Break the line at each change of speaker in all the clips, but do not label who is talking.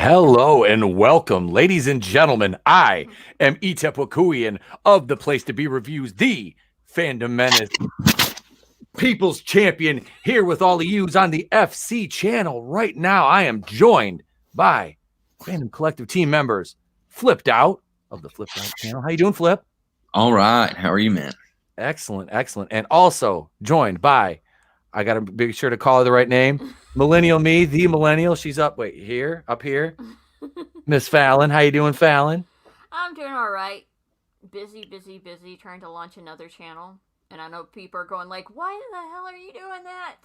Hello and welcome, ladies and gentlemen. I am ETEP Wakuian of the Place to Be Reviews, the Fandom Menace People's Champion, here with all of yous on the FC channel. Right now, I am joined by Fandom Collective team members, Flipped Out of the Flipped Out channel. How you doing, Flip?
All right. How are you, man?
Excellent, excellent. And also joined by, I got to be sure to call her the right name, Millennial Me, the Millennial. She's up here. Miss Fallon. How you doing, Fallon?
I'm doing all right. Busy, trying to launch another channel. And I know people are going like, why the hell are you doing that?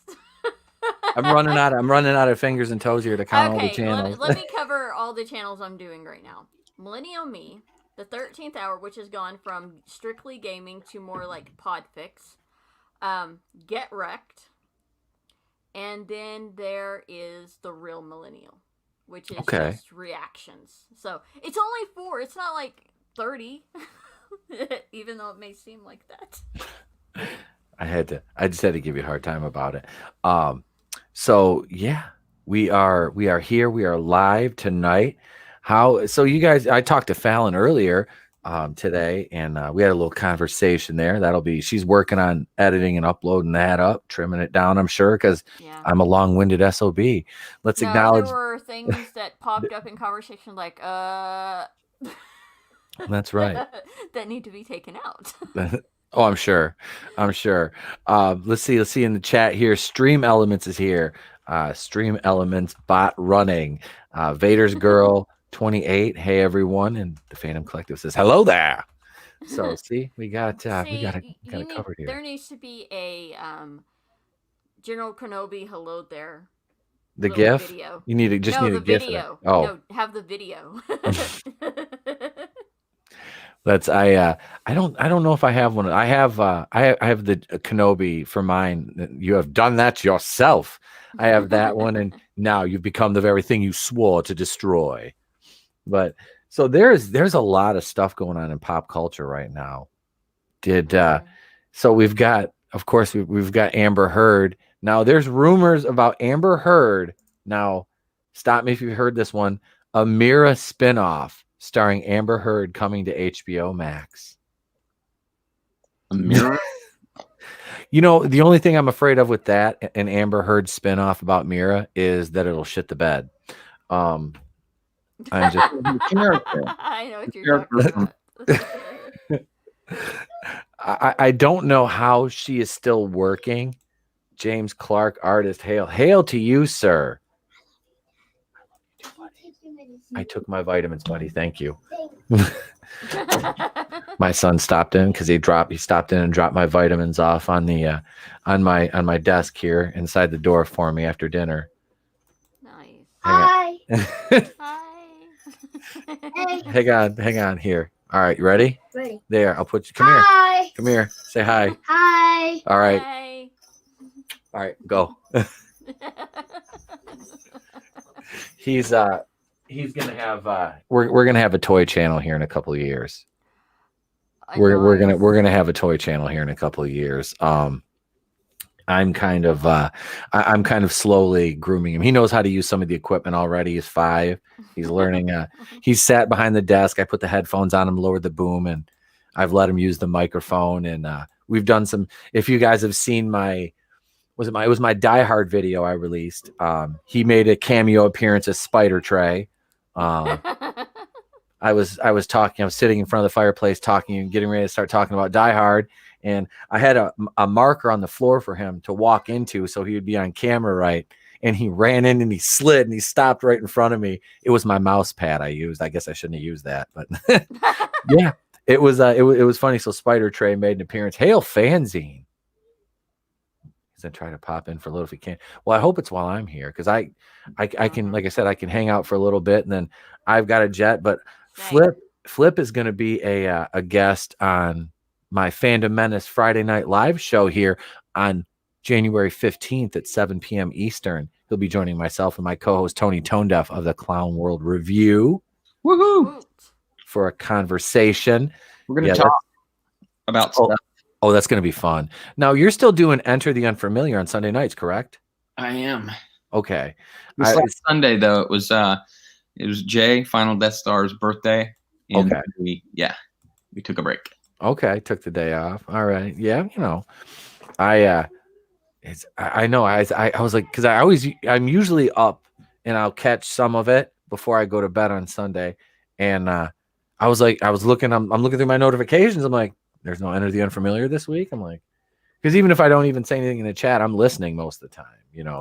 I'm running out of fingers and toes here to count all the channels.
Let me cover all the channels I'm doing right now. Millennial Me, the 13th Hour, which has gone from strictly gaming to more like Podfix. Get Wrecked. And then there is The Real Millennial, which is just reactions. So it's only 4. It's not like 30, even though it may seem like that.
I just had to give you a hard time about it. So yeah, we are here. We are live tonight. So you guys, I talked to Fallon earlier today, and we had a little conversation there. She's working on editing and uploading that up, trimming it down, I'm sure, because I'm a long-winded SOB. Let's acknowledge
there were things that popped up in conversation like
that's right.
that need to be taken out.
Oh, I'm sure. Let's see in the chat here. Stream Elements is here. Stream Elements bot running. Vader's Girl 28. Hey everyone, and the Phantom Collective says hello there. So see, we got it covered here.
There needs to be a General Kenobi hello there.
The GIF.
Video.
You need to just need a GIF.
Video.
Oh,
no, have the video.
That's I don't know if I have one. I have the Kenobi for mine. You have done that yourself. I have that one, and now you've become the very thing you swore to destroy. But so there's a lot of stuff going on in pop culture right now. So we've got, of course, we've got Amber Heard. Now there's rumors about Amber Heard. Now, stop me if you've heard this one. A Mira spinoff starring Amber Heard coming to HBO Max.
A Mira?
You know, the only thing I'm afraid of with that, an Amber Heard spinoff about Mira, is that it'll shit the bed. I
know what you're talking about.
I don't know how she is still working. James Clark, artist, hail to you, sir. I took my vitamins, buddy. Thank you. My son stopped in because he stopped in and dropped my vitamins off on the on my desk here inside the door for me after dinner.
Nice.
Hi.
Hi.
Hang on here. All right, you ready?
Ready.
There, I'll put you. Come here. Come here. Say hi.
Hi.
All right.
Hi.
All right, go. He's gonna have we're gonna have a toy channel here in a couple of years. We're gonna have a toy channel here in a couple of years. I'm kind of slowly grooming him. He knows how to use some of the equipment already. He's 5. He's learning. He's sat behind the desk. I put the headphones on him, lowered the boom, and I've let him use the microphone. And we've done some. If you guys have seen it was my Die Hard video I released. He made a cameo appearance as Spider Trey. I was talking. I was sitting in front of the fireplace talking and getting ready to start talking about Die Hard. And I had a marker on the floor for him to walk into so he would be on camera right. And he ran in and he slid and he stopped right in front of me. It was my mouse pad I used. I guess I shouldn't have used that, but yeah, it was funny. So Spider Trey made an appearance. Hail Fanzine. He's gonna try to pop in for a little if he can. Well, I hope it's while I'm here because I can, like I said, I can hang out for a little bit and then I've got a jet. But Flip is going to be a guest on my Fandom Menace Friday Night Live show here on January 15th at 7 p.m. Eastern. He'll be joining myself and my co-host Tony Tonedeff of the Clown World Review.
Woohoo!
For a conversation.
We're going to talk about stuff.
Oh, that's going to be fun. Now, you're still doing Enter the Unfamiliar on Sunday nights, correct?
I am.
Okay.
This last Sunday, though, it was It was Jay, Final Death Star's birthday. And
Okay.
we took a break.
Okay, took the day off. All right. Yeah, I know. I was like, because I'm usually up and I'll catch some of it before I go to bed on Sunday. And I was looking, I'm looking through my notifications. I'm like, there's no Enter the Unfamiliar this week. I'm like, because even if I don't even say anything in the chat, I'm listening most of the time,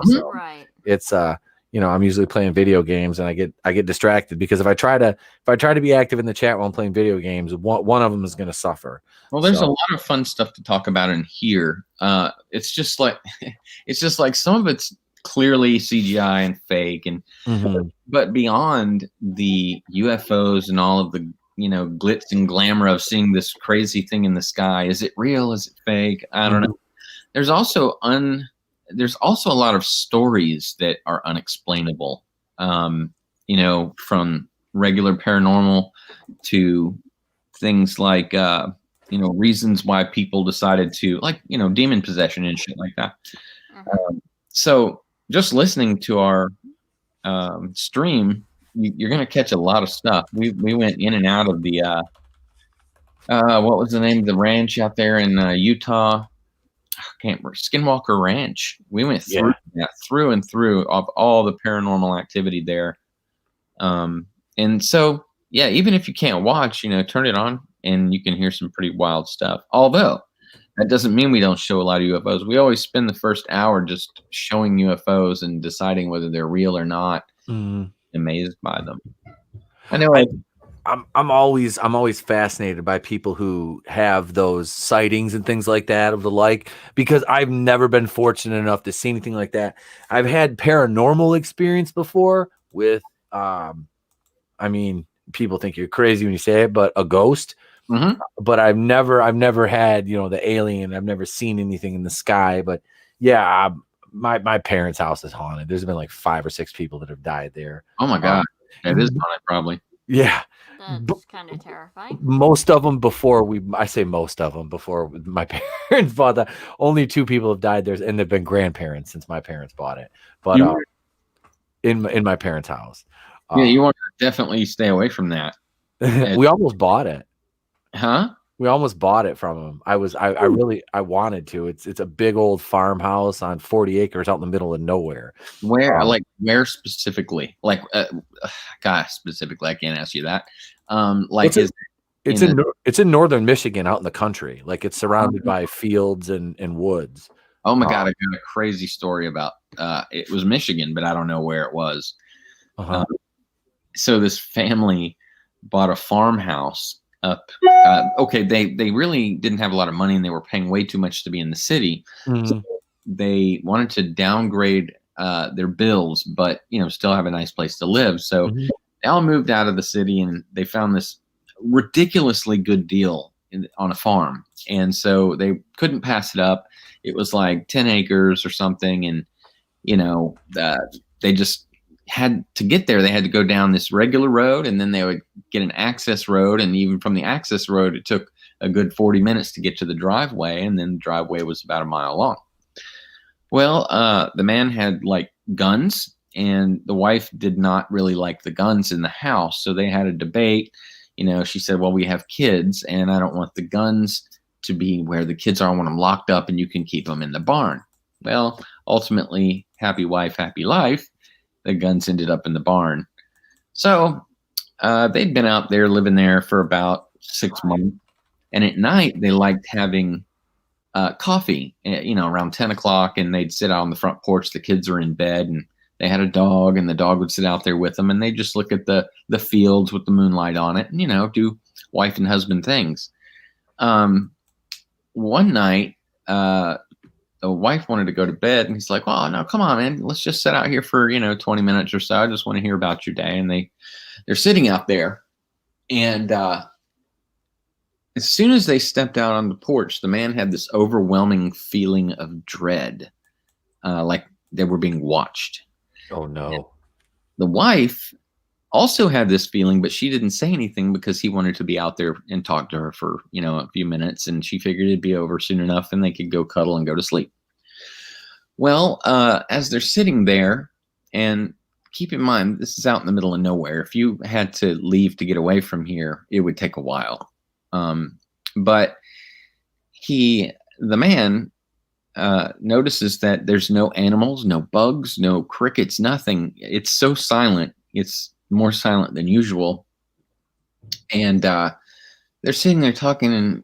So
Right.
it's I'm usually playing video games and I get distracted because if I try to be active in the chat while I'm playing video games, one of them is going to suffer.
Well, there's a lot of fun stuff to talk about in here. It's just like some of it's clearly CGI and fake, and but beyond the UFOs and all of the glitz and glamour of seeing this crazy thing in the sky, is it real? Is it fake? I don't know. There's also a lot of stories that are unexplainable. From regular paranormal to things like reasons why people decided to, like, demon possession and shit like that. So just listening to our stream, you're going to catch a lot of stuff. We went in and out of the what was the name of the ranch out there in Utah? I can't remember. Skinwalker Ranch. We went through and through of all the paranormal activity there. And so, yeah, even if you can't watch, turn it on and you can hear some pretty wild stuff. Although that doesn't mean we don't show a lot of UFOs. We always spend the first hour just showing UFOs and deciding whether they're real or not. Amazed by them. I know.
I'm always fascinated by people who have those sightings and things like that of the like, because I've never been fortunate enough to see anything like that. I've had paranormal experience before with people think you're crazy when you say it, but a ghost. But I've never had, the alien. I've never seen anything in the sky. But yeah, my parents' house is haunted. There's been like 5 or 6 people that have died there.
Oh my God. That is haunted, probably.
Yeah.
That's kind of terrifying.
Most of them before my parents bought that. Only 2 people have died there, and they've been grandparents since my parents bought it. But in my parents' house.
Yeah, you want to definitely stay away from that.
We almost bought it.
Huh?
We almost bought it from them. I wanted to. It's a big old farmhouse on 40 acres out in the middle of nowhere.
Where where specifically? Like God, specifically, I can't ask you that.
It's in northern Michigan, out in the country. Like, it's surrounded by fields and woods.
Oh my God, I got a crazy story about it was Michigan, but I don't know where it was. So this family bought a farmhouse up. They really didn't have a lot of money, and they were paying way too much to be in the city. So they wanted to downgrade their bills, but still have a nice place to live. So they all moved out of the city, and they found this ridiculously good deal on a farm, and so they couldn't pass it up. It was like 10 acres or something, and they just had to get there. They had to go down this regular road, and then they would get an access road, and even from the access road, it took a good 40 minutes to get to the driveway, and then the driveway was about a mile long. Well, the man had like guns, and the wife did not really like the guns in the house, so they had a debate. She said, well, we have kids, and I don't want the guns to be where the kids are. I want them locked up, and you can keep them in the barn. Well, ultimately, happy wife, happy life. The guns ended up in the barn. So they'd been out there living there for about 6 months. And at night, they liked having coffee, around 10 o'clock. And they'd sit out on the front porch. The kids are in bed, and they had a dog, and the dog would sit out there with them. And they'd just look at the fields with the moonlight on it and, do wife and husband things. One night, the wife wanted to go to bed, and he's like, "Oh no, come on, man. Let's just sit out here for 20 minutes or so. I just want to hear about your day." And they're sitting out there, and as soon as they stepped out on the porch, the man had this overwhelming feeling of dread, like they were being watched.
Oh no!
And the wife also had this feeling, but she didn't say anything because he wanted to be out there and talk to her for, a few minutes, and she figured it'd be over soon enough and they could go cuddle and go to sleep. Well, as they're sitting there and keep in mind, this is out in the middle of nowhere. If you had to leave to get away from here, it would take a while. But the man notices that there's no animals, no bugs, no crickets, nothing. It's so silent. It's more silent than usual. And they're sitting there talking, and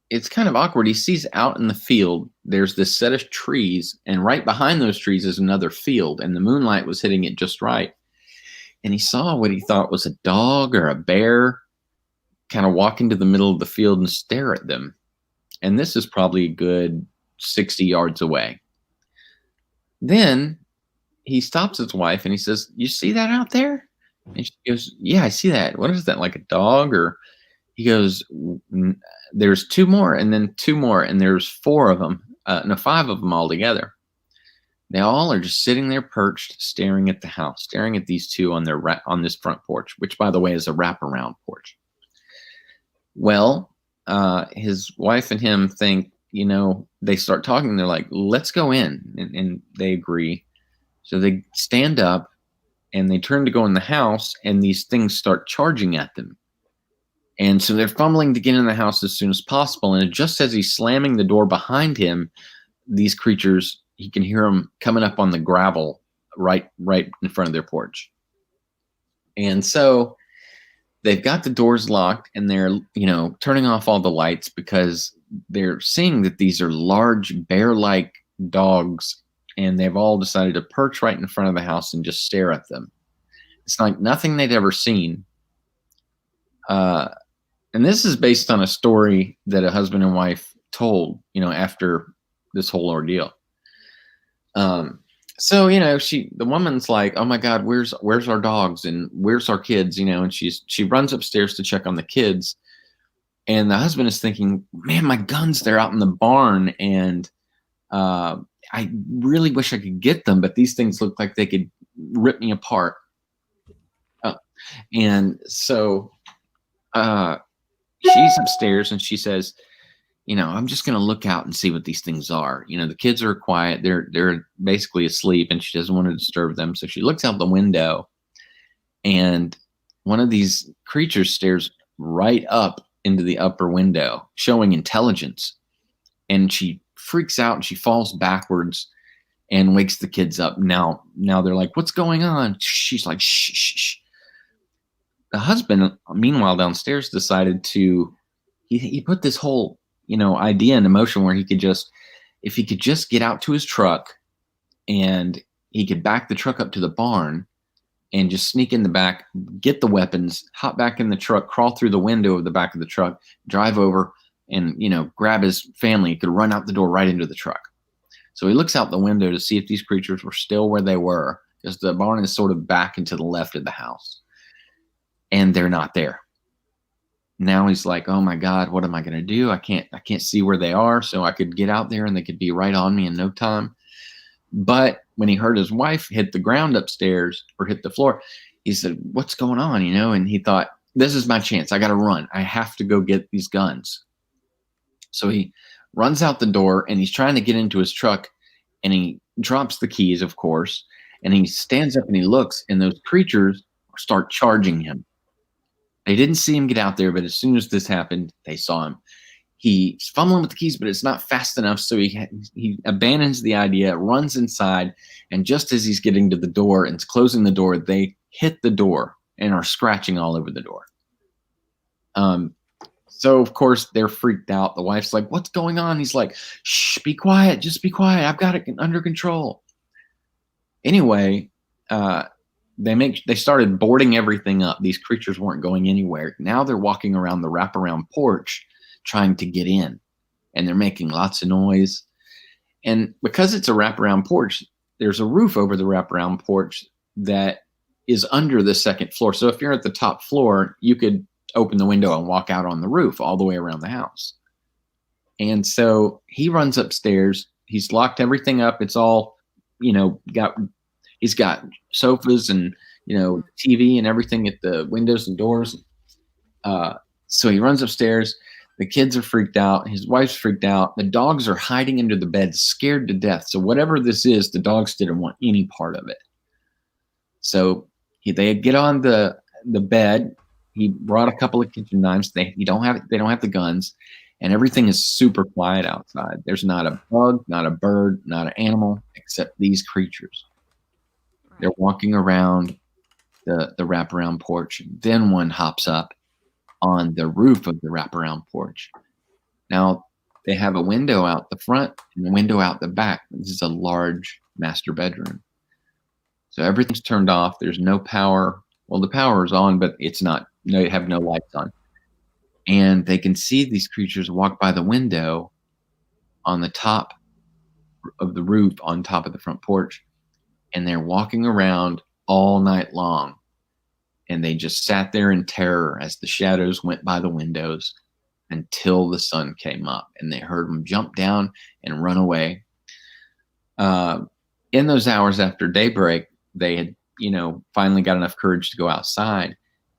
it's kind of awkward. He sees out in the field, there's this set of trees, and right behind those trees is another field, and the moonlight was hitting it just right. And he saw what he thought was a dog or a bear kind of walk into the middle of the field and stare at them. And this is probably a good 60 yards away. Then he stops his wife and he says, "You see that out there?" And she goes, "Yeah, I see that. What is that, like a dog?" Or he goes, "There's two more, and then two more, and there's four of them. No, five of them all together. They all are just sitting there perched, staring at the house, staring at these two on this front porch, which, by the way, is a wraparound porch." Well, his wife and him think, they start talking. They're like, "Let's go in," and they agree. So they stand up and they turn to go in the house, and these things start charging at them. And so they're fumbling to get in the house as soon as possible. And just as he's slamming the door behind him, these creatures, he can hear them coming up on the gravel right in front of their porch. And so they've got the doors locked, and they're, turning off all the lights because they're seeing that these are large bear-like dogs, and they've all decided to perch right in front of the house and just stare at them. It's like nothing they'd ever seen. And this is based on a story that a husband and wife told, after this whole ordeal. So, the woman's like, "Oh my God, where's our dogs and where's our kids?" And she runs upstairs to check on the kids. And the husband is thinking, "Man, my guns, they're out in the barn. And I really wish I could get them, but these things look like they could rip me apart." And so she's upstairs and she says, "I'm just going to look out and see what these things are." The kids are quiet. They're basically asleep, and she doesn't want to disturb them. So she looks out the window, and one of these creatures stares right up into the upper window, showing intelligence. And she freaks out and she falls backwards and wakes the kids up. Now they're like, "What's going on?" She's like, "Shh, shh, shh." The husband, meanwhile, downstairs decided he put this whole, idea into motion where if he could just get out to his truck, and he could back the truck up to the barn and just sneak in the back, get the weapons, hop back in the truck, crawl through the window of the back of the truck, drive over and, grab his family. He could run out the door right into the truck. So he looks out the window to see if these creatures were still where they were, because the barn is sort of back and to the left of the house. And they're not there. Now he's like, "Oh my God, what am I going to do? I can't see where they are. So I could get out there and they could be right on me in no time." But when he heard his wife hit the ground upstairs or hit the floor, he said, "What's going on?" And he thought, "This is my chance. I got to run. I have to go get these guns." So he runs out the door and he's trying to get into his truck, and he drops the keys, of course, and he stands up and he looks, and those creatures start charging him. They didn't see him get out there, but as soon as this happened, they saw him. He's fumbling with the keys, but it's not fast enough, so he abandons the idea, runs inside, and just as he's getting to the door and closing the door, they hit the door and are scratching all over the door. So, of course, they're freaked out. The wife's like, "What's going on?" He's like, "Shh, be quiet. Just be quiet. I've got it under control." Anyway, they started boarding everything up. These creatures weren't going anywhere. Now they're walking around the wraparound porch trying to get in, and they're making lots of noise. And because it's a wraparound porch, there's a roof over the wraparound porch that is under the second floor. So if you're at the top floor, you could open the window and walk out on the roof all the way around the house. And so he runs upstairs. He's locked everything up. It's all, he's got sofas and, TV and everything at the windows and doors. So he runs upstairs. The kids are freaked out. His wife's freaked out. The dogs are hiding under the bed, scared to death. So whatever this is, the dogs didn't want any part of it. So they get on the bed. He brought a couple of kitchen knives. They don't have the guns, and everything is super quiet outside. There's not a bug, not a bird, not an animal, except these creatures. They're walking around the wraparound porch. Then one hops up on the roof of the wraparound porch. Now they have a window out the front and a window out the back. This is a large master bedroom. So everything's turned off. There's no power. Well, the power is on, but it's not. No, you have no lights on. And they can see these creatures walk by the window on the top of the roof, on top of the front porch. And they're walking around all night long. And they just sat there in terror as the shadows went by the windows until the sun came up. And they heard them jump down and run away. In those hours after daybreak, they had, finally got enough courage to go outside.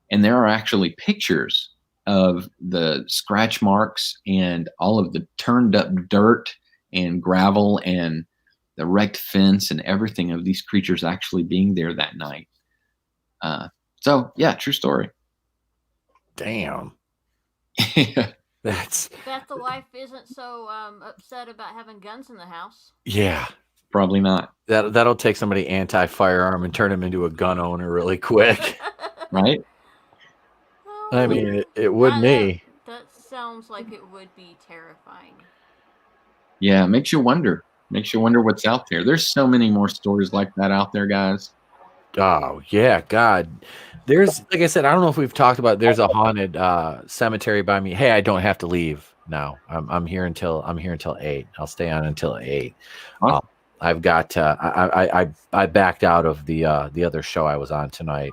And there are actually pictures of the scratch marks and all of the turned up dirt and gravel and the wrecked fence and everything of these creatures actually being there that night. So yeah, true story.
Damn. That's
Bet the wife isn't so upset about having guns in the house.
Yeah.
Probably not.
That'll take somebody anti-firearm and turn him into a gun owner really quick.
Right?
I mean, it would me.
That sounds like it would be terrifying.
Yeah, it makes you wonder. Makes you wonder what's out there. There's so many more stories like that out there, guys.
Oh, yeah, God. There's, like I said, I don't know if we've talked about, there's a haunted cemetery by me. Hey, I don't have to leave now. I'm here until 8. I'll stay on until 8.
Huh?
I've got I backed out of the other show I was on tonight.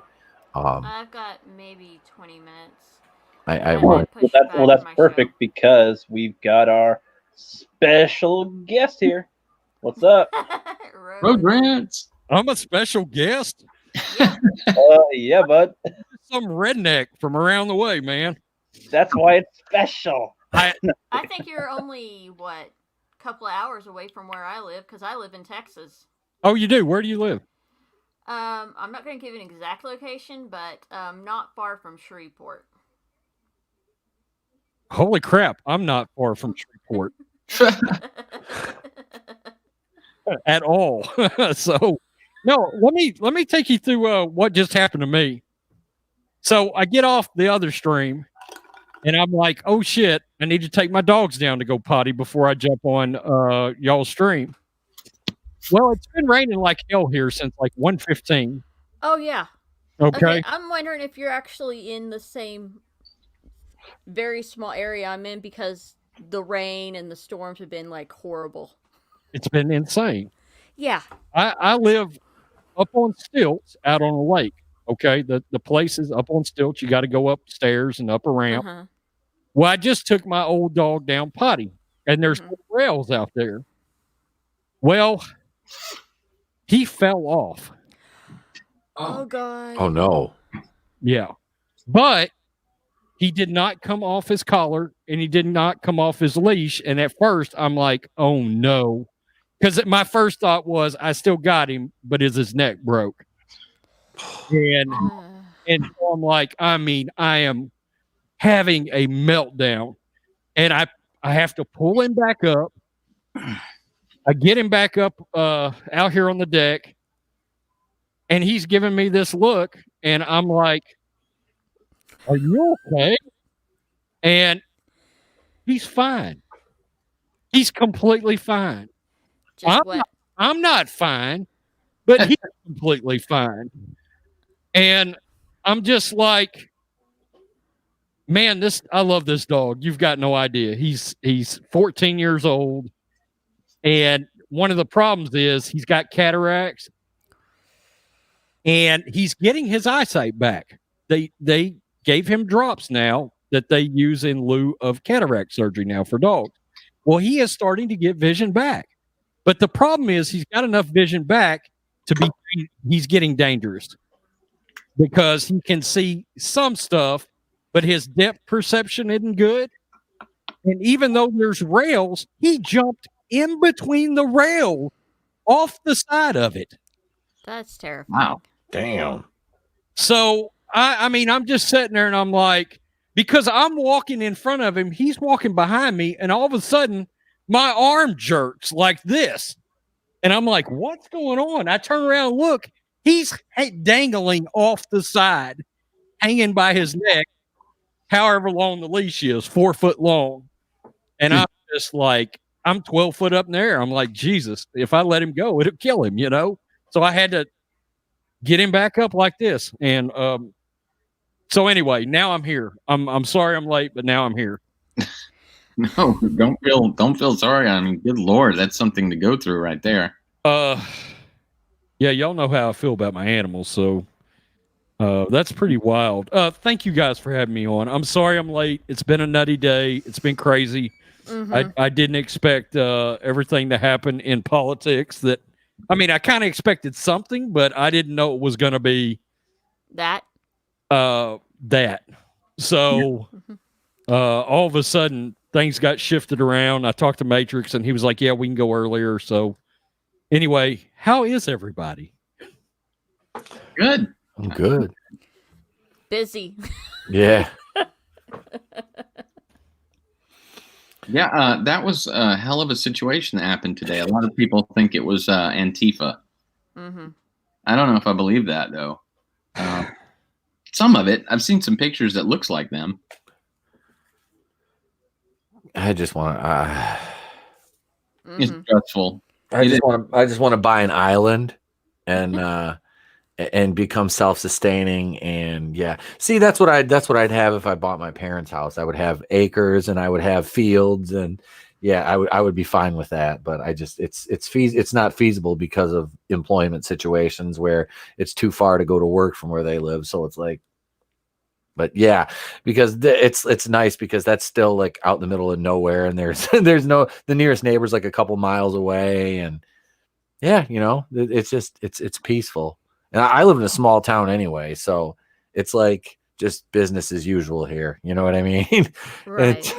I've got maybe 20 minutes.
I want.
Well, that's perfect because we've got our special guest here. What's up?
Road Rants.
I'm a special guest.
Yeah, bud.
Some redneck from around the way, man.
That's why it's special.
I think you're only a couple of hours away from where I live because I live in Texas.
Oh, you do? Where do you live?
I'm not going to give an exact location, but not far from Shreveport.
Holy crap! I'm not far from Shreveport at all. So, no. Let me take you through what just happened to me. So I get off the other stream, and I'm like, "Oh shit! I need to take my dogs down to go potty before I jump on y'all's stream." Well, it's been raining like hell here since like 1:15.
Oh yeah.
Okay.
I'm wondering if you're actually in the same very small area I'm in because the rain and the storms have been like horrible.
It's been insane.
Yeah.
I live up on stilts out on a lake. Okay. The place is up on stilts. You got to go upstairs and up a ramp.
Uh-huh.
Well, I just took my old dog down potty and there's rails out there. Well, he fell off.
Oh God.
Oh no.
Yeah. But he did not come off his collar and he did not come off his leash. And at first I'm like, oh no. Because my first thought was I still got him, but is his neck broke? And so I'm like, I am having a meltdown. And I have to pull him back up. I get him back up out here on the deck. And he's giving me this look. And I'm like, are you okay? And he's fine. He's completely fine. I'm not fine, but he's completely fine. And I'm just like, man, I love this dog. You've got no idea. He's 14 years old. And one of the problems is he's got cataracts and he's getting his eyesight back. They gave him drops now that they use in lieu of cataract surgery now for dogs. Well, he is starting to get vision back. But the problem is he's got enough vision back he's getting dangerous because he can see some stuff, but his depth perception isn't good. And even though there's rails, he jumped in between the rail off the side of it.
That's terrifying.
Wow.
Damn.
So I mean, I'm just sitting there and I'm like, because I'm walking in front of him, he's walking behind me, and all of a sudden my arm jerks like this. And I'm like, what's going on? I turn around and look, he's dangling off the side, hanging by his neck, however long the leash is, 4 foot long. And I'm just like, I'm 12 foot up in the air. I'm like, Jesus, if I let him go, it'll kill him, you know? So I had to get him back up like this. And so anyway, now I'm here. I'm sorry I'm late, but now I'm here.
No, don't feel sorry. I mean, good Lord, that's something to go through right there.
Yeah, y'all know how I feel about my animals, so that's pretty wild. Thank you guys for having me on. I'm sorry I'm late. It's been a nutty day. It's been crazy. I didn't expect everything to happen in politics. I kind of expected something, but I didn't know it was going to be
that.
So all of a sudden, things got shifted around. I talked to Matrix, and he was like, "Yeah, we can go earlier." So anyway, how is everybody?
Good.
I'm good.
Busy.
Yeah.
Yeah, that was a hell of a situation that happened today. A lot of people think it was Antifa. I don't know if I believe that, though. Some of it. I've seen some pictures that looks like them.
I just want to.
It's stressful.
I just want to buy an island and become self-sustaining. And yeah, see, that's what I'd have if I bought my parents' house. I would have acres and I would have fields, and yeah, I would be fine with that. But it's not feasible because of employment situations where it's too far to go to work from where they live. So it's like. But yeah, because it's nice because that's still like out in the middle of nowhere, and there's the nearest neighbor's like a couple miles away, and yeah, it's peaceful. And I live in a small town anyway, so it's like just business as usual here. You know what I mean?
Right.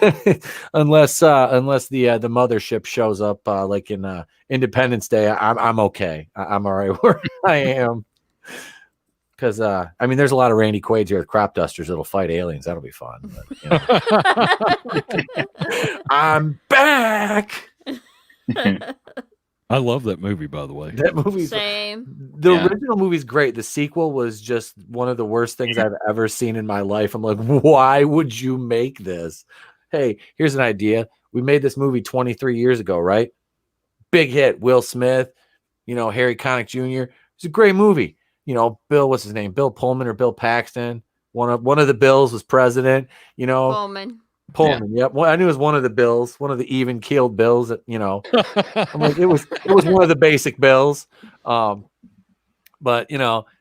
unless the mothership shows up like in Independence Day, I'm okay. I'm all right where I am. Because there's a lot of Randy Quaid here with crop dusters that'll fight aliens. That'll be fun. But, I'm back.
I love that movie, by the way.
That movie,
same.
The original movie's great. The sequel was just one of the worst things I've ever seen in my life. I'm like, why would you make this? Hey, here's an idea. We made this movie 23 years ago, right? Big hit. Will Smith, Harry Connick Jr. It's a great movie. Bill, what's his name? Bill Pullman or Bill Paxton? One of the Bills was president.
Pullman.
Yeah. Yep. Well, I knew it was one of the Bills, one of the even keeled Bills. That I'm like, it was one of the basic Bills. But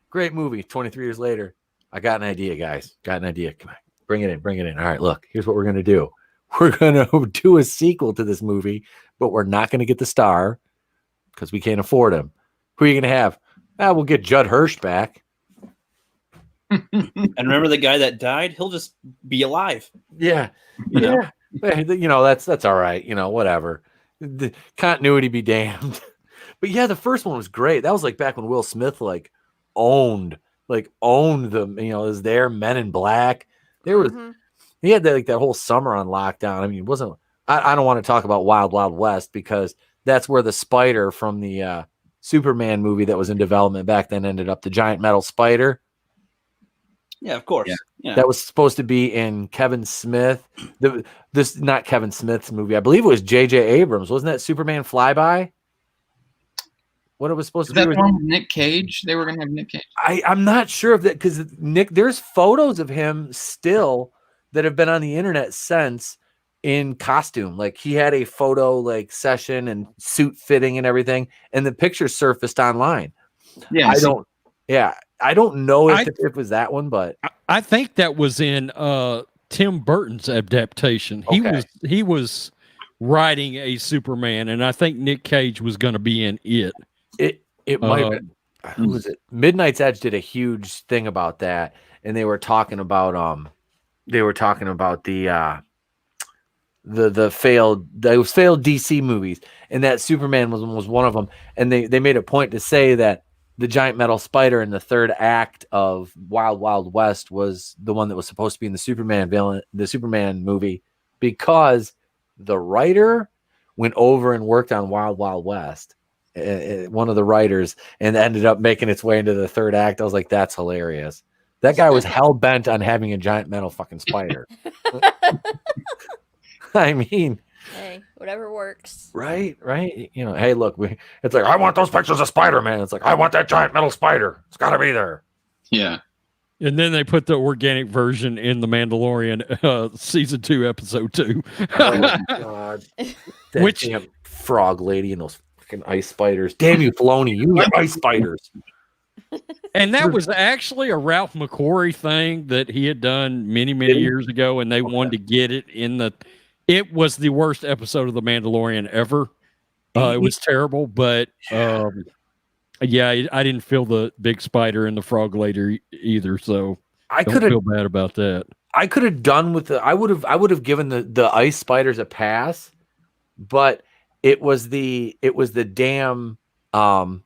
great movie. 23 years later, I got an idea, guys. Got an idea. Come on, bring it in. All right, look, here's what we're gonna do. We're gonna do a sequel to this movie, but we're not gonna get the star because we can't afford him. Who are you gonna have? We'll get Judd Hirsch back.
And remember the guy that died? He'll just be alive.
Yeah. Yeah. That's all right. Whatever. The continuity be damned. But yeah, the first one was great. That was like back when Will Smith owned them, is there Men in Black. There was he had that whole summer on lockdown. It wasn't I don't want to talk about Wild Wild West because that's where the spider from the Superman movie that was in development back then ended up, the giant metal spider.
Yeah, of course. Yeah.
That was supposed to be in Kevin Smith. Not Kevin Smith's movie. I believe it was J.J. Abrams. Wasn't that Superman Flyby? What it was supposed to be?
That one with Nick Cage? They were going to have Nick Cage.
I'm not sure of that because there's photos of him still that have been on the internet since in costume. Like he had a photo session and suit fitting and everything, and the picture surfaced online.
Yeah,
I don't know if it was that one, but
I think that was in Tim Burton's adaptation. He was writing a Superman, and I think Nick Cage was going to be in it.
It might have been. Who was it? Midnight's Edge did a huge thing about that, and they were talking about the failed DC movies, and that Superman was one of them. And they made a point to say that the giant metal spider in the third act of Wild Wild West was the one that was supposed to be in the Superman villain, the Superman movie, because the writer went over and worked on Wild Wild West, one of the writers, and ended up making its way into the third act. I was like, that's hilarious. That guy was hell bent on having a giant metal fucking spider. I mean,
Hey, whatever works.
right. You know, hey, look, it's like, I want those pictures of Spider-Man. It's like, I want that giant metal spider. It's got to be there.
Yeah.
And then they put the organic version in The Mandalorian season 2, episode 2.
Oh my God. That
Which
damn frog lady and those fucking ice spiders. Damn you, Filoni. You and ice spiders.
and that was actually a Ralph McQuarrie thing that he had done many years ago, and they wanted to get it in the. It was the worst episode of The Mandalorian ever. It was terrible, but yeah, I didn't feel the big spider and the frog lady either, so
I
don't
could have
feel bad about that.
I could have done with the I would have given the ice spiders a pass, but it was the damn
Rebel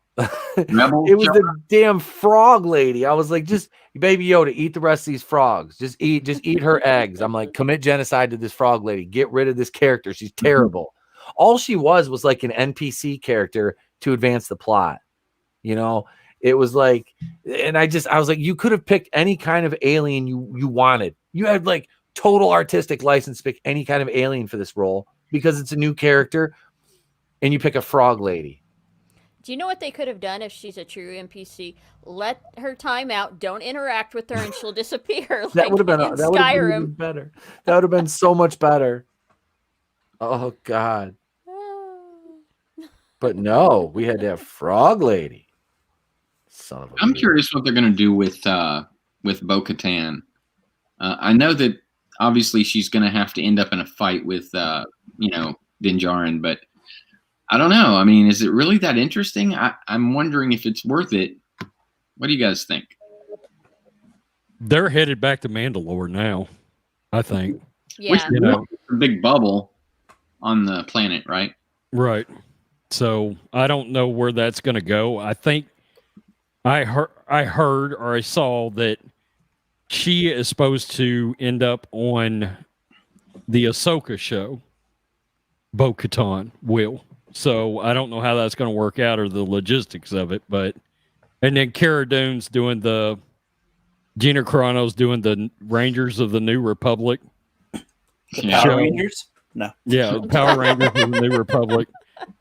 it was the damn frog lady. I was like, just Baby Yoda, eat the rest of these frogs. Just eat her eggs. I'm like, commit genocide to this frog lady. Get rid of this character. She's terrible. All she was like an NPC character to advance the plot. You know, it was like, and I was like, you could have picked any kind of alien you wanted. You had like total artistic license to pick any kind of alien for this role because it's a new character, and you pick a frog lady.
Do you know what they could have done if she's a true NPC? Let her time out. Don't interact with her, and she'll disappear.
That would have been
in
that would have been
Skyrim.
even better. That would have been so much better. Oh God! But no, we had to have frog lady. Son of a
I'm
bitch.
curious what they're going to do with Bo-Katan. I know that obviously she's going to have to end up in a fight with Din Djarin, but I don't know. I mean, is it really that interesting? I'm wondering if it's worth it. What do you guys think?
They're headed back to Mandalore now, I think.
Yeah.
Which,
You know,
a big bubble on the planet, right?
right. So I don't know where that's going to go. I think I heard or I saw that she is supposed to end up on the Ahsoka show. Bo-Katan will. So I don't know how that's going to work out or the logistics of it, but and then Cara Dune's doing the Gina Carano's doing the Rangers of the New Republic.
Yeah.
Power
Show.
Rangers? No.
Yeah, Power Rangers of the New Republic.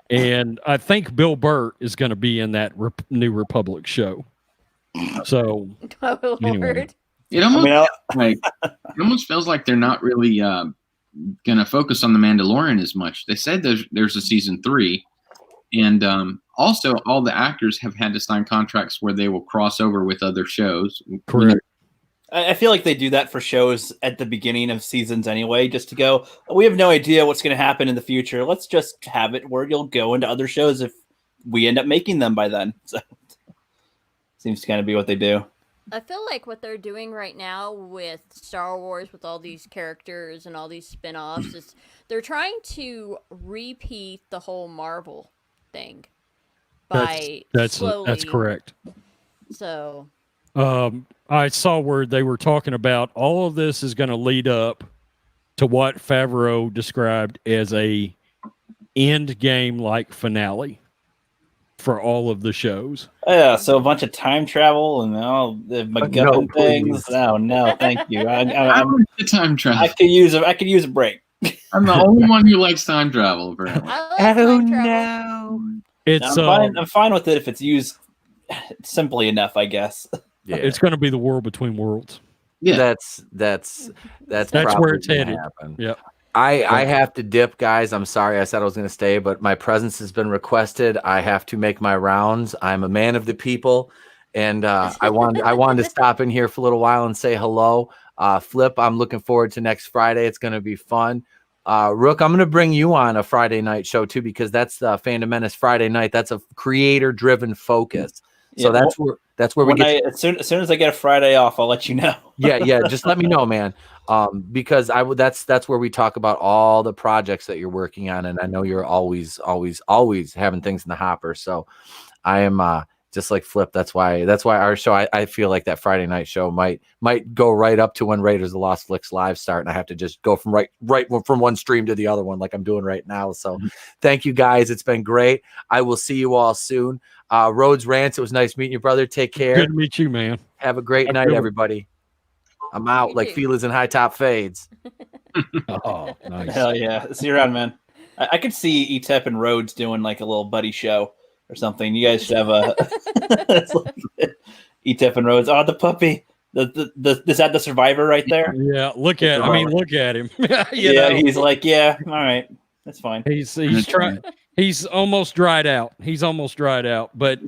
And I think Bill Burr is going to be in that New Republic show. So
Oh, Lord.
Anyway.
It almost feels like they're not really going to focus on the Mandalorian as much. They said there's a season 3, and also all the actors have had to sign contracts where they will cross over with other shows.
correct.
I feel like they do that for shows at the beginning of seasons anyway, just to go, we have no idea what's going to happen in the future. Let's just have it where you'll go into other shows if we end up making them by then. So seems to kind of be what they do.
I feel like what they're doing right now with Star Wars, with all these characters and all these spin-offs, is they're trying to repeat the whole Marvel thing by
That's
slowly.
correct.
So
I saw where they were talking about all of this is going to lead up to what Favreau described as a end game like finale for all of the shows.
Yeah, so a bunch of time travel and all the MacGuffin
No,
things.
please.
Oh no, thank you.
I like the time
I
travel.
could use a break.
I'm the only one who likes time travel, apparently.
I like time travel.
no!
It's
I'm fine with it if it's used simply enough, I guess.
Yeah,
it's going to be the world between worlds.
Yeah.
that's
where
probably
it's
gonna
headed.
happen.
Yep.
I have to dip, guys. I'm sorry. I said I was going to stay, but my presence has been requested. I have to make my rounds. I'm a man of the people, and I wanted to stop in here for a little while and say hello. Flip, I'm looking forward to next Friday. It's going to be fun. Rook, I'm going to bring you on a Friday night show too, because that's the Fandom Menace Friday night. That's a creator-driven focus. So
Yeah,
that's where we get.
as soon as I get a Friday off, I'll let you know.
Yeah. Just let me know, man. Because that's where we talk about all the projects that you're working on, and I know you're always having things in the hopper. So I am just like Flip. That's why our show, I feel like that Friday night show might go right up to when Raiders of the Lost Flicks live start, and I have to just go from from one stream to the other one like I'm doing right now. So thank you guys. It's been great. I will see you all soon. Rhodes Rants, it was nice meeting you, brother. Take care.
Good to meet you, man.
Have a great night, everybody. I'm out
You
like
too.
feelers and high top fades.
Oh, nice.
Hell yeah. See you around, man. I could see ETEP and Rhodes doing like a little buddy show or something. You guys should have a it's like ETEP and Rhodes. Oh, the puppy. Is that the survivor right there?
Yeah, look at look at him.
Yeah, he's like, yeah, all right. That's fine.
He's trying. He's almost dried out. But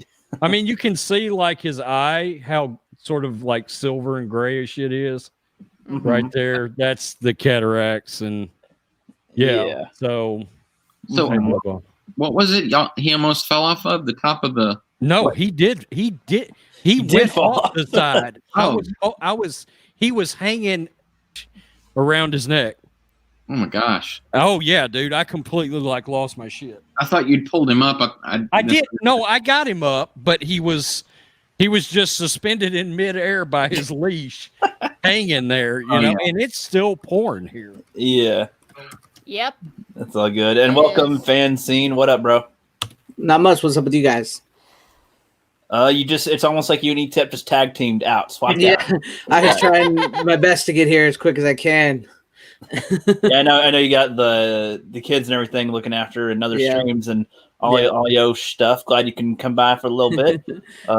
I mean, you can see like his eye, how sort of like silver and grayish it is right there. That's the cataracts, and yeah. So
what was it? He almost fell off of the top of the.
No, he did. He went
fall
off the side. He was hanging around his neck.
Oh my gosh!
Oh yeah, dude, I completely like lost my shit.
I thought you'd pulled him up.
I did. No, I got him up, but he was just suspended in midair by his leash, hanging there, you know, and it's still pouring here.
Yeah.
Yep.
That's all good. And welcome, FANZCENE. What up, bro?
Not much. What's up with you guys?
It's almost like you and ETEP just tag teamed out. Swapped out.
I was trying my best to get here as quick as I can.
Yeah, I know you got the kids and everything looking after and other streams and all your stuff. Glad you can come by for a little bit.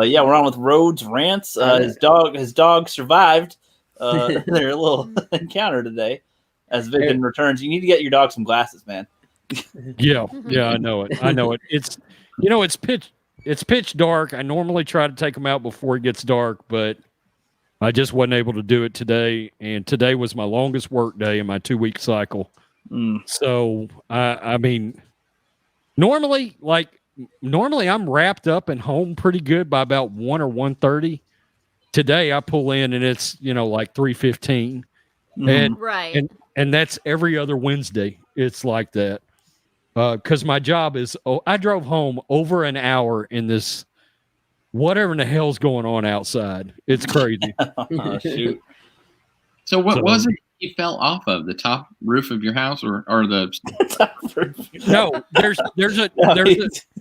Yeah, we're on with Rhodes Rants. His dog survived their little encounter today as Vision returns. You need to get your dog some glasses, man.
Yeah, I know it. It's pitch dark. I normally try to take him out before it gets dark, but I just wasn't able to do it today, and today was my longest work day in my 2-week cycle. So, I mean, normally I'm wrapped up and home pretty good by about 1 or 1:30. Today I pull in and it's, like 3:15. And
Right.
and that's every other Wednesday. It's like that. Because my job is, I drove home over an hour in this whatever in the hell's going on outside. It's crazy.
Oh, shoot.
So what was it you fell off of? The top roof of your house or the
No,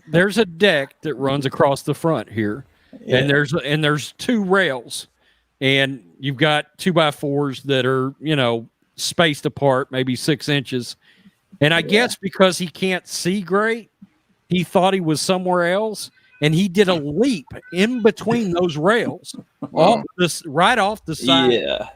there's a deck that runs across the front here.
Yeah.
And there's 2 rails. And you've got 2x4s that are, spaced apart, maybe 6 inches. And I guess because he can't see great, he thought he was somewhere else. And he did a leap in between those rails, right off the side.
Yeah.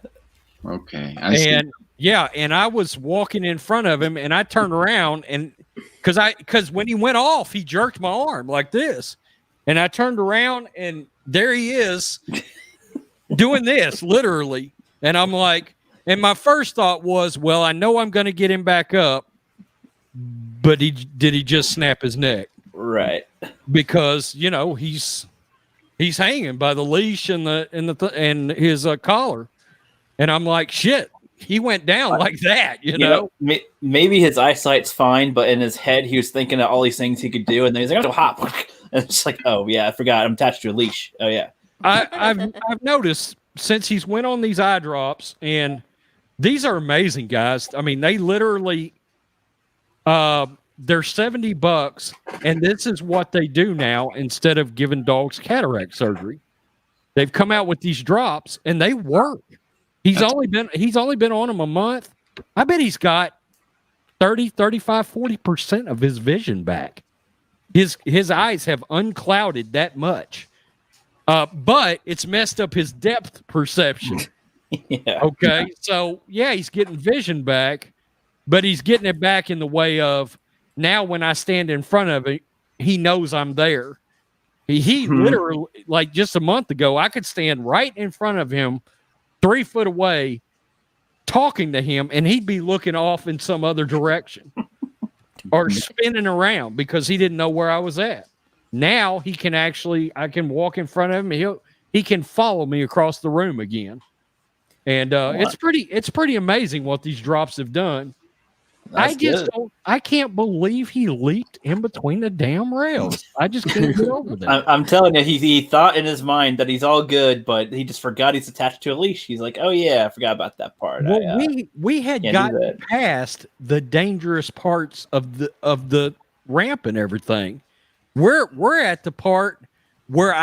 Okay.
And I was walking in front of him, and I turned around, and because when he went off, he jerked my arm like this, and I turned around, and there he is doing this literally, and I'm like, and my first thought was, well, I know I'm going to get him back up, but did he just snap his neck?
Right.
Because he's hanging by the leash and his collar, and I'm like, shit, he went down like that,
Maybe his eyesight's fine, but in his head he was thinking of all these things he could do, and then he's like, "I'm hop," and it's like, oh yeah, I forgot, I'm attached to a leash. Oh yeah.
I've noticed since he's went on these eye drops, and these are amazing, guys. I mean, they literally they're $70, and this is what they do now. Instead of giving dogs cataract surgery, they've come out with these drops, and they work. He's only been on them a month. I bet he's got 30, 35, 40% of his vision back. His eyes have unclouded that much, but it's messed up his depth perception.
Yeah.
Okay, so yeah, he's getting vision back, but he's getting it back in the way of, now when I stand in front of him, he knows I'm there. He literally, like just a month ago, I could stand right in front of him, 3 foot away, talking to him, and he'd be looking off in some other direction or spinning around because he didn't know where I was at. Now he can I can walk in front of him. He can follow me across the room again. And it's pretty amazing what these drops have done. I just don't, I can't believe he leaked in between the damn rails. I just can't get over that.
I'm telling you, he thought in his mind that he's all good, but he just forgot he's attached to a leash. He's like, oh yeah, I forgot about that part.
Well, we had
can't do
gotten
that.
past the dangerous parts of the ramp and everything. We're at the part where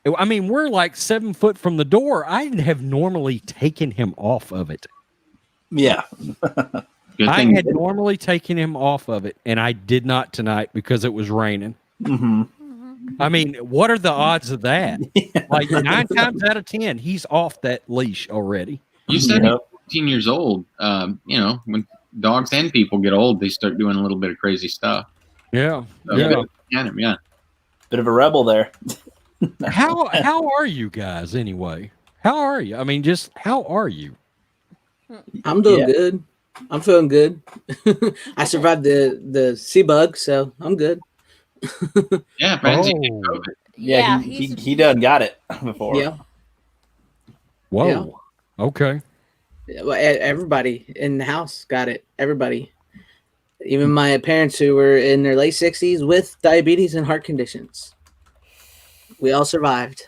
we're like 7 foot from the door. I'd have normally taken him off of it.
Yeah.
I had normally taken him off of it, and I did not tonight because it was raining.
Mm-hmm.
I mean, what are the odds of that? Like 9 times out of 10, he's off that leash already.
You said he's 14 years old. You know, when dogs and people get old, they start doing a little bit of crazy stuff.
Yeah.
So, yeah.
Bit of a rebel there.
How are you guys anyway? How are you? I mean, just how are you?
I'm doing good. I'm feeling good. I survived the sea bug, so I'm good.
Yeah, FANZCENE did COVID.
Yeah, he done got it before.
Yeah.
Whoa.
Yeah.
Okay.
Well, everybody in the house got it. Everybody. Even my parents who were in their late 60s with diabetes and heart conditions. We all survived.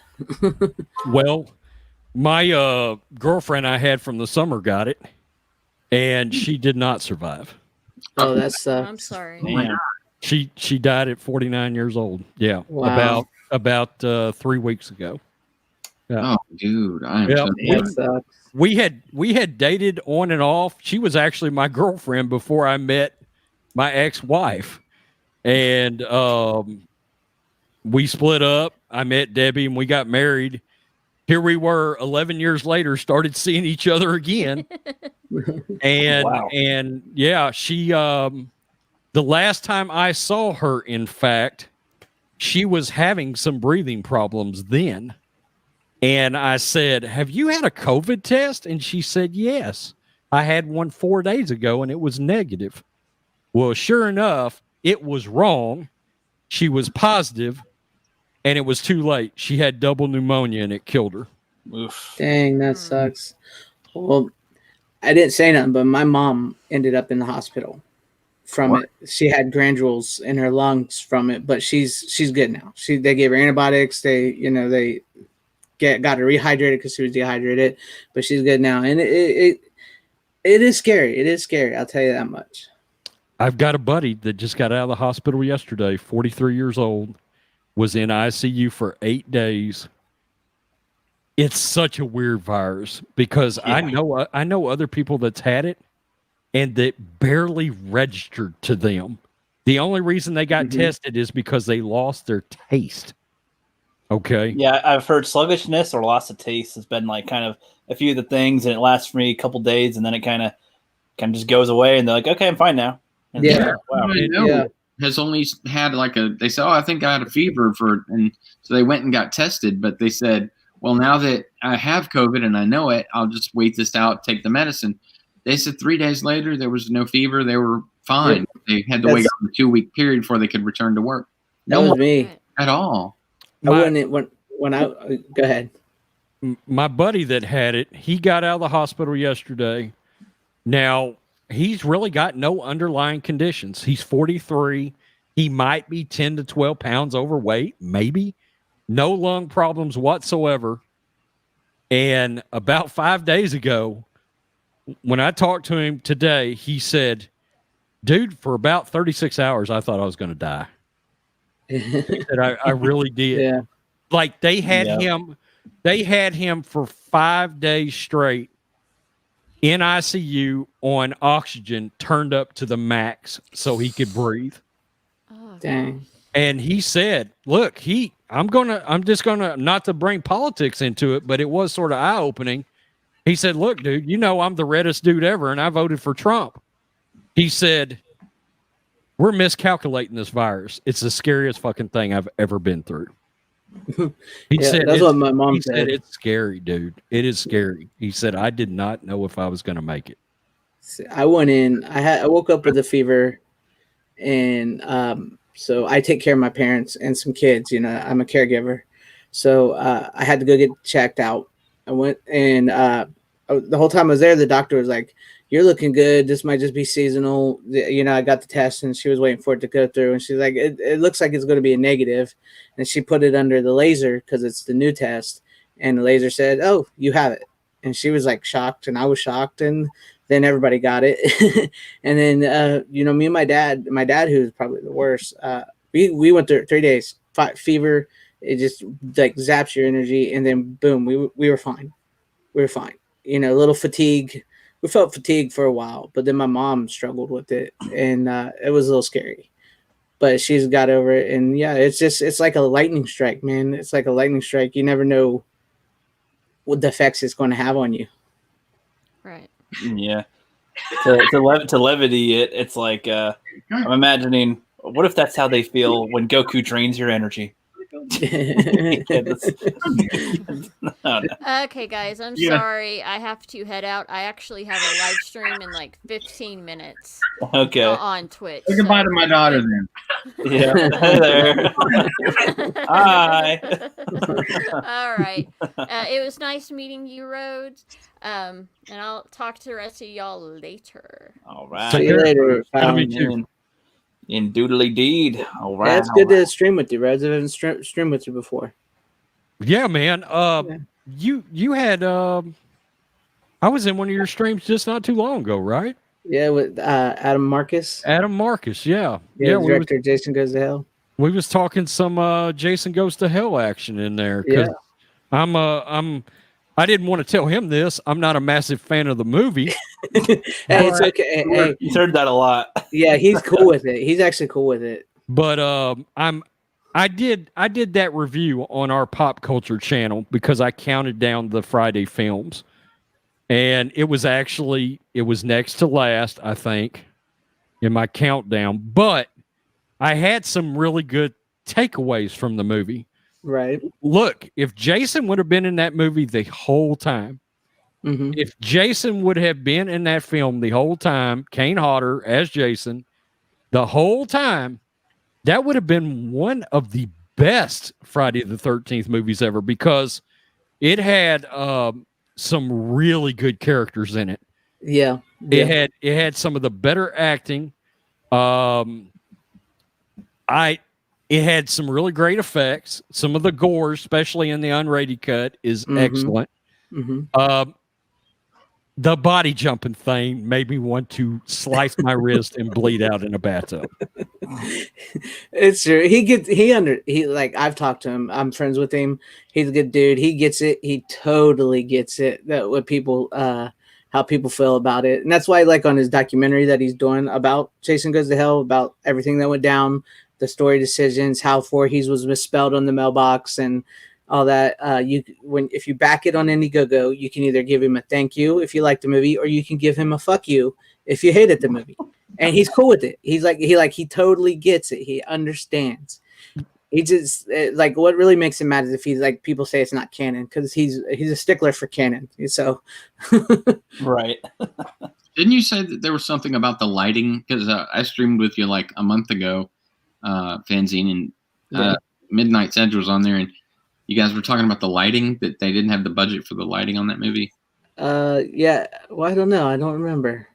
Well, my girlfriend I had from the summer got it, and she did not survive.
Oh, that's
I'm sorry.
Man.
She died at 49 years old. Yeah.
Wow.
About 3 weeks ago. Yeah.
Oh, dude, I am
Yeah.
so
that sucks.
We had dated on and off. She was actually my girlfriend before I met my ex-wife, and we split up. I met Debbie, and we got married. Here we were 11 years later, started seeing each other again. And
Wow.
and yeah, she the last time I saw her, in fact, she was having some breathing problems then. And I said, "Have you had a COVID test?" And she said, "Yes. I had one 4 days ago and it was negative." Well, sure enough, it was wrong. She was positive, and it was too late. She had double pneumonia and it killed her.
Oof.
Dang, that sucks. Well, I didn't say nothing, but my mom ended up in the hospital from it. She had granules in her lungs from it, but she's good now. They gave her antibiotics. They got her rehydrated because she was dehydrated, but she's good now. And it is scary. It is scary. I'll tell you that much.
I've got a buddy that just got out of the hospital yesterday, 43 years old, was in ICU for 8 days. It's such a weird virus because I know other people that's had it and that barely registered to them. The only reason they got tested is because they lost their taste. Okay.
Yeah, I've heard sluggishness or loss of taste has been like kind of a few of the things, and it lasts for me a couple days, and then it kind of just goes away, and they're like, "Okay, I'm fine now." And
Yeah.
Wow. I know
Yeah.
has only had they said, "Oh, I think I had a fever and so they went and got tested," but they said, "Well, now that I have COVID and I know it, I'll just wait this out, take the medicine." They said 3 days later there was no fever, they were fine. They had to wait on the 2-week period before they could return to work.
That was me.
At all.
Go ahead.
My buddy that had it, he got out of the hospital yesterday. Now, he's really got no underlying conditions. He's 43. He might be 10 to 12 pounds overweight, maybe. No lung problems whatsoever. And about 5 days ago, when I talked to him today, he said, "Dude, for about 36 hours, I thought I was going to die." He said, I really did.
Yeah.
Like they had him for 5 days straight in ICU on oxygen turned up to the max so he could breathe.
Oh,
Dang.
And he said, "Look, I'm just gonna not to bring politics into it, but it was sort of eye-opening." He said, "Look, dude, you know I'm the reddest dude ever, and I voted for Trump." He said, "We're miscalculating this virus. It's the scariest fucking thing I've ever been through." He said,
that's what my mom
he
said.
said, "It's scary, dude. It is scary." He said, "I did not know if I was going to make it."
I went in. I woke up with a fever, and so I take care of my parents and some kids. I'm a caregiver, so I had to go get checked out. I went and the whole time I was there, the doctor was like, "You're looking good. This might just be seasonal." You know, I got the test, and she was waiting for it to go through, and she's like, "It looks like it's going to be a negative," and she put it under the laser because it's the new test, and the laser said, "Oh, you have it," and she was like shocked, and I was shocked, and then everybody got it, and then you know, me and my dad, who's probably the worst, we went through 3 days, fever. It just like zaps your energy, and then boom, we were fine. We were fine. You know, a little fatigue. We felt fatigued for a while, but then my mom struggled with it, and it was a little scary. But she's got over it, and yeah, it's like a lightning strike, man. It's like a lightning strike. You never know what the effects it's going to have on you.
Right.
Yeah. To levity it, it's like I'm imagining. What if that's how they feel when Goku drains your energy? No.
Okay, guys, I'm sorry. I have to head out. I actually have a live stream in like 15 minutes.
Okay.
On Twitch.
Say goodbye to my daughter then.
Yeah. Hey there. Hi.
All right. It was nice meeting you, Rhodes. And I'll talk to the rest of y'all later.
All right.
See you later.
In doodly deed. All right.
Yeah, it's good to stream with you, Rhodes. I haven't streamed with you before.
Yeah, man. You had I was in one of your streams just not too long ago, right?
Yeah, with Adam Marcus.
Adam Marcus, yeah.
Yeah, director Jason Goes to Hell.
We was talking some Jason Goes to Hell action in there.
Yeah.
I didn't want to tell him this. I'm not a massive fan of the movie.
Hey, it's okay. Hey,
You heard that a lot.
yeah, he's cool with it. He's actually cool with it.
But I did that review on our pop culture channel because I counted down the Friday films. And it was next to last, I think, in my countdown. But I had some really good takeaways from the movie.
Right.
Look, if Jason would have been in that movie the whole time, if Jason would have been in that film the whole time, Kane Hodder as Jason, the whole time, that would have been one of the best Friday the 13th movies ever because it had some really good characters in it.
Yeah.
It had some of the better acting. It had some really great effects. Some of the gore, especially in the unrated cut, is excellent. The body jumping thing made me want to slice my wrist and bleed out in a bathtub.
It's true. He like I've talked to him. I'm friends with him. He's a good dude. He gets it. He totally gets it. That what people how people feel about it. And that's why like on his documentary that he's doing about Jason Goes to Hell, about everything that went down, the story decisions, how Voorhees was misspelled on the mailbox and all that. If you back it on Indiegogo, you can either give him a thank you if you like the movie, or you can give him a fuck you if you hated the movie. And he's cool with it. He totally gets it. He understands. He just like what really makes him mad is if he's like people say it's not canon because he's a stickler for canon. So
right.
Didn't you say that there was something about the lighting? Because I streamed with you like a month ago, FANZCENE, and Midnight's Edge was on there, and you guys were talking about the lighting, that they didn't have the budget for the lighting on that movie.
Yeah. Well, I don't know. I don't remember.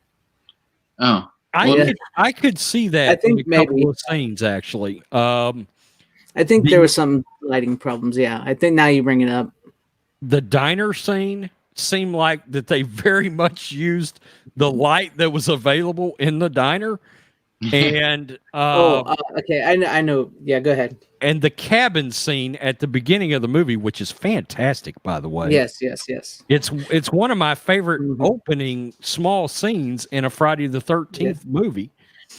Oh,
I could see that.
I think
in a couple of scenes actually.
I think there was some lighting problems. Yeah, I think now you bring it up.
The diner scene seemed like that they very much used the light that was available in the diner. And
okay, I know. Yeah, go ahead.
And the cabin scene at the beginning of the movie, which is fantastic, by the way.
Yes.
It's one of my favorite opening small scenes in a Friday the 13th movie.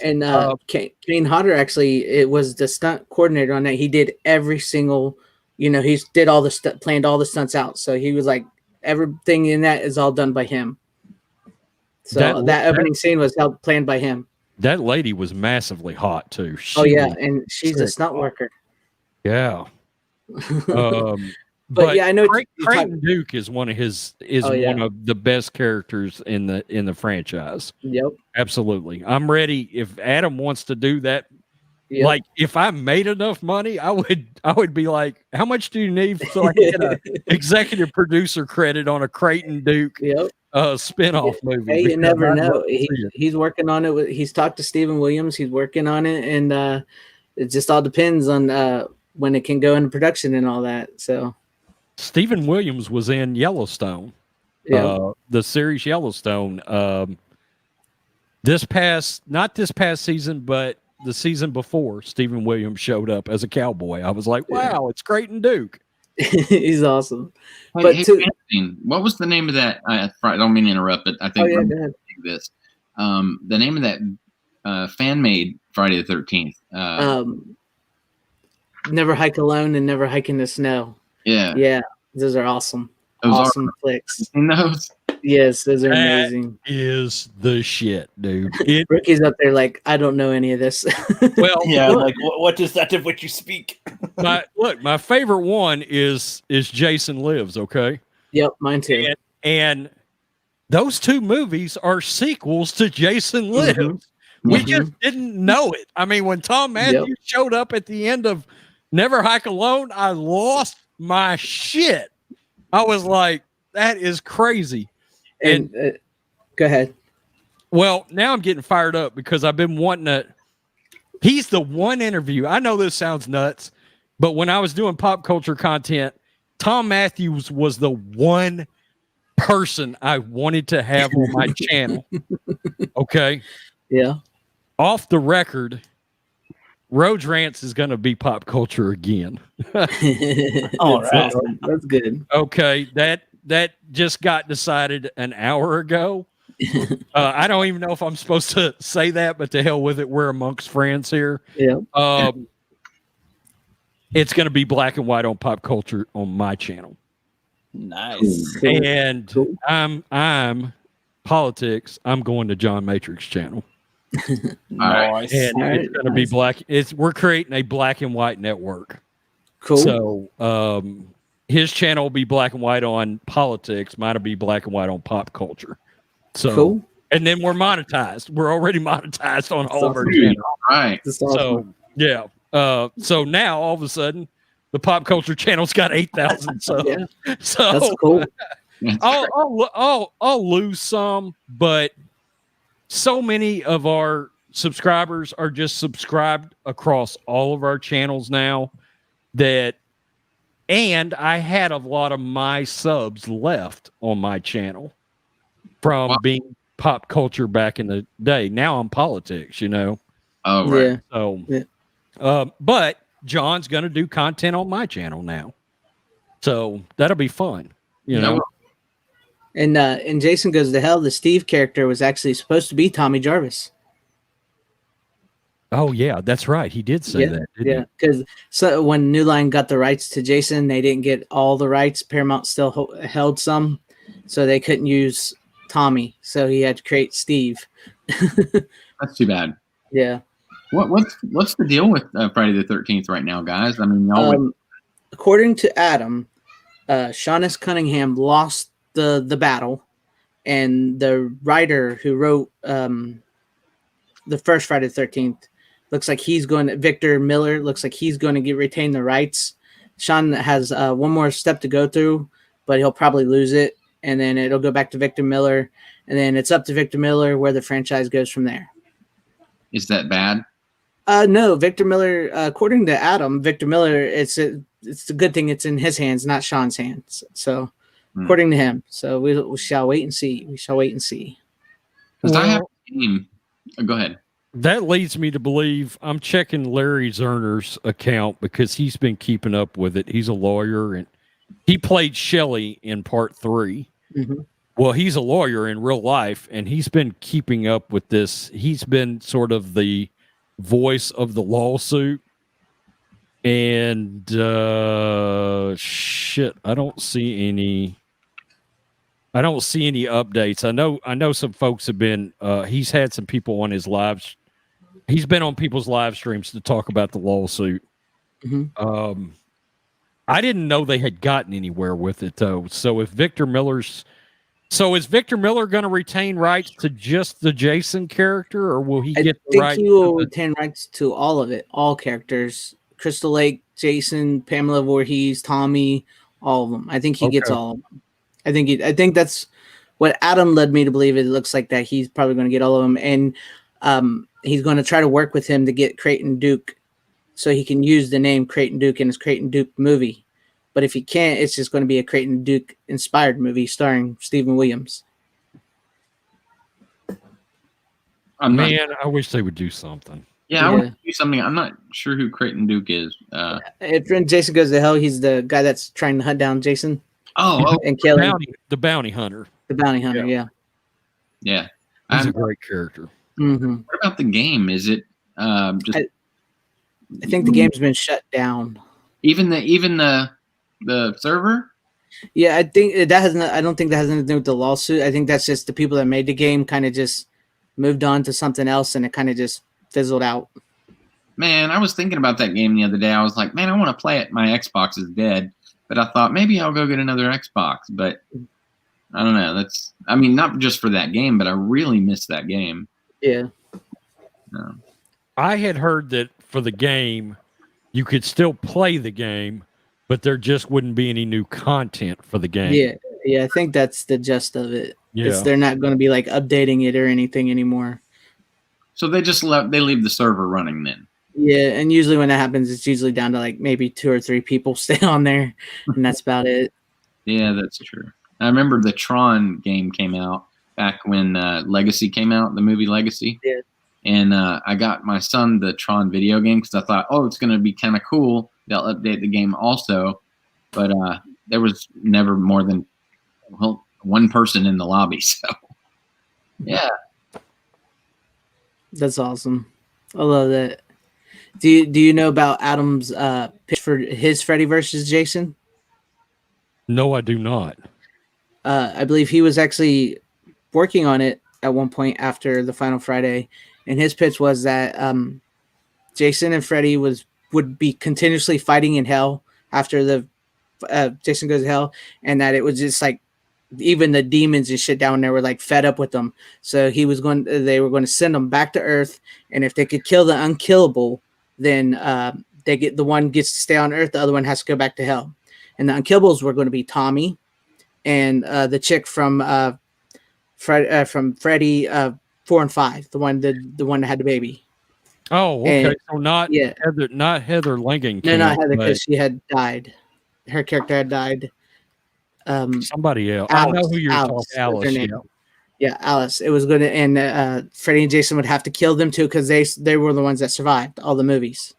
And Kane Hodder actually, it was the stunt coordinator on that. He did every single, he did all the planned all the stunts out. So he was like, everything in that is all done by him. So that opening scene was planned by him.
That lady was massively hot too.
And she's a stunt worker.
Yeah.
But yeah, I know
Creighton Duke is one of one of the best characters in the franchise.
Yep.
Absolutely. I'm ready if Adam wants to do that. Yep. Like if I made enough money, I would be like, how much do you need so I can get an executive producer credit on a Creighton Duke spinoff movie.
Hey, you
because
never
I'd
know.
love to see it.
He's working on it. He's talked to Stephen Williams. He's working on it, and it just all depends on when it can go into production and all that. So
Stephen Williams was in Yellowstone, the series Yellowstone. Not this past season, but the season before, Stephen Williams showed up as a cowboy. I was like, wow, it's Creighton Duke.
He's awesome.
Hey,
But
hey,
to,
Anthony, what was the name of that? I don't mean to interrupt, but I think
go ahead.
this. The name of that fan-made Friday the 13th.
Never Hike Alone and Never Hike in the Snow.
Yeah,
Those are awesome.
Those
awesome flicks.
In those.
Yes, those are amazing.
Is the shit, dude.
Ricky's up there like, I don't know any of this.
Well,
yeah, like what does that of which you speak?
my favorite one is Jason Lives. Okay.
Yep, mine too.
And those two movies are sequels to Jason Lives. Mm-hmm. We just didn't know it. I mean, when Tom Matthews showed up at the end of Never Hike Alone, I lost my shit. I was like, that is crazy.
And go ahead.
Well, now I'm getting fired up because I've been wanting to. He's the one interview. I know this sounds nuts, but when I was doing pop culture content, Tom Matthews was the one person I wanted to have on my channel. Okay.
Yeah.
Off the record, Road Rants is going to be pop culture again.
All right. Awesome. That's good.
Okay. That just got decided an hour ago. I don't even know if I'm supposed to say that, but to hell with it. We're amongst friends here.
Yeah.
It's going to be black and white on pop culture on my channel.
Nice.
And I'm politics. I'm going to John Matrix channel.
Nice.
And it's going to be black. We're creating a black and white network.
Cool.
So, his channel will be black and white on politics. Mine will be black and white on pop culture. So,
cool.
And then we're monetized. We're already monetized on all of our channels.
Right.
Awesome.
So, yeah. So now all of a sudden, the pop culture channel's got 8,000 subs.
Yeah.
So
that's cool.
I'll lose some, but so many of our subscribers are just subscribed across all of our channels now and I had a lot of my subs left on my channel from being pop culture back in the day. Now I'm politics, you know.
Oh, right.
Yeah.
So,
yeah.
But John's going to do content on my channel now. So that'll be fun, you know.
And Jason Goes to Hell, the Steve character was actually supposed to be Tommy Jarvis.
Oh yeah, that's right. He did say that. Didn't
because when New Line got the rights to Jason, they didn't get all the rights. Paramount still held some, so they couldn't use Tommy. So he had to create Steve.
That's too bad.
Yeah.
What's the deal with Friday the 13th right now, guys? I mean, y'all
according to Adam, Sean S. Cunningham lost the battle, and the writer who wrote the first Friday the 13th looks like Victor Miller looks like he's going to retain the rights. Sean has one more step to go through, but he'll probably lose it, and then it'll go back to Victor Miller, and then it's up to Victor Miller where the franchise goes from there.
Is that bad?
No, Victor Miller, according to Adam, Victor Miller, it's a good thing it's in his hands, not Sean's hands. So, according to him, so we shall wait and see. We shall wait and see.
Because I have a game. Go ahead.
That leads me to believe I'm checking Larry Zerner's account because he's been keeping up with it. He's a lawyer and he played Shelley in part 3.
Mm-hmm.
Well, he's a lawyer in real life and he's been keeping up with this. He's been sort of the voice of the lawsuit. And I don't see any updates. I know some folks have been he's had some people on his lives. He's been on people's live streams to talk about the lawsuit.
Mm-hmm.
I didn't know they had gotten anywhere with it though. So is Victor Miller going to retain rights to just the Jason character, or will he get the rights?
I think he will retain rights to all of it, all characters. Crystal Lake, Jason, Pamela Voorhees, Tommy, all of them. I think he gets all of them. I think that's what Adam led me to believe, it looks like that he's probably going to get all of them, and he's going to try to work with him to get Creighton Duke, so he can use the name Creighton Duke in his Creighton Duke movie. But if he can't, it's just going to be a Creighton Duke inspired movie starring Stephen Williams.
Man, I wish they would do something.
Yeah, I want to do something. I'm not sure who Creighton Duke is.
Friend Jason Goes to Hell, he's the guy that's trying to hunt down Jason.
Oh,
and kill him.
The bounty hunter.
The bounty hunter, yeah.
Yeah.
He's a great character.
Mm-hmm.
What about the game? Is it just?
I think the game's been shut down.
Even the server?
Yeah, I think that has. I don't think that has anything to do with the lawsuit. I think that's just the people that made the game kind of just moved on to something else, and it kind of just fizzled out.
Man, I was thinking about that game the other day. I was like, man, I want to play it. My Xbox is dead, but I thought maybe I'll go get another Xbox. But I don't know. Not just for that game, but I really miss that game.
Yeah.
No.
I had heard that for the game, you could still play the game, but there just wouldn't be any new content for the game.
Yeah. I think that's the gist of it.
Yeah.
They're not going to be like updating it or anything anymore.
So they just leave the server running then.
Yeah, and usually when that happens, it's usually down to like maybe 2 or 3 people stay on there, and that's about it.
Yeah, that's true. I remember the Tron game came out back when Legacy came out, the movie Legacy.
Yeah.
And I got my son the Tron video game because I thought, it's going to be kind of cool. They'll update the game also. But there was never more than one person in the lobby. So, yeah.
That's awesome. I love that. Do you know about Adam's pitch for his Freddy versus Jason?
No, I do not.
I believe he was actually working on it at one point after the final Friday, and his pitch was that Jason and Freddy would be continuously fighting in hell after the Jason Goes to Hell, and that it was just like even the demons and shit down there were like fed up with them. So they were going to send them back to Earth, and if they could kill the unkillable, then the one gets to stay on Earth, the other one has to go back to hell. And the unkillables were going to be Tommy and the chick from Freddy 4 and 5, the one that had the baby.
Oh, okay.
And,
so not Heather Langenkamp.
No, not Heather, because she had died. Her character had died.
Somebody else.
Alice,
I know who you're talking. Alice.
Yeah, Alice. It was going to, and Freddy and Jason would have to kill them too because they were the ones that survived all the movies.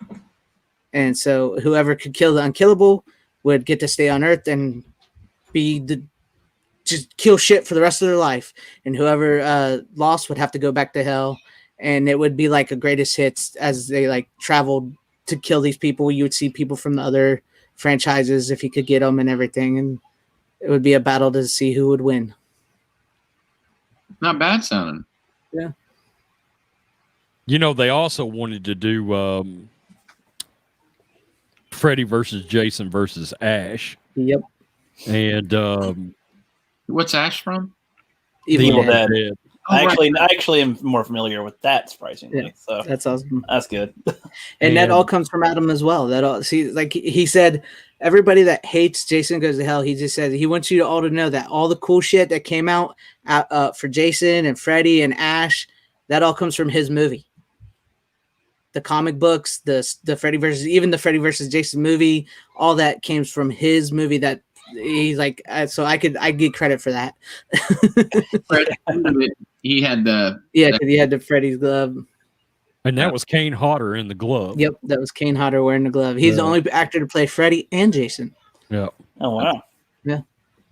And so whoever could kill the unkillable would get to stay on Earth and just kill shit for the rest of their life. And whoever lost would have to go back to hell. And it would be like a greatest hits as they like traveled to kill these people. You would see people from the other franchises if you could get them and everything. And it would be a battle to see who would win.
Not bad sounding.
Yeah.
You know, they also wanted to do Freddy versus Jason versus Ash.
Yep.
And
what's Ash from?
Evil
Dead.
Oh,
I
right.
actually am more familiar with that, surprisingly.
Yeah,
so
that's awesome.
that's good.
And that all comes from Adam as well. Like he said, everybody that hates Jason Goes to Hell, he just said he wants you all to know that all the cool shit that came out for Jason and Freddy and Ash, that all comes from his movie. The comic books, the Freddy versus Jason movie, all that came from his movie. That he's like, so I get credit for that.
He had the
because he had the Freddy's glove.
And that was Kane Hodder in the glove.
Yep, that was Kane Hodder wearing the glove. He's the only actor to play Freddy and Jason.
Yeah.
Oh wow.
Yeah.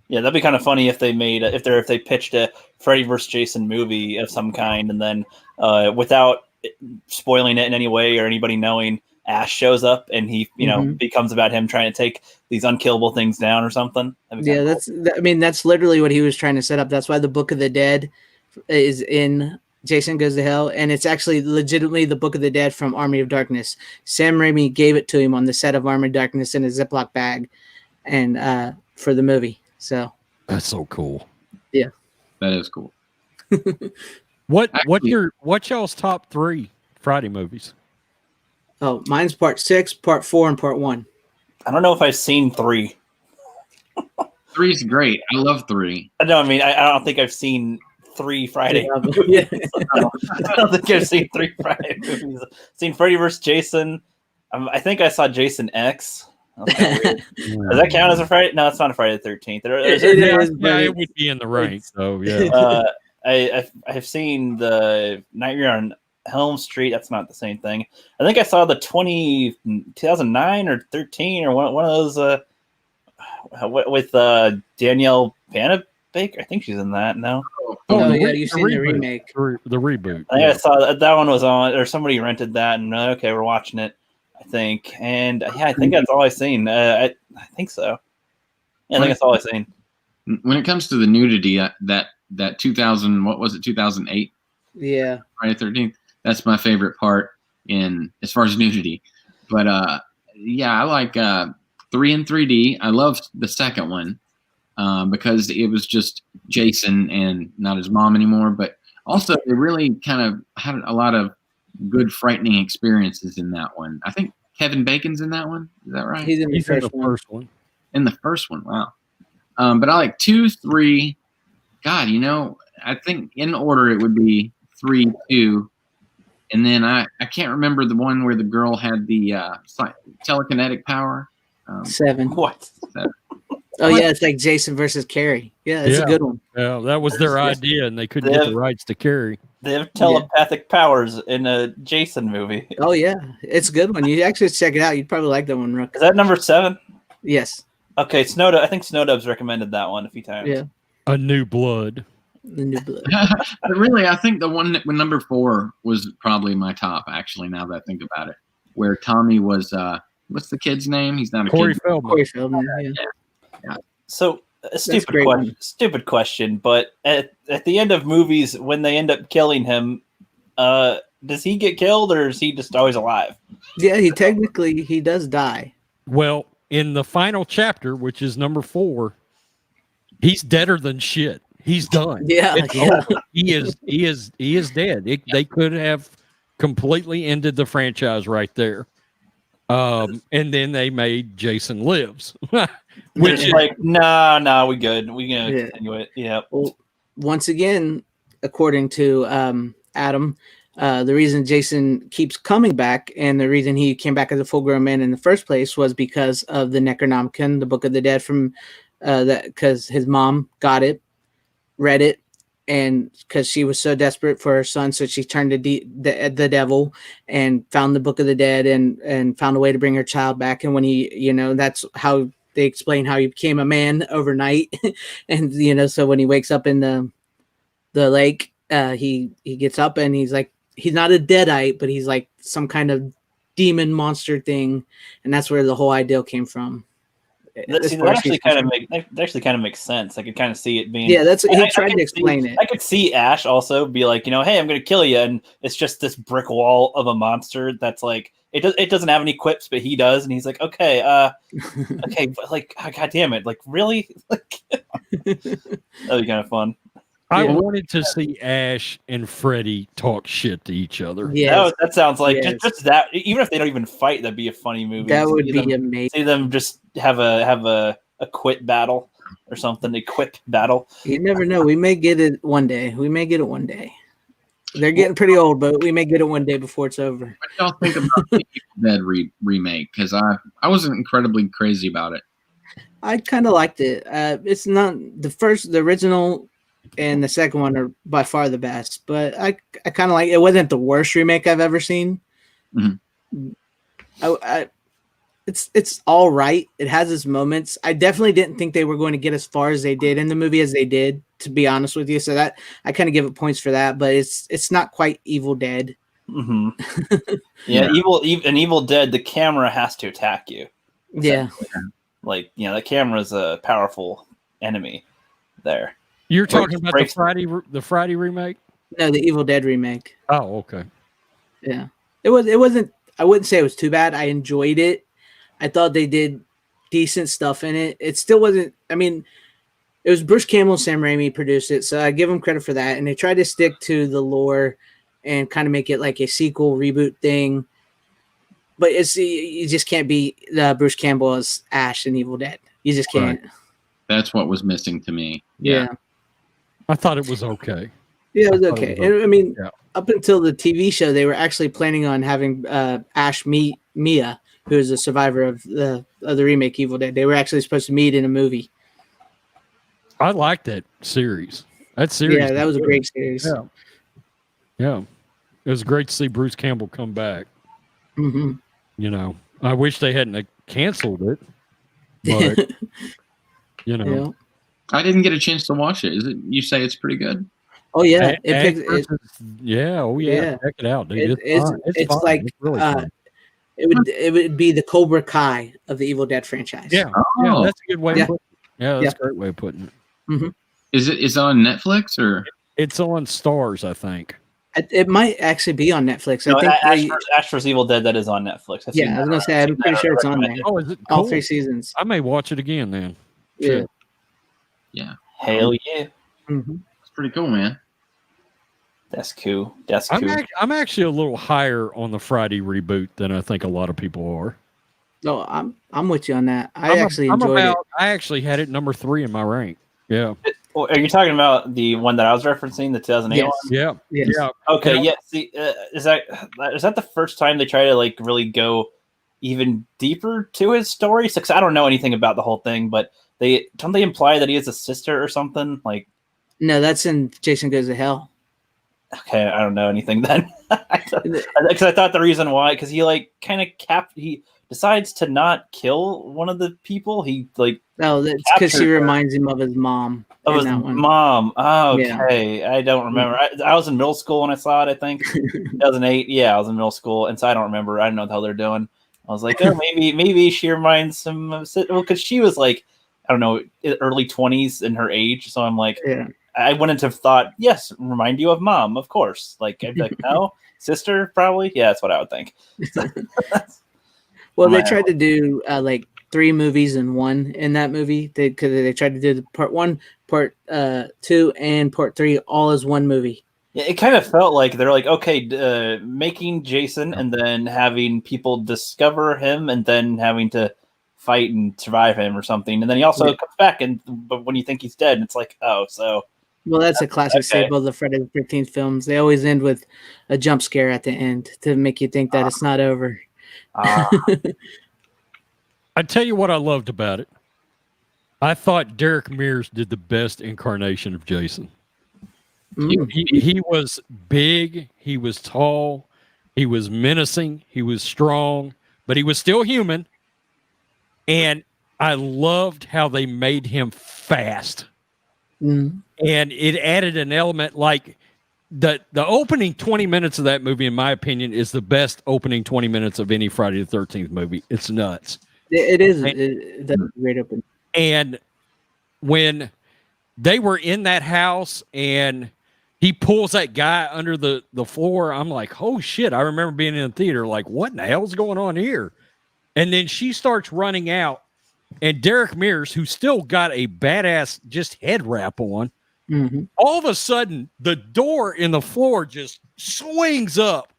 Yeah, that'd be kind of funny if they made if they pitched a Freddy vs. Jason movie of some kind, and then without spoiling it in any way or anybody knowing, Ash shows up and he becomes about him trying to take these unkillable things down or something.
Yeah, that's literally what he was trying to set up. That's why the Book of the Dead is in Jason Goes to Hell, and it's actually legitimately the Book of the Dead from Army of Darkness. Sam Raimi gave it to him on the set of Army of Darkness in a Ziploc bag, and for the movie. So
that's so cool.
Yeah,
that is cool.
What's y'all's top 3 Friday movies?
Oh, mine's part 6, part 4, and part 1.
I don't know if I've seen 3.
Three's great. I love 3.
No, I mean, I don't think I've seen 3 Friday movies.
Yeah.
I don't think I've seen 3 Friday movies. I've seen Freddy vs. Jason. I think I saw Jason X. That's kinda weird. Does that count as a Friday? No, it's not a Friday the 13th.
It would be in the rank. So yeah.
I've seen the Nightmare on Elm Street. That's not the same thing. I think I saw the 2009 or 13 or one of those with Danielle Panabaker. I think she's in that. No.
Oh yeah, you've seen the remake.
The reboot.
I think I saw that one was on, or somebody rented that, and okay, we're watching it. I think, and yeah, I think that's all I've seen. I think so. Yeah, I think that's all I've seen.
When it comes to the nudity, that 2000, what was it, 2008?
Yeah.
Friday the 13th. That's my favorite part in as far as nudity. But yeah, I like 3 in 3D. I loved the second one because it was just Jason and not his mom anymore. But also, they really kind of had a lot of good frightening experiences in that one. I think Kevin Bacon's in that one. Is that right?
He's in the first
one.
In the first one, wow. But I like 2, 3. God, I think in order it would be 3, 2, and then I can't remember the one where the girl had the telekinetic power.
7.
What?
7.
Oh yeah, it's like Jason versus Carrie. Yeah, it's a good one.
Yeah, that was their idea, and they couldn't get the rights to Carrie.
They have telepathic powers in a Jason movie.
Oh yeah, it's a good one. You actually check it out. You'd probably like that one, Rook.
Is that number 7?
Yes.
Okay, Snowdub. I think Snowdub's recommended that one a few times.
Yeah.
A New Blood.
The New Blood.
But really, I think the one that number 4 was probably my top. Actually, now that I think about it, where Tommy was. What's the kid's name? He's not a
Corey
kid.
Feldman.
Corey Feldman. Yeah.
So stupid question, but at the end of movies, when they end up killing him, does he get killed or is he just always alive?
Yeah, he does die.
Well, in the final chapter, which is number 4, he's deader than shit. He's done.
Yeah.
He is dead. They could have completely ended the franchise right there. And then they made Jason Lives,
which is like, no, we good. We gonna continue it. Yeah.
Well, once again, according to Adam, the reason Jason keeps coming back and the reason he came back as a full-grown man in the first place was because of the Necronomicon, the Book of the Dead, from because his mom got it, read it, and because she was so desperate for her son, so she turned to the devil and found the Book of the Dead and found a way to bring her child back. And when he, that's how they explain how he became a man overnight. And so when he wakes up in the lake, he gets up and he's like, he's not a deadite, but he's like some kind of demon monster thing, and that's where the whole idea came from.
That actually kind of makes sense. I could kind of see it being.
Yeah, that's he tried to explain it.
I could see Ash also be like, hey, I'm going to kill you, and it's just this brick wall of a monster that's like it doesn't have any quips, but he does, and he's like, okay, but like, god damn it, like really, like that'd be kind of fun.
I wanted to see Ash and Freddy talk shit to each other.
Yeah, that sounds like just that. Even if they don't even fight, that'd be a funny movie.
That would be amazing.
See them just have a quit battle or something. A quip battle.
You never know. We may get it one day. They're getting pretty old, but we may get it one day before it's over.
What y'all think about the Dead remake? Because I wasn't incredibly crazy about it.
I kind of liked it. It's not the original. And the second one are by far the best, but I kind of like it. Wasn't the worst remake I've ever seen.
Mm-hmm.
It's all right. It has its moments. I definitely didn't think they were going to get as far as they did in the movie as they did, to be honest with you. So that I kind of give it points for that, but it's not quite Evil Dead.
Mm-hmm. Yeah, Evil Dead. The camera has to attack you.
Yeah,
like the camera's a powerful enemy there.
You're talking about the Friday remake?
No, the Evil Dead remake.
Oh, okay.
Yeah. It wasn't I wouldn't say it was too bad. I enjoyed it. I thought they did decent stuff in it. It still wasn't, it was Bruce Campbell and Sam Raimi produced it, so I give them credit for that. And they tried to stick to the lore and kind of make it like a sequel reboot thing. But you just can't be Bruce Campbell as Ash in Evil Dead. You just can't.
Right.
That's what was missing to me.
Yeah.
I thought it was okay.
Yeah, it was
I thought
okay.
it was
And, I mean,
Yeah.
up until the TV show, they were actually planning on having Ash meet Mia, who is a survivor of the remake Evil Dead. They were actually supposed to meet in a movie.
I liked that series. That series.
Yeah, that was a
good.
great series.
Yeah. Yeah. It was great to see Bruce Campbell come back.
Mm-hmm.
You know, I wish they hadn't canceled it, but you know,
Yeah.
I didn't get a chance to watch it. Is it? You say it's pretty good?
Oh yeah,
Ag yeah, oh yeah,
Yeah.
check it out, dude.
it's
fun.
it's
fun.
like
It's really fun.
it would be the Cobra Kai of the Evil Dead franchise.
Yeah, yeah,
Oh.
that's a good way.
Yeah.
Of putting it. Yeah, that's a great way of putting it.
Mm-hmm.
Is it on Netflix or?
It's on Stars, I think.
It might actually be on Netflix.
No,
I think
Ash vs. Evil Dead, that is on Netflix. I've seen
yeah, I was
that.
gonna say I'm pretty sure it's on there.
Oh, is it
All
cool?
3 seasons.
I may watch it again then.
Yeah.
Shit.
Yeah,
Hell yeah.
Mm-hmm.
it's pretty cool, man.
That's cool. That's cool.
I'm actually a little higher on the Friday reboot than I think a lot of people are.
No, I'm with you on that. I actually enjoyed it.
I actually had it number 3 in my rank. Yeah.
Well, are you talking about the one that I was referencing, the 2008
Yes.
one?
Yeah.
Yes.
Yeah.
Okay, yeah. See, is that the first time they try to like really go even deeper to his story? Because I don't know anything about the whole thing, but they imply that he has a sister or something. Like,
No, that's in Jason Goes to Hell.
okay, I don't know anything then. Because I thought the reason why, because he like kind of he decides to not kill one of the people. He like
No, that's because she
Captured her.
reminds him of his mom.
of
in
his
that one.
mom. Oh,
Yeah.
okay, I don't remember. I was in middle school when I saw it. I think 2008. Yeah, I was in middle school, and so I don't remember. I don't know what the hell they're doing. I was like, oh, maybe she reminds him of because she was like, I don't know, early 20s in her age. So I'm like,
Yeah.
I wouldn't have thought, yes, remind you of mom, of course. Like, I'd be like, no, sister, probably. Yeah, that's what I would think.
Well, they
Wow.
tried to do like 3 movies in one in that movie. Because they tried to do the part 1, part 2, and part 3 all as one movie.
Yeah, it kind of felt like they're like, okay, making Jason and then having people discover him and then having to fight and survive him or something. And then he also comes back, but when you think he's dead, it's like, oh, so.
Well, that's a classic
Okay.
staple of the Friday the 13th films. They always end with a jump scare at the end to make you think that it's not over.
I tell you what I loved about it. I thought Derek Mears did the best incarnation of Jason.
Mm.
He was big, he was tall, he was menacing, he was strong, but he was still human. And I loved how they made him fast.
Mm.
And it added an element like the opening 20 minutes of that movie, in my opinion, is the best opening 20 minutes of any Friday the 13th movie. It's nuts.
It is. That's a great open.
And when they were in that house and he pulls that guy under the floor, I'm like, oh shit. I remember being in the theater like, what in the hell's going on here? And then she starts running out, and Derek Mears, who's still got a badass just head wrap on, all of a sudden the door in the floor just swings up.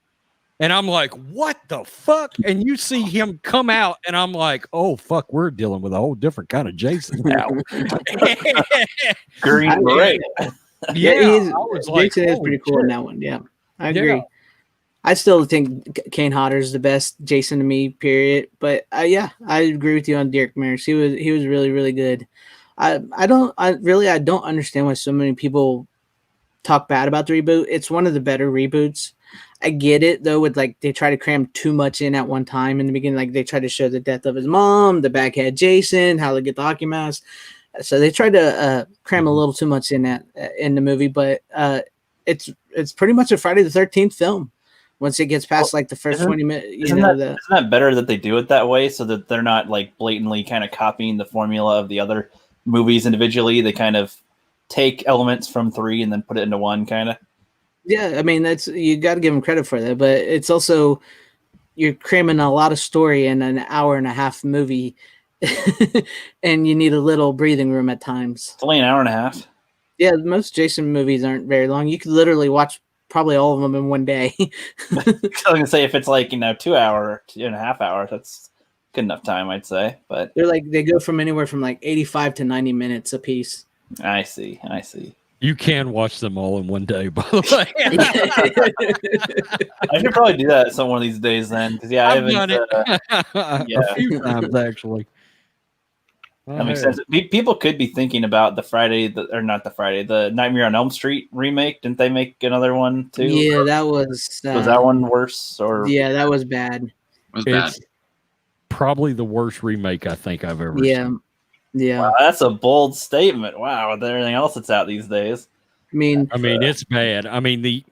And I'm like, what the fuck? And you see him come out, and I'm like, oh, fuck, we're dealing with a whole different kind of Jason now.
Green Beret.
Yeah, I was like,
Jason is
holy
pretty cool in
shit.
that one. Yeah, I agree.
Yeah.
I still think Kane Hodder's the best Jason to me. Period. But yeah, I agree with you on Derek Mears. He was really, really good. I don't understand why so many people talk bad about the reboot. It's one of the better reboots. I get it though, with like they try to cram too much in at one time in the beginning. Like they try to show the death of his mom, the baghead Jason, how to get the hockey mask. So they tried to cram a little too much in the movie, but it's pretty much a Friday the 13th film. Once it gets past like the first 20 minutes,
Isn't that better that they do it that way so that they're not like blatantly kind of copying the formula of the other movies individually? They kind of take elements from 3 and then put it into 1 kind of.
Yeah, I mean you got to give them credit for that, but it's also you're cramming a lot of story in an hour and a half movie, and you need a little breathing room at times.
It's only an hour and a half.
Yeah, most Jason movies aren't very long. You could literally watch probably all of them in one day.
I was gonna say if it's like 2 hour, 2.5 hours, that's good enough time, I'd say. But
they go from anywhere from like 85 to 90 minutes a piece.
I see.
You can watch them all in one day, by the way.
I should probably do that some one of these days then, because I
I've
haven't.
done it
yeah.
a few times actually.
That makes sense. People could be thinking about the Nightmare on Elm Street remake. Didn't they make another one too?
Yeah, that was
that one worse? Or
yeah, that was bad.
It was bad.
It's probably the worst remake I think I've ever
Yeah,
seen.
yeah.
wow, that's a bold statement. Wow, with everything else that's out these days.
I mean,
It's bad. I mean,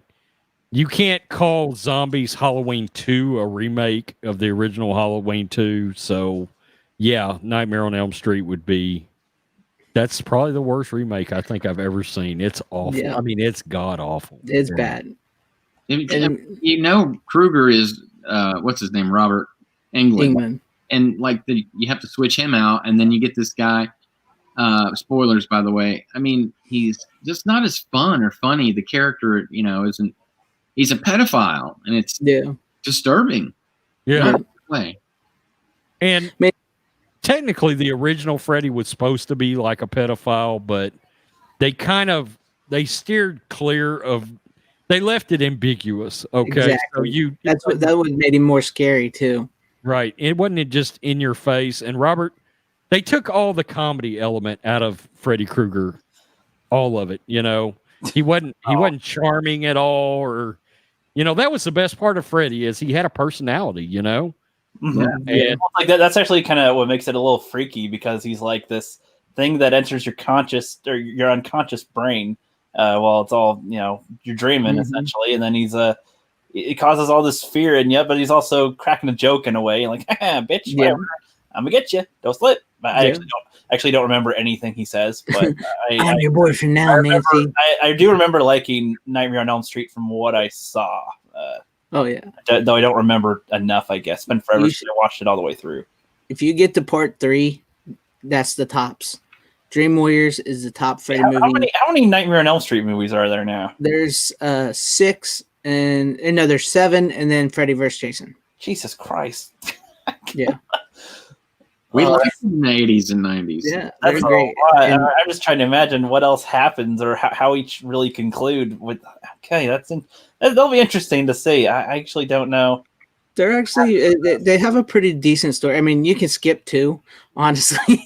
you can't call Zombies Halloween 2 a remake of the original Halloween 2. So, yeah, Nightmare on Elm Street would be. That's probably the worst remake I think I've ever seen. It's awful.
Yeah.
I mean, it's god awful.
it's bad.
Kruger is what's his name, Robert Englund.
England.
And like you have to switch him out, and then you get this guy. Spoilers, by the way. I mean, he's just not as fun or funny. The character, isn't. He's a pedophile, and it's disturbing.
Yeah.
Way.
And technically, the original Freddy was supposed to be like a pedophile, but they steered clear of. They left it ambiguous. Okay,
Exactly.
So
that would made him more scary too.
Right. It wasn't just in your face. And Robert, they took all the comedy element out of Freddy Krueger, all of it. He wasn't charming at all, or that was the best part of Freddy is he had a personality.
Mm-hmm.
Yeah.
And like that's actually kind of what makes it a little freaky because he's like this thing that enters your conscious or your unconscious brain while it's all you're dreaming essentially, and then it causes all this fear in you, but he's also cracking a joke in a way, like, bitch, whatever. I'm gonna get you. Don't slip. But I actually don't remember anything he says. But
I'm your boyfriend now, Nancy.
I do remember liking Nightmare on Elm Street from what I saw.
Oh yeah.
Though I don't remember enough. I guess it's been forever since I watched it all the way through.
If you get to part 3, that's the tops. Dream Warriors is the top Freddy movie.
How many Nightmare on Elm Street movies are there now?
There's 6. And no, there's 7, and then Freddy vs. Jason.
Jesus Christ!
Yeah,
we liked them in the 80s and 90s.
yeah,
that's
they're great.
I'm just trying to imagine what else happens or how each really conclude with. Okay, that'll be interesting to see. I actually don't know.
They're actually they have a pretty decent story. I mean, you can skip 2, honestly.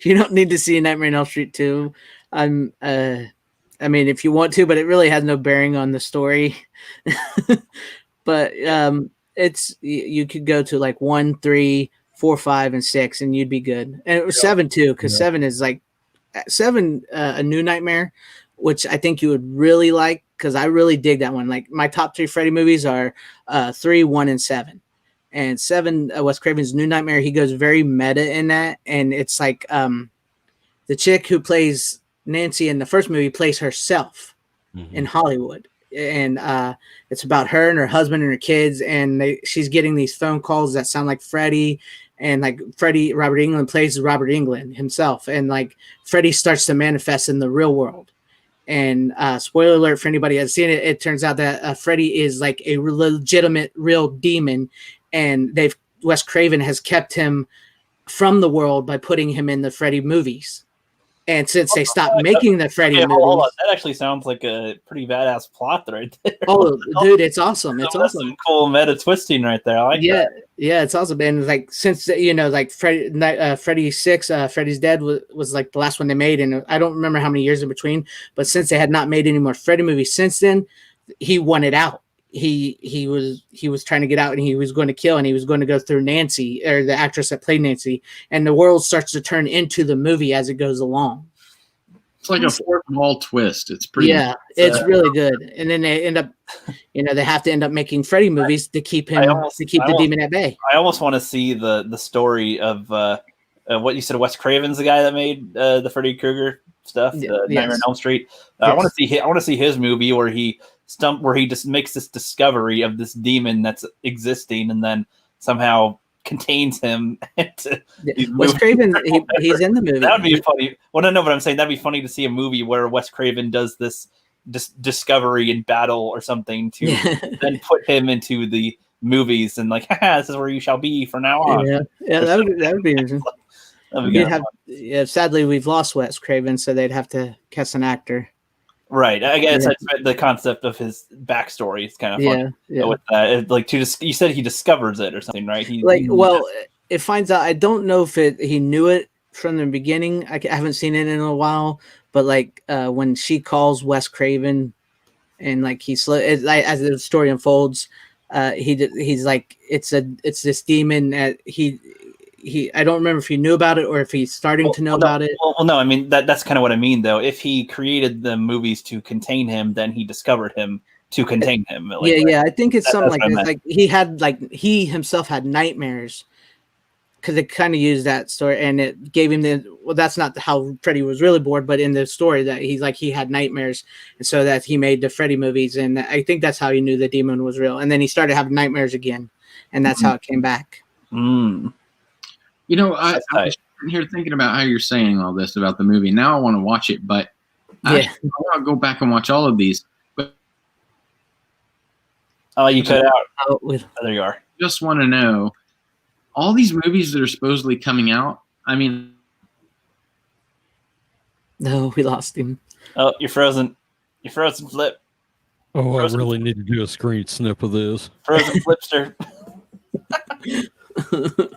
You don't need to see Nightmare on Elm Street 2. I mean, if you want to, but it really has no bearing on the story. But it's you could go to like 1, 3, 4, 5, and 6, and you'd be good. And it was 7 too, because 7 is like 7 a New Nightmare, which I think you would really like because I really dig that one. Like my top 3 Freddy movies are 3, 1, and 7. And 7, Wes Craven's New Nightmare, he goes very meta in that, and it's like the chick who plays Nancy in the first movie plays herself in Hollywood, and it's about her and her husband and her kids, and she's getting these phone calls that sound like Freddy, and like Robert Englund plays Robert Englund himself, and like Freddy starts to manifest in the real world. And spoiler alert for anybody that's seen it, it turns out that Freddy is like a legitimate real demon, and Wes Craven has kept him from the world by putting him in the Freddy movies. And since they stopped making the Freddy movies,
hold on. That actually sounds like a pretty badass plot right there.
Oh, dude, it's awesome! It's
That's
awesome.
some cool meta twisting right there. I like that.
Yeah, it's awesome. And like since like Freddy 6, Freddy's Dead was like the last one they made, and I don't remember how many years in between. But since they had not made any more Freddy movies since then, he wanted out. He was trying to get out, and he was going to kill, and he was going to go through Nancy, or the actress that played Nancy, and the world starts to turn into the movie as it goes along.
It's like a fourth wall twist. It's pretty.
Yeah, it's really good. And then they end up, they have to end up making Freddy movies to keep the demon at bay.
I almost want to see the story of what you said. Wes Craven's the guy that made the Freddy Krueger stuff, Nightmare on Elm Street. I want to see his movie where he just makes this discovery of this demon that's existing, and then somehow contains him.
Wes Craven, he's in the movie.
That would be funny. Well, no, but I'm saying that'd be funny to see a movie where Wes Craven does this discovery in battle or something to then put him into the movies and like, haha, this is where you shall be from now on.
Yeah, that would be interesting.
That'd be
Sadly, we've lost Wes Craven, so they'd have to cast an actor.
Right. I guess the concept of his backstory is kind of fun.
Yeah.
With that, you said he discovers it or something, right?
It finds out. I don't know if he knew it from the beginning. I haven't seen it in a while, but like when she calls Wes Craven, and like as the story unfolds, he's like it's this demon that he I don't remember if he knew about it or if he's starting to know about it.
Well, no, I mean that's kind of what I mean though. If he created the movies to contain him, then he discovered him to contain him.
I think it's something like this. Like he himself had nightmares, because it kind of used that story, and it gave him that's not how Freddy was really bored, but in the story that he had nightmares, and so that he made the Freddy movies, and I think that's how he knew the demon was real, and then he started having nightmares again, and that's how it came back.
You know, I was sitting here thinking about how you're saying all this about the movie. Now I want to watch it, but I want to go back and watch all of these. But
you cut out. Oh, there you are.
Just want to know, all these movies that are supposedly coming out, I mean...
No, we lost him.
Oh, you're frozen. You're frozen, Flip.
Oh, frozen. I really need to do a screen snip of this.
Frozen Flipster.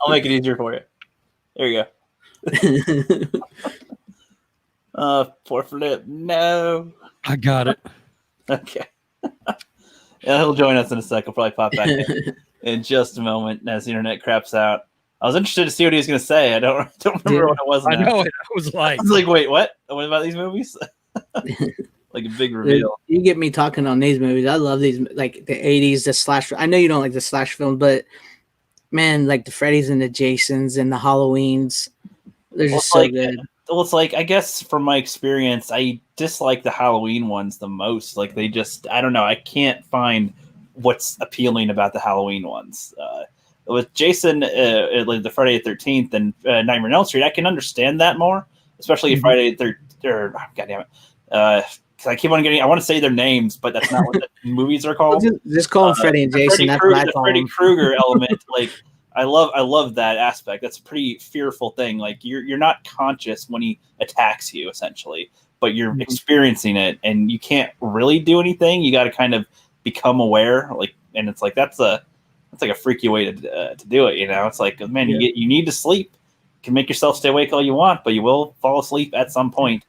I'll make it easier for you. There you go. Poor Flip. No.
I got it.
Okay. Yeah, he'll join us in a sec. He'll probably pop back in just a moment as the internet craps out. I was interested to see what he was going to say. I don't remember what it was.
I know it. I was like,
wait, what? What about these movies? Like a big reveal.
You get me talking on these movies. I love these, like the 80s, the slash. I know you don't like the slash film, but man, like the Freddys and the Jasons and the Halloweens, they're just so good.
Well, it's like, I guess from my experience, I dislike the Halloween ones the most. Like they just, I don't know. I can't find what's appealing about the Halloween ones. With Jason, like the Friday the 13th and Nightmare on Elm Street, I can understand that more, especially Friday the 13th. God damn it. Because I keep on getting, I want to say their names, but that's not what the movies are called.
Just call them Freddy and Jason.
The Freddy Krueger element, like I love that aspect. That's a pretty fearful thing. Like you're not conscious when he attacks you, essentially, but you're experiencing it, and you can't really do anything. You got to kind of become aware, like, and it's like that's like a freaky way to do it. You know, it's like, man, you need to sleep. You can make yourself stay awake all you want, but you will fall asleep at some point.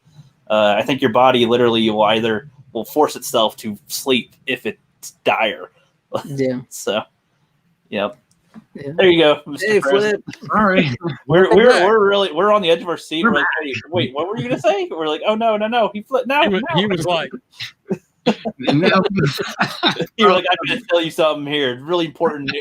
I think your body literally will force itself to sleep if it's dire.
Yeah.
So, yeah. There you go, Mr.
Hey, Flip.
Sorry.
we're on the edge of our seat. We're like, hey, wait, what were you gonna say? We're like, oh no, he flipped. No,
he was like,
you were like, I'm gonna tell you something here, really important.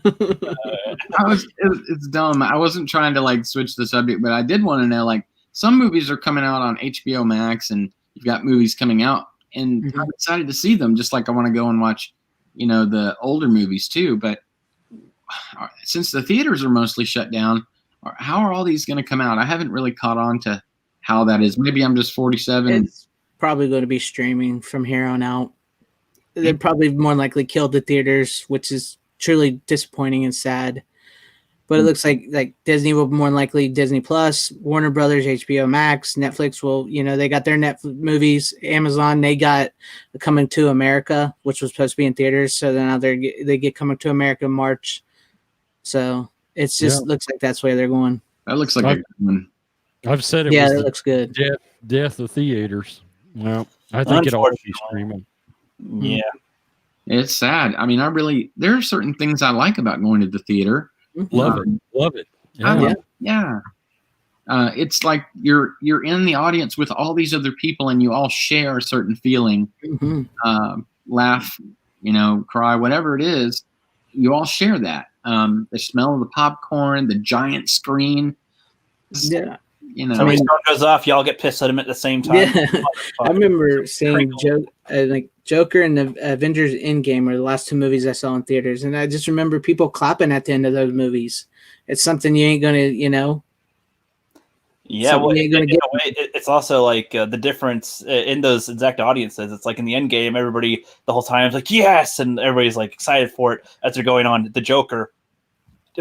It's dumb. I wasn't trying to like switch the subject, but I did want to know, like, some movies are coming out on HBO Max, and you've got movies coming out, and I'm excited to see them. Just like I want to go and watch, the older movies too. But since the theaters are mostly shut down, how are all these going to come out? I haven't really caught on to how that is. Maybe I'm just 47.
It's probably going to be streaming from here on out. They're probably more likely killed the theaters, which is truly disappointing and sad. But it looks like Disney will more likely Disney Plus, Warner Brothers, HBO Max, Netflix will, they got their Netflix movies. Amazon, they got Coming to America, which was supposed to be in theaters. So then now they get Coming to America in March. So it's just looks like that's where they're going.
That looks like a good one.
I've said it.
Yeah, it looks good.
Death of theaters. Well, I think it'll all be streaming.
Yeah,
it's sad. I mean, there are certain things I like about going to the theater.
Love it.
Yeah. It's like you're in the audience with all these other people, and you all share a certain feeling. Laugh, cry, whatever it is. You all share that. The smell of the popcorn, the giant screen.
Yeah.
Somebody's phone goes off, y'all get pissed at him at the same time.
Yeah. I remember seeing Joker and the Avengers Endgame were the last two movies I saw in theaters, and I just remember people clapping at the end of those movies. It's something you ain't gonna,
Yeah,
So
well,
we ain't gonna
in
get
a way, it's also like the difference in those exact audiences. It's like in the end game, everybody the whole time is like, yes, and everybody's like excited for it as they're going on. The Joker,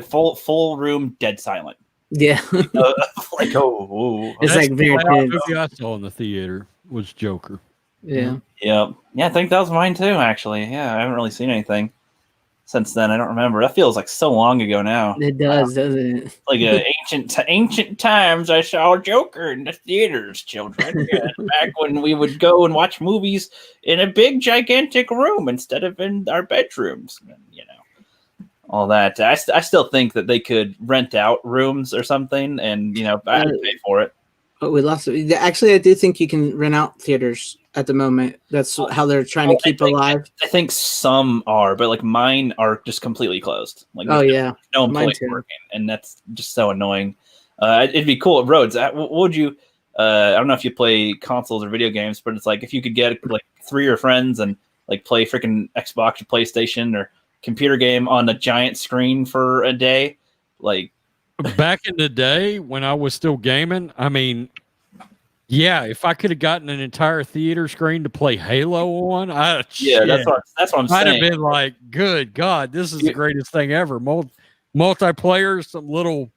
full room, dead silent.
yeah.
Like, oh.
It's
That's
like very
the last
tense.
movie I saw in the theater was Joker.
Yeah.
Yeah. I think that was mine too, actually. Yeah, I haven't really seen anything since then. I don't remember. That feels like so long ago now.
It does, doesn't it?
Like ancient times, I saw Joker in the theaters, children. Yeah, back when we would go and watch movies in a big, gigantic room instead of in our bedrooms. And, all that. I still think that they could rent out rooms or something, and I'd pay for it.
But we lost it. Actually, I do think you can rent out theaters at the moment. That's how they're trying to keep alive.
I think some are, but like mine are just completely closed. Like,
Oh yeah,
no employees working, and that's just so annoying. It'd be cool. Rhodes, what would you? I don't know if you play consoles or video games, but it's like if you could get like 3 of your friends and like play freaking Xbox or PlayStation or computer game on a giant screen for a day, like.
Back in the day when I was still gaming, I mean, yeah, if I could have gotten an entire theater screen to play Halo on,
that's what I'm saying.
I'd have been like, good God, this is the greatest thing ever. Multiplayer, some little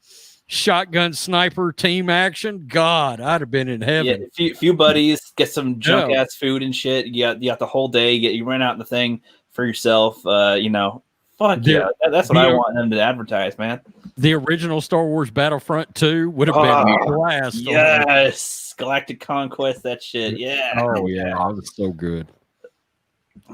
shotgun sniper team action. God, I'd have been in heaven.
Yeah, few buddies, get some junk ass food and shit. You got the whole day. You rent out the thing for yourself. Fuck yeah, that's what I want them to advertise, man.
The original Star Wars Battlefront 2 would have been a blast.
Yes, Galactic Conquest, that shit. Yeah.
Oh yeah, that was so good.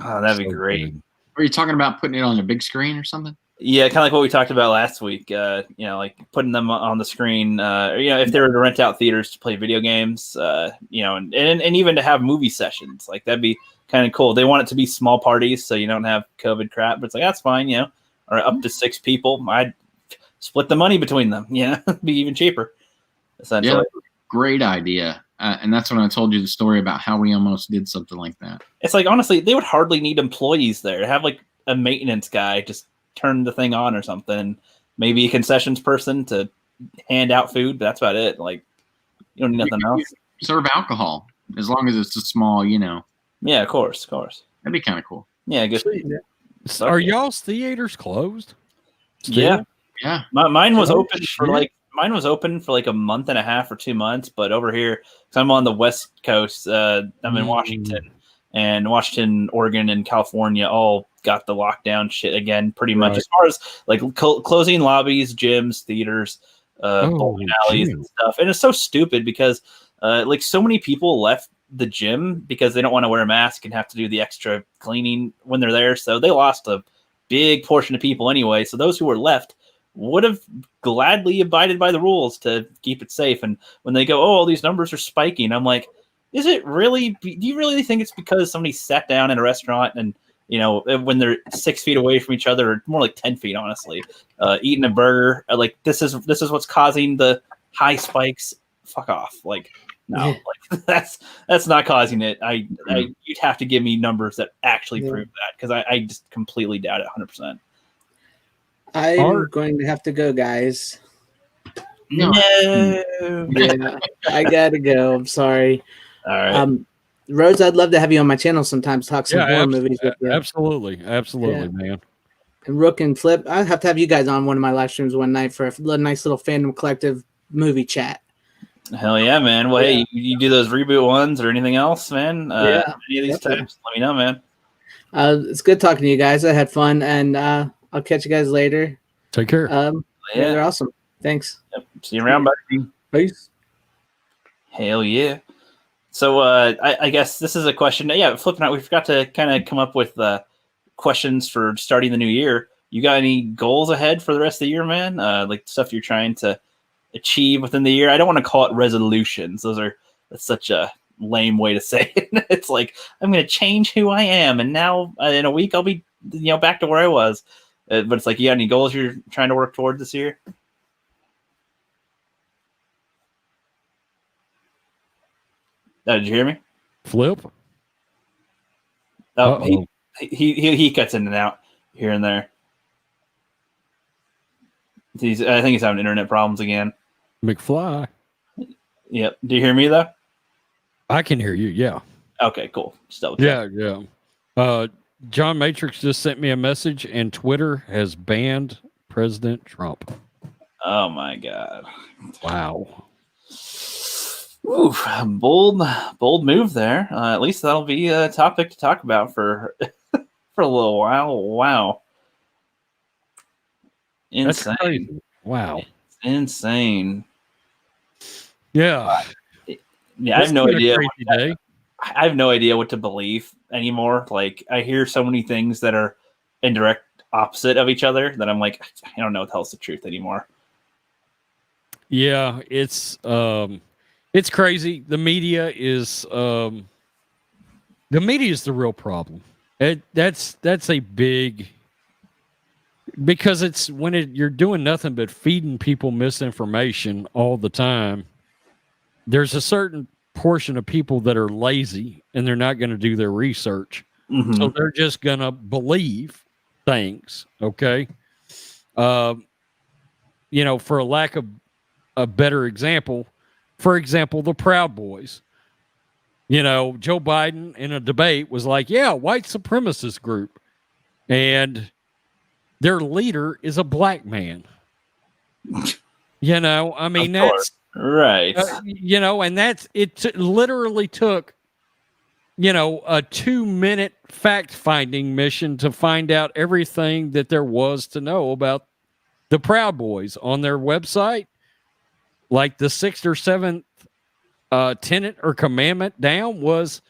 Oh, that'd be great.
Good. Are you talking about putting it on a big screen or something?
Yeah, kind of like what we talked about last week. Like putting them on the screen. If they were to rent out theaters to play video games, and even to have movie sessions, like that'd be kind of cool. They want it to be small parties, so you don't have COVID crap. But it's like that's fine, or up to 6 people. I'd split the money between them. It'd be even cheaper. Essentially.
Yeah, great idea. And that's when I told you the story about how we almost did something like that.
It's like honestly, they would hardly need employees there. Have like a maintenance guy just turn the thing on or something. Maybe a concessions person to hand out food, but that's about it. Like you don't need nothing else.
Serve alcohol as long as it's a small,
Yeah, of course.
That'd be kind of cool.
Yeah, I guess.
Are y'all's theaters closed?
Still?
Yeah.
Mine was open for like a month and a half or 2 months, but over here, because I'm on the West Coast, I'm in Washington, and Washington, Oregon, and California all got the lockdown shit again, pretty much. As far as like closing lobbies, gyms, theaters, bowling alleys and stuff. And it's so stupid because like so many people left the gym because they don't want to wear a mask and have to do the extra cleaning when they're there. So they lost a big portion of people anyway. So those who were left would have gladly abided by the rules to keep it safe. And when they go, oh, all these numbers are spiking, I'm like, is it really? Do you really think it's because somebody sat down in a restaurant and, when they're 6 feet away from each other, or more like 10 feet, honestly, eating a burger, like this is what's causing the high spikes? Fuck off. Like, no, like that's not causing it. You'd have to give me numbers that actually prove that, because I just completely doubt it 100%.
I'm going to have to go, guys.
No.
Yeah, I gotta go. I'm sorry.
All right.
Rhodes, I'd love to have you on my channel sometimes, talk some horror movies with you.
Absolutely, man.
And Rook and Flip, I'd have to have you guys on one of my live streams one night for a nice little fandom collective movie chat.
Hell yeah, man. Well, hey, you do those reboot ones or anything else, man? Any of these types, let me know, man.
It's good talking to you guys. I had fun, and I'll catch you guys later.
Take care.
They're awesome. Thanks.
Yep. See you around, buddy.
Peace.
Hell yeah. So I guess this is a question. Yeah, flipping out, we forgot to kind of come up with questions for starting the new year. You got any goals ahead for the rest of the year, man? Like stuff you're trying to achieve within the year? I don't want to call it resolutions. That's such a lame way to say it. It's like, I'm going to change who I am, and now in a week I'll be back to where I was. But it's like, you got any goals you're trying to work toward this year? Did you hear me?
Flip?
Oh, he cuts in and out here and there. I think he's having internet problems again.
McFly.
Yep. Do you hear me though?
I can hear you. Yeah.
Okay, cool. Just double check.
Yeah. John Matrix just sent me a message, and Twitter has banned President Trump.
Oh my God.
Wow.
Ooh, bold move there. At least that'll be a topic to talk about for for a little while. Wow.
That's
Insane.
crazy. Wow.
Insane.
Yeah.
Yeah, I have no
It's been a
idea.
crazy day.
I have no idea what to believe anymore. Like, I hear so many things that are in direct opposite of each other that I'm like, I don't know what the hell's the truth anymore.
Yeah, it's crazy. The media is the real problem. That's a big, because it's when you're doing nothing but feeding people misinformation all the time. There's a certain portion of people that are lazy and they're not going to do their research.
Mm-hmm.
So they're just going to believe things. Okay. For a lack of a better example, for example, the Proud Boys. Joe Biden in a debate was like, yeah, white supremacist group. And their leader is a black man. I mean, that's
right.
And it literally took, a 2-minute fact-finding mission to find out everything that there was to know about the Proud Boys on their website. Like the 6th or 7th tenet or commandment down was,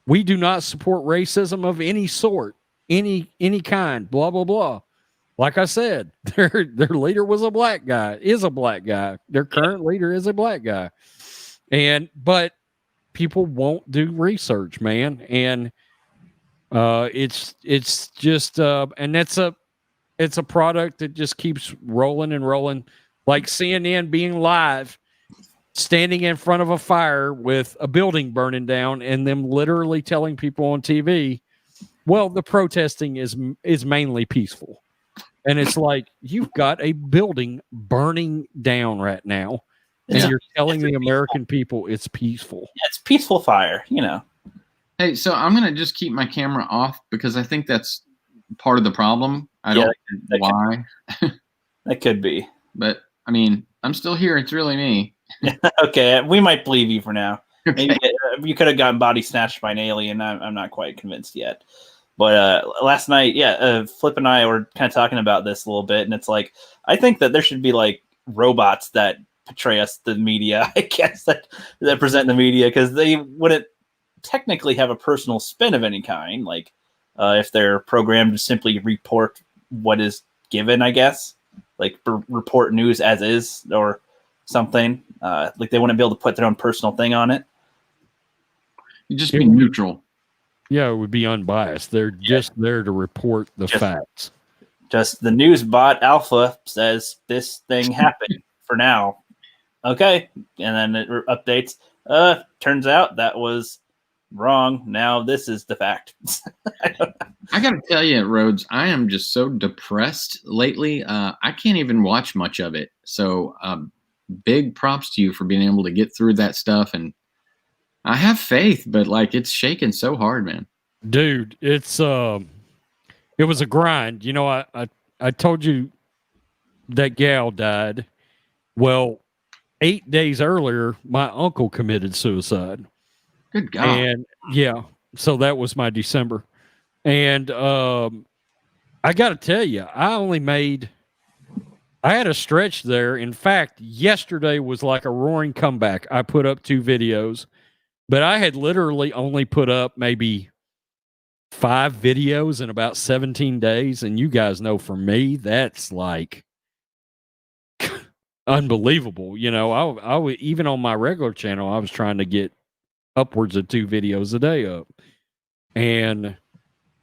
we do not support racism of any sort, any kind, blah, blah, blah. Like I said, their leader was a black guy, is a black guy. Their current leader is a black guy. But people won't do research, man. And it's just and it's a product that just keeps rolling and rolling. Like CNN being live, standing in front of a fire with a building burning down, and them literally telling people on TV, well, the protesting is mainly peaceful. And it's like, you've got a building burning down right now, and you're telling the American people it's peaceful.
Yeah, it's peaceful fire,
Hey, so I'm going to just keep my camera off because I think that's part of the problem. I don't know why.
That could be.
But, I mean, I'm still here. It's really me.
Okay, we might believe you for now.
Okay.
Maybe you could have gotten body snatched by an alien. I'm not quite convinced yet. But last night, Flip and I were kind of talking about this a little bit, and it's like, I think that there should be like robots that portray us, the media, I guess, that present the media, because they wouldn't technically have a personal spin of any kind. Like if they're programmed to simply report what is given, I guess, like report news as is or something. Like they wouldn't be able to put their own personal thing on it.
You just be neutral.
Yeah, it would be unbiased. They're just there to report the facts.
Just the news bot alpha says this thing happened for now. Okay. And then it updates. Turns out that was wrong. Now this is the fact.
I got to tell you, Rhodes, I am just so depressed lately. I can't even watch much of it. So big props to you for being able to get through that stuff. And I have faith, but like it's shaking so hard, man.
Dude, it was a grind. I told you that gal died. Well, 8 days earlier, my uncle committed suicide.
Good God.
And so that was my December. And I got to tell you, I had a stretch there. In fact, yesterday was like a roaring comeback. I put up 2 videos. But I had literally only put up maybe 5 videos in about 17 days. And you guys know, for me, that's like unbelievable. I even on my regular channel, I was trying to get upwards of 2 videos a day up. And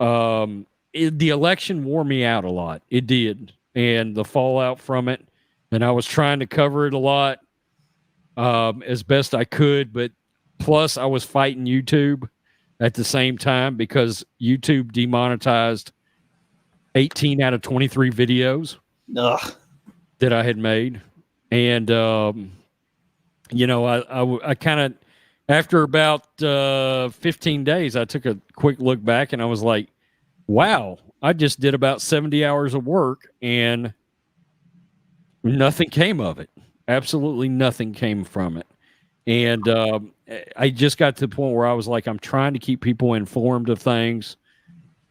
the election wore me out a lot. It did. And the fallout from it. And I was trying to cover it a lot as best I could. But plus, I was fighting YouTube at the same time because YouTube demonetized 18 out of 23 videos that I had made. And you know, I kind of, after about 15 days, I took a quick look back and I was like, wow, I just did about 70 hours of work and nothing came of it. Absolutely nothing came from it. And I just got to the point where I was like, I'm trying to keep people informed of things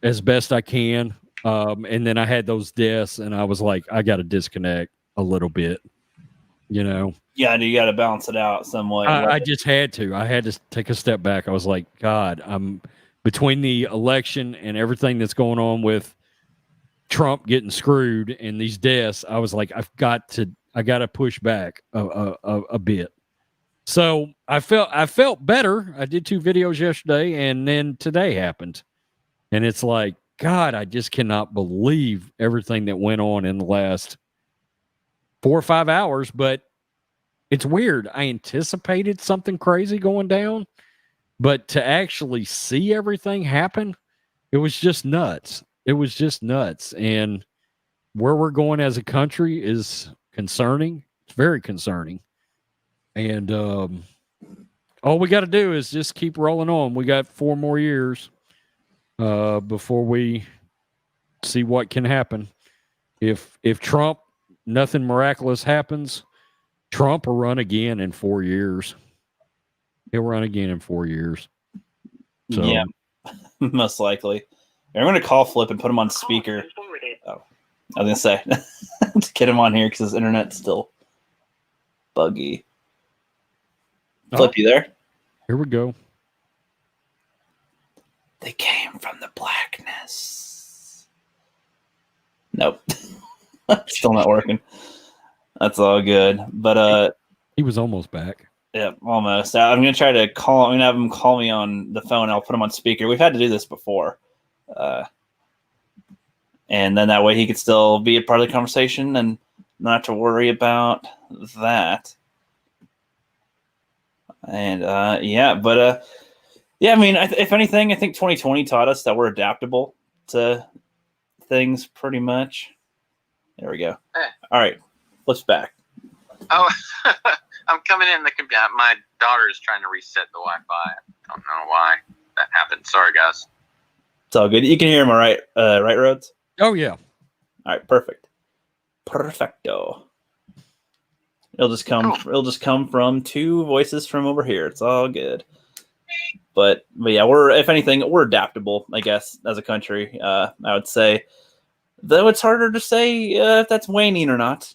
as best I can. And then I had those deaths and I was like, I got to disconnect a little bit, you know?
Yeah, you got to balance it out some way.
I just had to. I had to take a step back. I was like, God, I'm between the election and everything that's going on with Trump getting screwed and these deaths. I was like, I got to push back a bit. So I felt better. I did 2 videos yesterday, and then today happened, and it's like, God, I just cannot believe everything that went on in the last 4 or 5 hours. But it's weird. I anticipated something crazy going down, but to actually see everything happen, it was just nuts. It was just nuts. And where we're going as a country is concerning. It's very concerning. And all we got to do is just keep rolling on. We got 4 more years before we see what can happen. If Trump, nothing miraculous happens, Trump will run again in 4 years. He'll run again in 4 years. So,
yeah, most likely. I'm going to call Flip and put him on speaker. Oh, I was going to say, to get him on here because his internet's still buggy. Flip, you there?
Here we go.
They came from the blackness. Nope. Still not working. That's all good. But
he was almost back.
Yeah, almost. I'm gonna try to call. I'm gonna have him call me on the phone. I'll put him on speaker. We've had to do this before, and then that way he could still be a part of the conversation and not have to worry about that. And yeah, but yeah. I mean, if anything, I think 2020 taught us that we're adaptable to things pretty much. There we go.
Hey.
All right, Flip's back.
Oh, I'm coming in the computer. My daughter is trying to reset the Wi-Fi. I don't know why that happened. Sorry, guys.
It's all good. You can hear him, all right? Right, Rhodes?
Oh, yeah.
All right, perfect. Perfecto. It'll just come from 2 voices from over here. It's all good. But yeah, if anything, we're adaptable, I guess, as a country. I would say, though it's harder to say if that's waning or not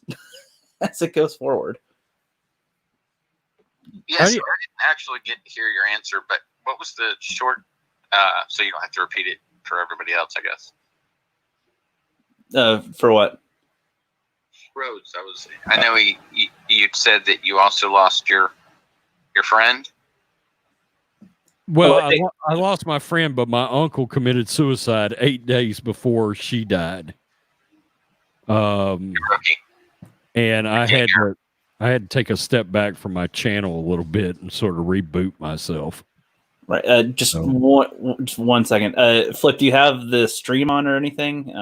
as it goes forward.
Yes, I didn't actually get to hear your answer, but what was the short? So you don't have to repeat it for everybody else, I guess.
For what?
Rhodes. I know you said that you also lost your friend.
Well, I lost my friend, but my uncle committed suicide 8 days before she died. And I had to take a step back from my channel a little bit and sort of reboot myself.
Right. Just 1 second. Flip, do you have the stream on or anything?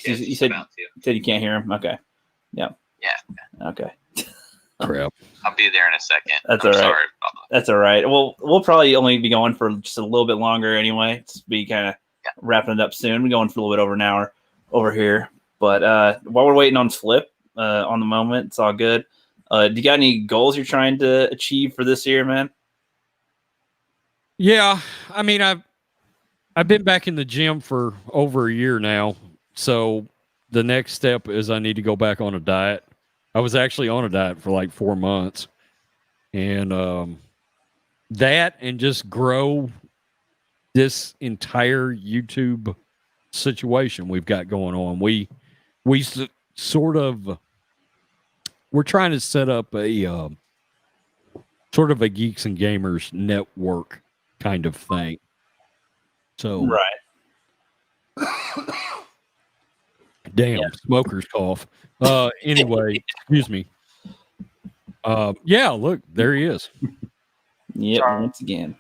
You said you can't hear him. Okay. Yeah. Yeah. Okay.
Crap.
I'll be there in a second.
That's all right. Sorry. That's all right. Well, we'll probably only be going for just a little bit longer anyway. It's be kind of wrapping it up soon. We're going for a little bit over an hour over here. But while we're waiting on Flip on the moment, it's all good. Do you got any goals you're trying to achieve for this year, man?
Yeah. I mean, I've been back in the gym for over a year now. So the next step is I need to go back on a diet. I was actually on a diet for like 4 months. And that and just grow this entire YouTube situation we've got going on. We're trying to set up a sort of a Geeks and Gamers network kind of thing. So
right.
Damn, smoker's cough. Anyway, excuse me. Yeah, look, there he is.
Yep, once again.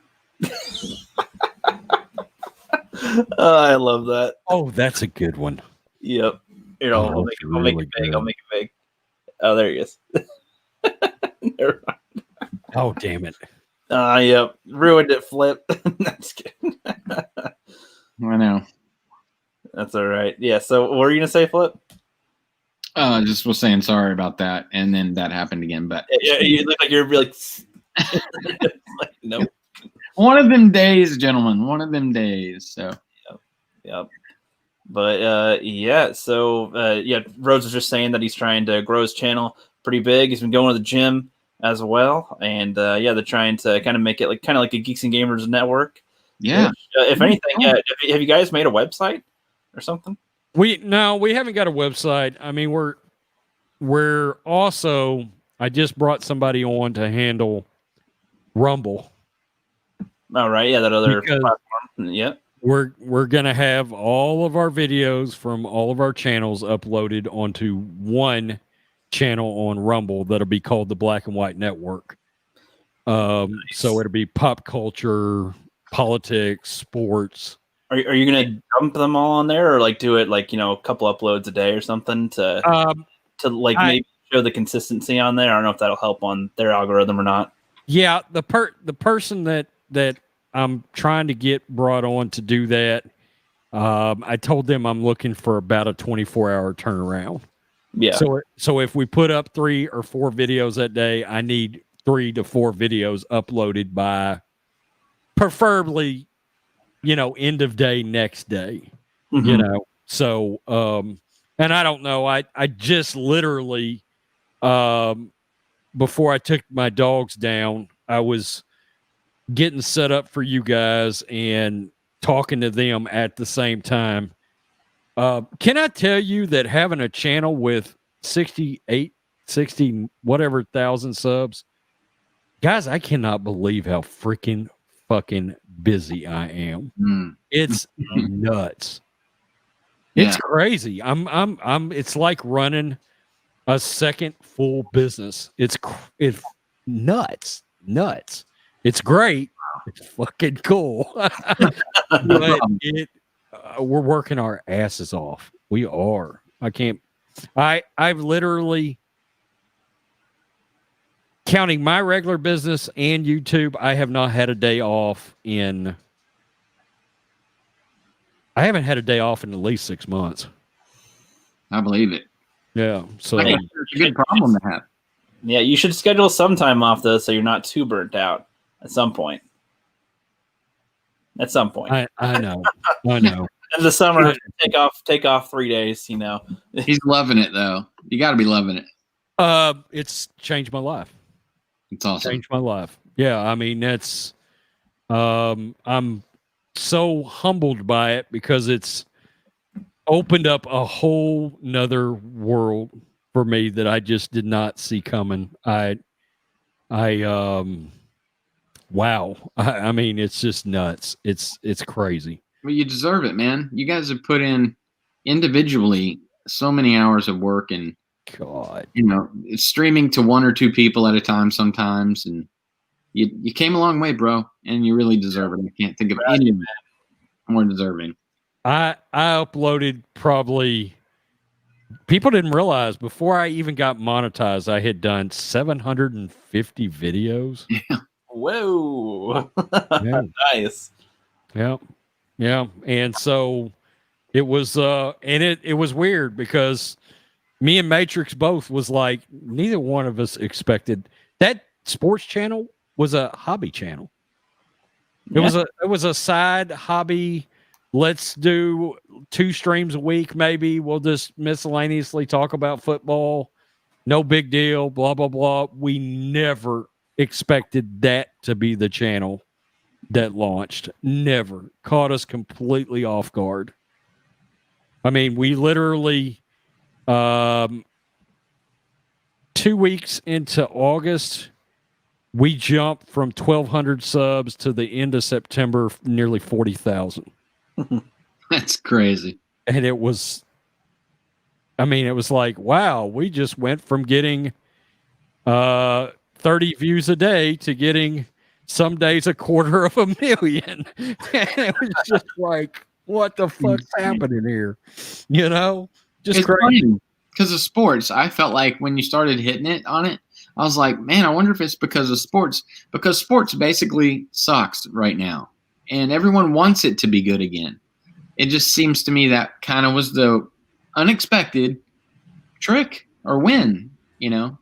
I love that.
Oh, that's a good one.
Yep. I'll make it big. Oh, there he is.
Oh, damn it.
Yep. Ruined it, Flip. That's good.
I know.
That's all right. Yeah. So, what were you gonna say, Flip?
Just was saying sorry about that, and then that happened again. But
Yeah, you look like you're like, like nope.
one of them days, gentlemen. One of them days. So,
Yep. But yeah. So yeah, Rhodes was just saying that he's trying to grow his channel pretty big. He's been going to the gym as well, and yeah, they're trying to kind of make it like kind of like a Geeks and Gamers network.
yeah.
Which, if anything, yeah. Have you guys made a website or something?
We haven't got a website. I mean, we're also, I just brought somebody on to handle Rumble.
All right, yeah, that other
Because-
platform. Yep.
We're gonna have all of our videos from all of our channels uploaded onto one channel on Rumble that'll be called the Black and White Network. So it'll be pop culture, politics, sports.
Are you gonna dump them all on there, or like do it like a couple uploads a day or something to like maybe show the consistency on there? I don't know if that'll help on their algorithm or not.
Yeah, the person that I'm trying to get brought on to do that, I told them I'm looking for about a 24-hour turnaround.
Yeah.
So if we put up 3 or 4 videos that day, I need 3 to 4 videos uploaded by preferably, end of day next day.
Mhm.
So and I don't know. I just literally before I took my dogs down, I was getting set up for you guys and talking to them at the same time. Can I tell you that having a channel with 60 whatever thousand subs, guys, I cannot believe how freaking fucking busy I am. It's nuts. It's crazy. I'm it's like running a second full business. It's nuts. It's great. It's fucking cool. But we're working our asses off. We are. I've literally, counting my regular business and YouTube, I have not had a day off I haven't had a day off in at least 6 months.
I believe it.
Yeah. So
It's a good problem to have.
Yeah, you should schedule some time off though, so you're not too burnt out at some point. At some point.
I know. In
the summer, take off 3 days.
He's loving it though. You got to be loving it.
It's changed my life.
It's awesome.
Changed my life. Yeah, I mean that's I'm so humbled by it because it's opened up a whole nother world for me that I just did not see coming. Wow. I mean, it's just nuts. It's crazy.
Well, you deserve it, man. You guys have put in individually so many hours of work, and
God,
it's streaming to 1 or 2 people at a time sometimes, and you came a long way, bro, and you really deserve it. I can't think of anyone more deserving.
I uploaded probably, people didn't realize before I even got monetized, I had done 750 videos.
Yeah.
Whoa.
Yeah.
Nice.
Yeah. And so it was and it was weird because me and Matrix both was like, neither one of us expected that sports channel was a hobby channel. It was a side hobby. Let's do 2 streams a week, maybe. We'll just miscellaneously talk about football. No big deal, blah, blah, blah. We never expected that to be the channel that launched. Never. Caught us completely off guard. I mean, we literally 2 weeks into August, we jumped from 1,200 subs to the end of September, nearly 40,000.
That's crazy.
And it was like, wow, we just went from getting 30 views a day to getting some days 250,000. And it was just like, what the fuck's happening here? Just
It's
crazy.
because of sports. I felt like when you started hitting it on it, I was like, man, I wonder if it's because of sports, because sports basically sucks right now, and everyone wants it to be good again. It just seems to me that kind of was the unexpected trick or win, you know?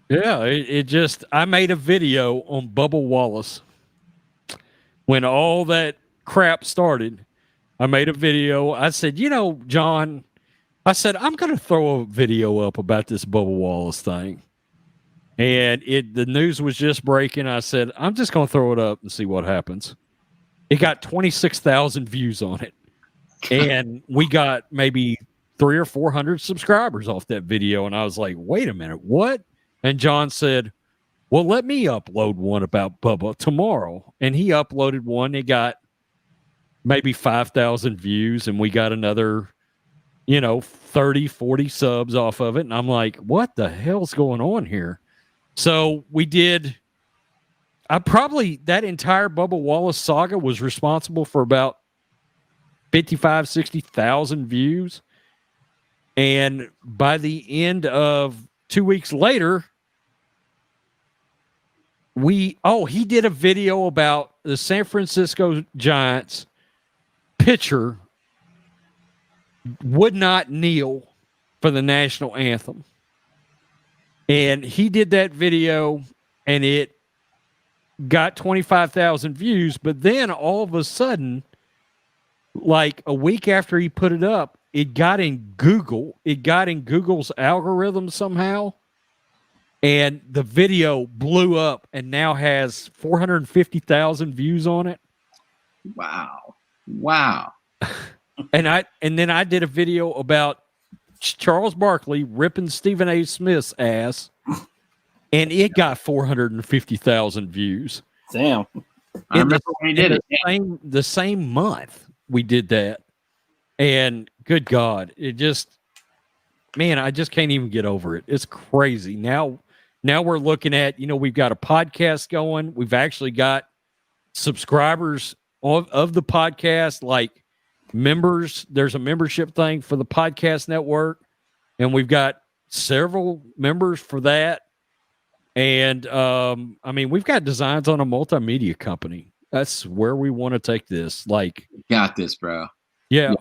Yeah, it just, I made a video on Bubba Wallace when all that crap started. I made a video. I said, you know, John, I said, I'm going to throw a video up about this Bubba Wallace thing. And the news was just breaking. I said, I'm just going to throw it up and see what happens. It got 26,000 views on it. And we got maybe 300 or 400 subscribers off that video. And I was like, wait a minute, what? And John said, well, let me upload one about Bubba tomorrow. And he uploaded one. It got maybe 5,000 views. And we got another, 30, 40 subs off of it. And I'm like, what the hell's going on here? So we did, that entire Bubba Wallace saga was responsible for about 55, 60,000 views. And by the end of 2 weeks later, he did a video about the San Francisco Giants pitcher would not kneel for the national anthem. And he did that video and it got 25,000 views. But then all of a sudden, like a week after he put it up, it got in Google. It got in Google's algorithm somehow. And the video blew up and now has 450,000 views on it.
Wow.
And then I did a video about Charles Barkley ripping Stephen A. Smith's ass, and it got 450,000 views.
Damn.
I remember when he did it.
The same month we did that. And good God, it just, man, I just can't even get over it. It's crazy. Now we're looking at, we've got a podcast going. We've actually got subscribers of the podcast, like members. There's a membership thing for the podcast network, and we've got several members for that. And we've got designs on a multimedia company. That's where we want to take this. Like,
got this, bro.
Yeah.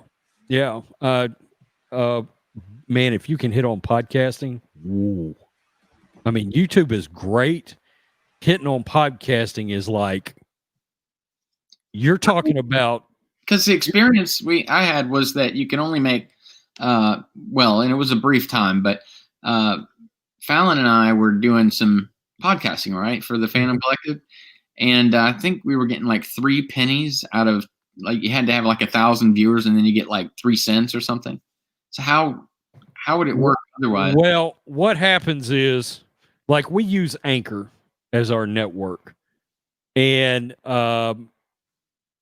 Man, if you can hit on podcasting, woo. I mean, YouTube is great. Hitting on podcasting is like, you're talking about.
Because the experience I had was that you can only make, and it was a brief time, but Fallon and I were doing some podcasting, right, for the Phantom Collective. And I think we were getting like 3 pennies out of, like, you had to have like 1,000 viewers and then you get like 3 cents or something. So how would it work otherwise?
Well, what happens is, like, we use Anchor as our network. And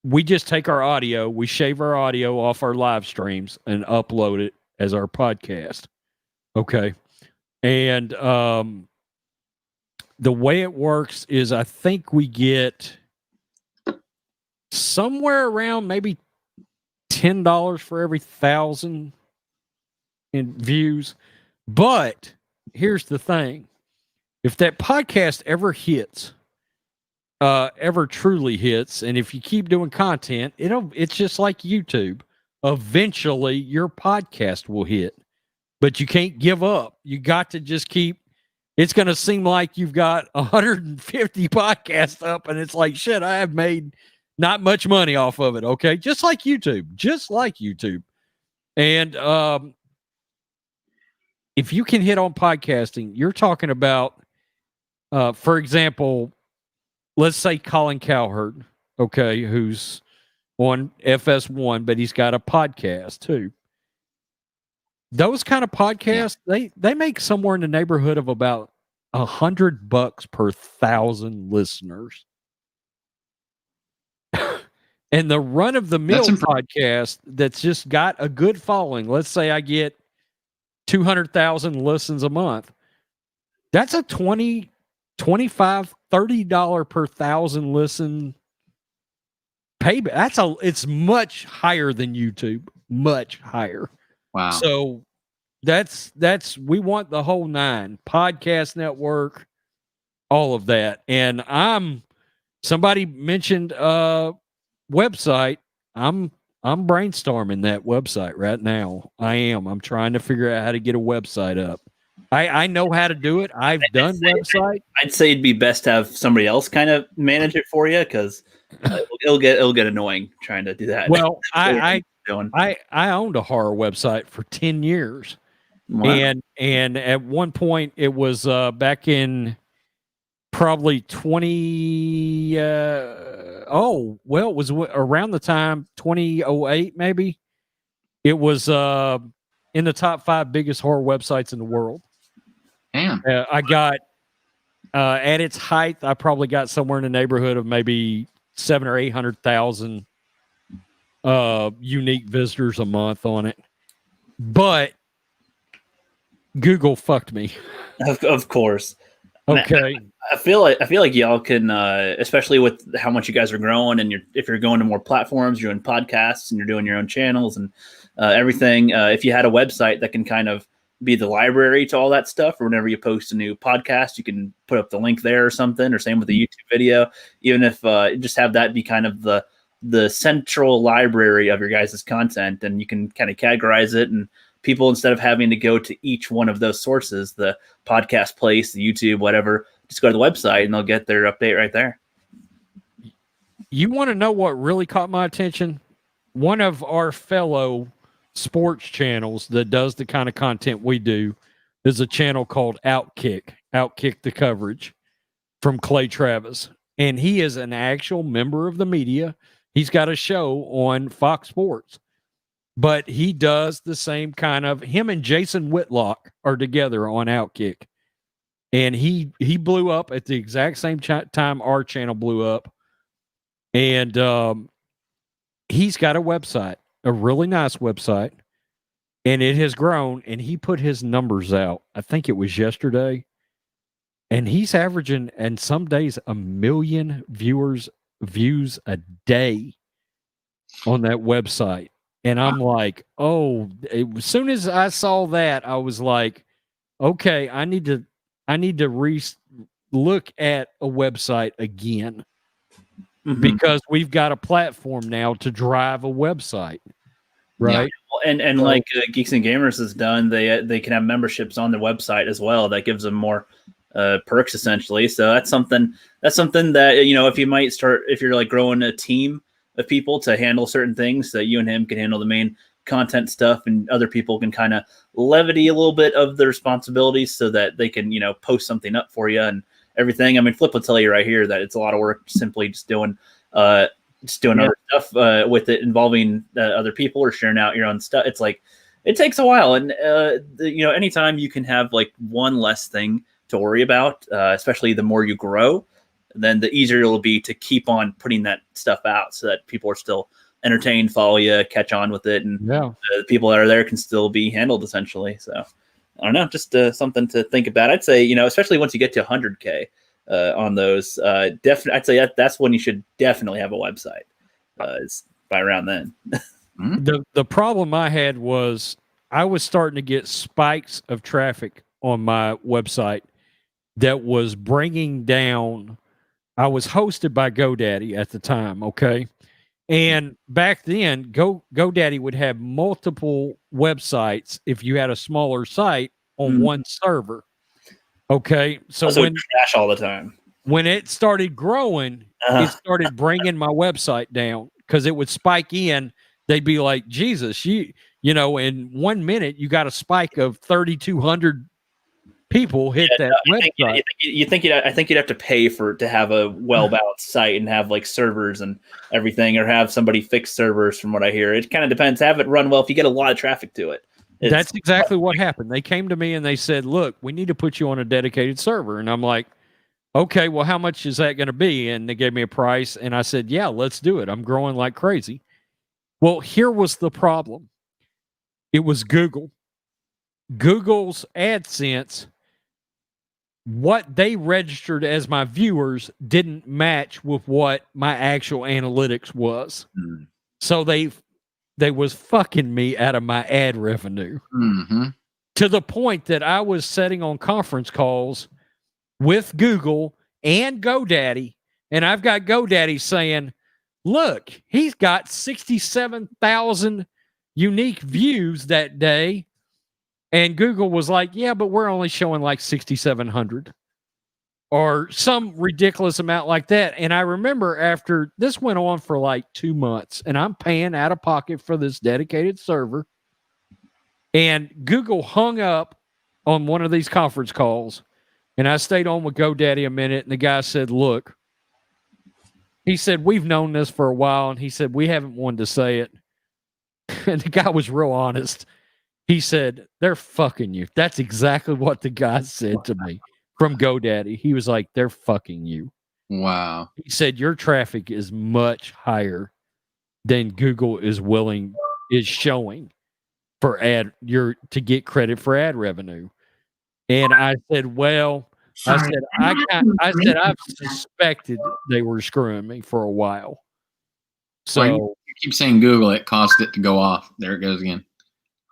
we just take our audio, we shave our audio off our live streams and upload it as our podcast. Okay. And the way it works is I think we get somewhere around maybe $10 for every 1,000 in views. But here's the thing. If that podcast ever hits, ever truly hits, and if you keep doing content, it's just like YouTube. Eventually your podcast will hit, but you can't give up. You got to just keep. It's going to seem like you've got 150 podcasts up and it's like, shit, I have made not much money off of it. Okay. Just like YouTube. And if you can hit on podcasting, you're talking about, for example, let's say Colin Cowherd, okay, who's on FS1, but he's got a podcast too. Those kind of podcasts, they make somewhere in the neighborhood of about $100 per 1,000 listeners. And the run of the mill podcast that's just got a good following, let's say I get 200,000 listens a month. That's a $20, $25, $30 per 1,000 listen payback. It's much higher than YouTube, much higher.
Wow.
So we want the whole nine, podcast network, all of that. And somebody mentioned website. I'm brainstorming that website right now. I'm trying to figure out how to get a website up. I know how to do it. I've done website.
I'd say it'd be best to have somebody else kind of manage it for you, because it'll get annoying trying to do that.
Well, I owned a horror website for 10 years. Wow. And at one point it was back in probably 20 it was around the time 2008 maybe. It was in the top 5 biggest horror websites in the world.
Damn.
I got at its height, I probably got somewhere in the neighborhood of maybe 700,000 or 800,000 unique visitors a month on it. But Google fucked me.
Of course.
Okay.
I feel like y'all can, especially with how much you guys are growing, and if you're going to more platforms, you're doing podcasts and you're doing your own channels and everything. If you had a website that can kind of be the library to all that stuff, or whenever you post a new podcast, you can put up the link there or something, or same with the YouTube video, even if just have that be kind of the central library of your guys' content, and you can kind of categorize it, and people, instead of having to go to each one of those sources, the podcast place, the YouTube, whatever, just go to the website and they'll get their update right there.
You want to know what really caught my attention? One of our fellow sports channels that does the kind of content we do is a channel called Outkick the Coverage, from Clay Travis. And he is an actual member of the media. He's got a show on Fox Sports. But he does the same kind of, him and Jason Whitlock are together on Outkick. And he blew up at the exact same time our channel blew up. And he's got a website, a really nice website. And it has grown, and he put his numbers out. I think it was yesterday. And he's averaging, and some days, 1 million views a day on that website. And I'm like, as soon as I saw that, I was like, okay, I need to look at a website again, because we've got a platform now to drive a website, right?
Yeah. And so, like Geeks and Gamers has done, they can have memberships on their website as well. That gives them more perks, essentially. So that's something that, if you're like growing a team of people to handle certain things, that you and him can handle the main content stuff, and other people can kind of levity a little bit of the responsibilities so that they can, post something up for you and everything. I mean, Flip will tell you right here that it's a lot of work simply just doing other stuff with it, involving other people or sharing out your own stuff. It's like, it takes a while. And, anytime you can have like one less thing to worry about, especially the more you grow, then the easier it'll be to keep on putting that stuff out so that people are still entertained, follow you, catch on with it. And the people that are there can still be handled, essentially. So I don't know, just something to think about. I'd say, especially once you get to 100K on those, I'd say that's when you should definitely have a website. It's by around then.
The problem I had was I was starting to get spikes of traffic on my website that was bringing down. I was hosted by GoDaddy at the time, okay? And back then, GoDaddy would have multiple websites if you had a smaller site on one server. Okay, so when
crash all the time.
When it started growing, it started bringing my website down, because it would spike in. They'd be like, Jesus, in 1 minute you got a spike of 3,200 people hit that website.
I think you'd have to pay to have a well-balanced site and have like servers and everything, or have somebody fix servers, from what I hear. It kind of depends. Have it run well if you get a lot of traffic to it.
That's exactly what happened. They came to me and they said, look, we need to put you on a dedicated server. And I'm like, okay, well, how much is that going to be? And they gave me a price. And I said, yeah, let's do it. I'm growing like crazy. Well, here was the problem. It was Google. Google's AdSense, what they registered as my viewers didn't match with what my actual analytics was. So they was fucking me out of my ad revenue. to the point that I was sitting on conference calls with Google and GoDaddy, and I've got GoDaddy saying, look, he's got 67,000 unique views that day. And Google was like, yeah, but we're only showing like 6,700 or some ridiculous amount like that. And I remember after this went on for like 2 months, and I'm paying out of pocket for this dedicated server. And Google hung up on one of these conference calls, and I stayed on with GoDaddy a minute, and the guy said, look, he said, we've known this for a while, and he said, we haven't wanted to say it. And the guy was real honest. He said, they're fucking you. That's exactly what the guy said to me from GoDaddy. He was like, they're fucking you.
Wow.
He said, your traffic is much higher than Google is showing for to get credit for ad revenue. And I said, well, I've suspected they were screwing me for a while. So
you keep saying Google, it caused it to go off. There it goes again.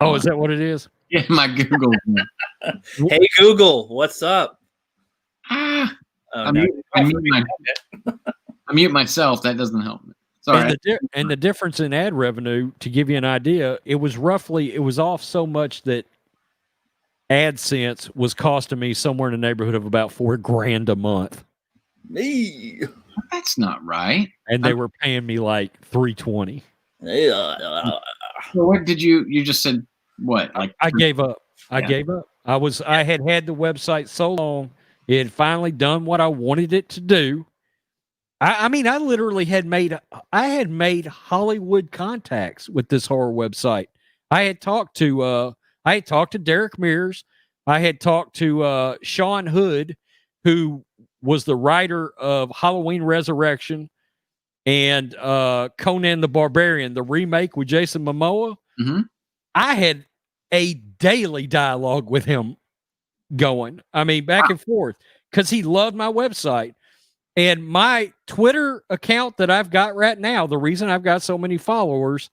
Oh, is that what it is?
Yeah, my Google.
Hey Google, what's up?
I mute myself. That doesn't help me. Sorry.
And the difference in ad revenue, to give you an idea, it was off so much that AdSense was costing me somewhere in the neighborhood of about $4,000 a month.
Me.
That's not right.
And they were paying me like $320.
So what did you just said what? Like
I gave up. I gave up. I had the website so long, it had finally done what I wanted it to do. I mean, I literally had made Hollywood contacts with this horror website. I had talked to Derek Mears. I had talked to Sean Hood, who was the writer of Halloween Resurrection and Conan the Barbarian, the remake with Jason Momoa.
Mm-hmm.
I had a daily dialogue with him going. I mean, back and forth, because he loved my website. And my Twitter account that I've got right now, the reason I've got so many followers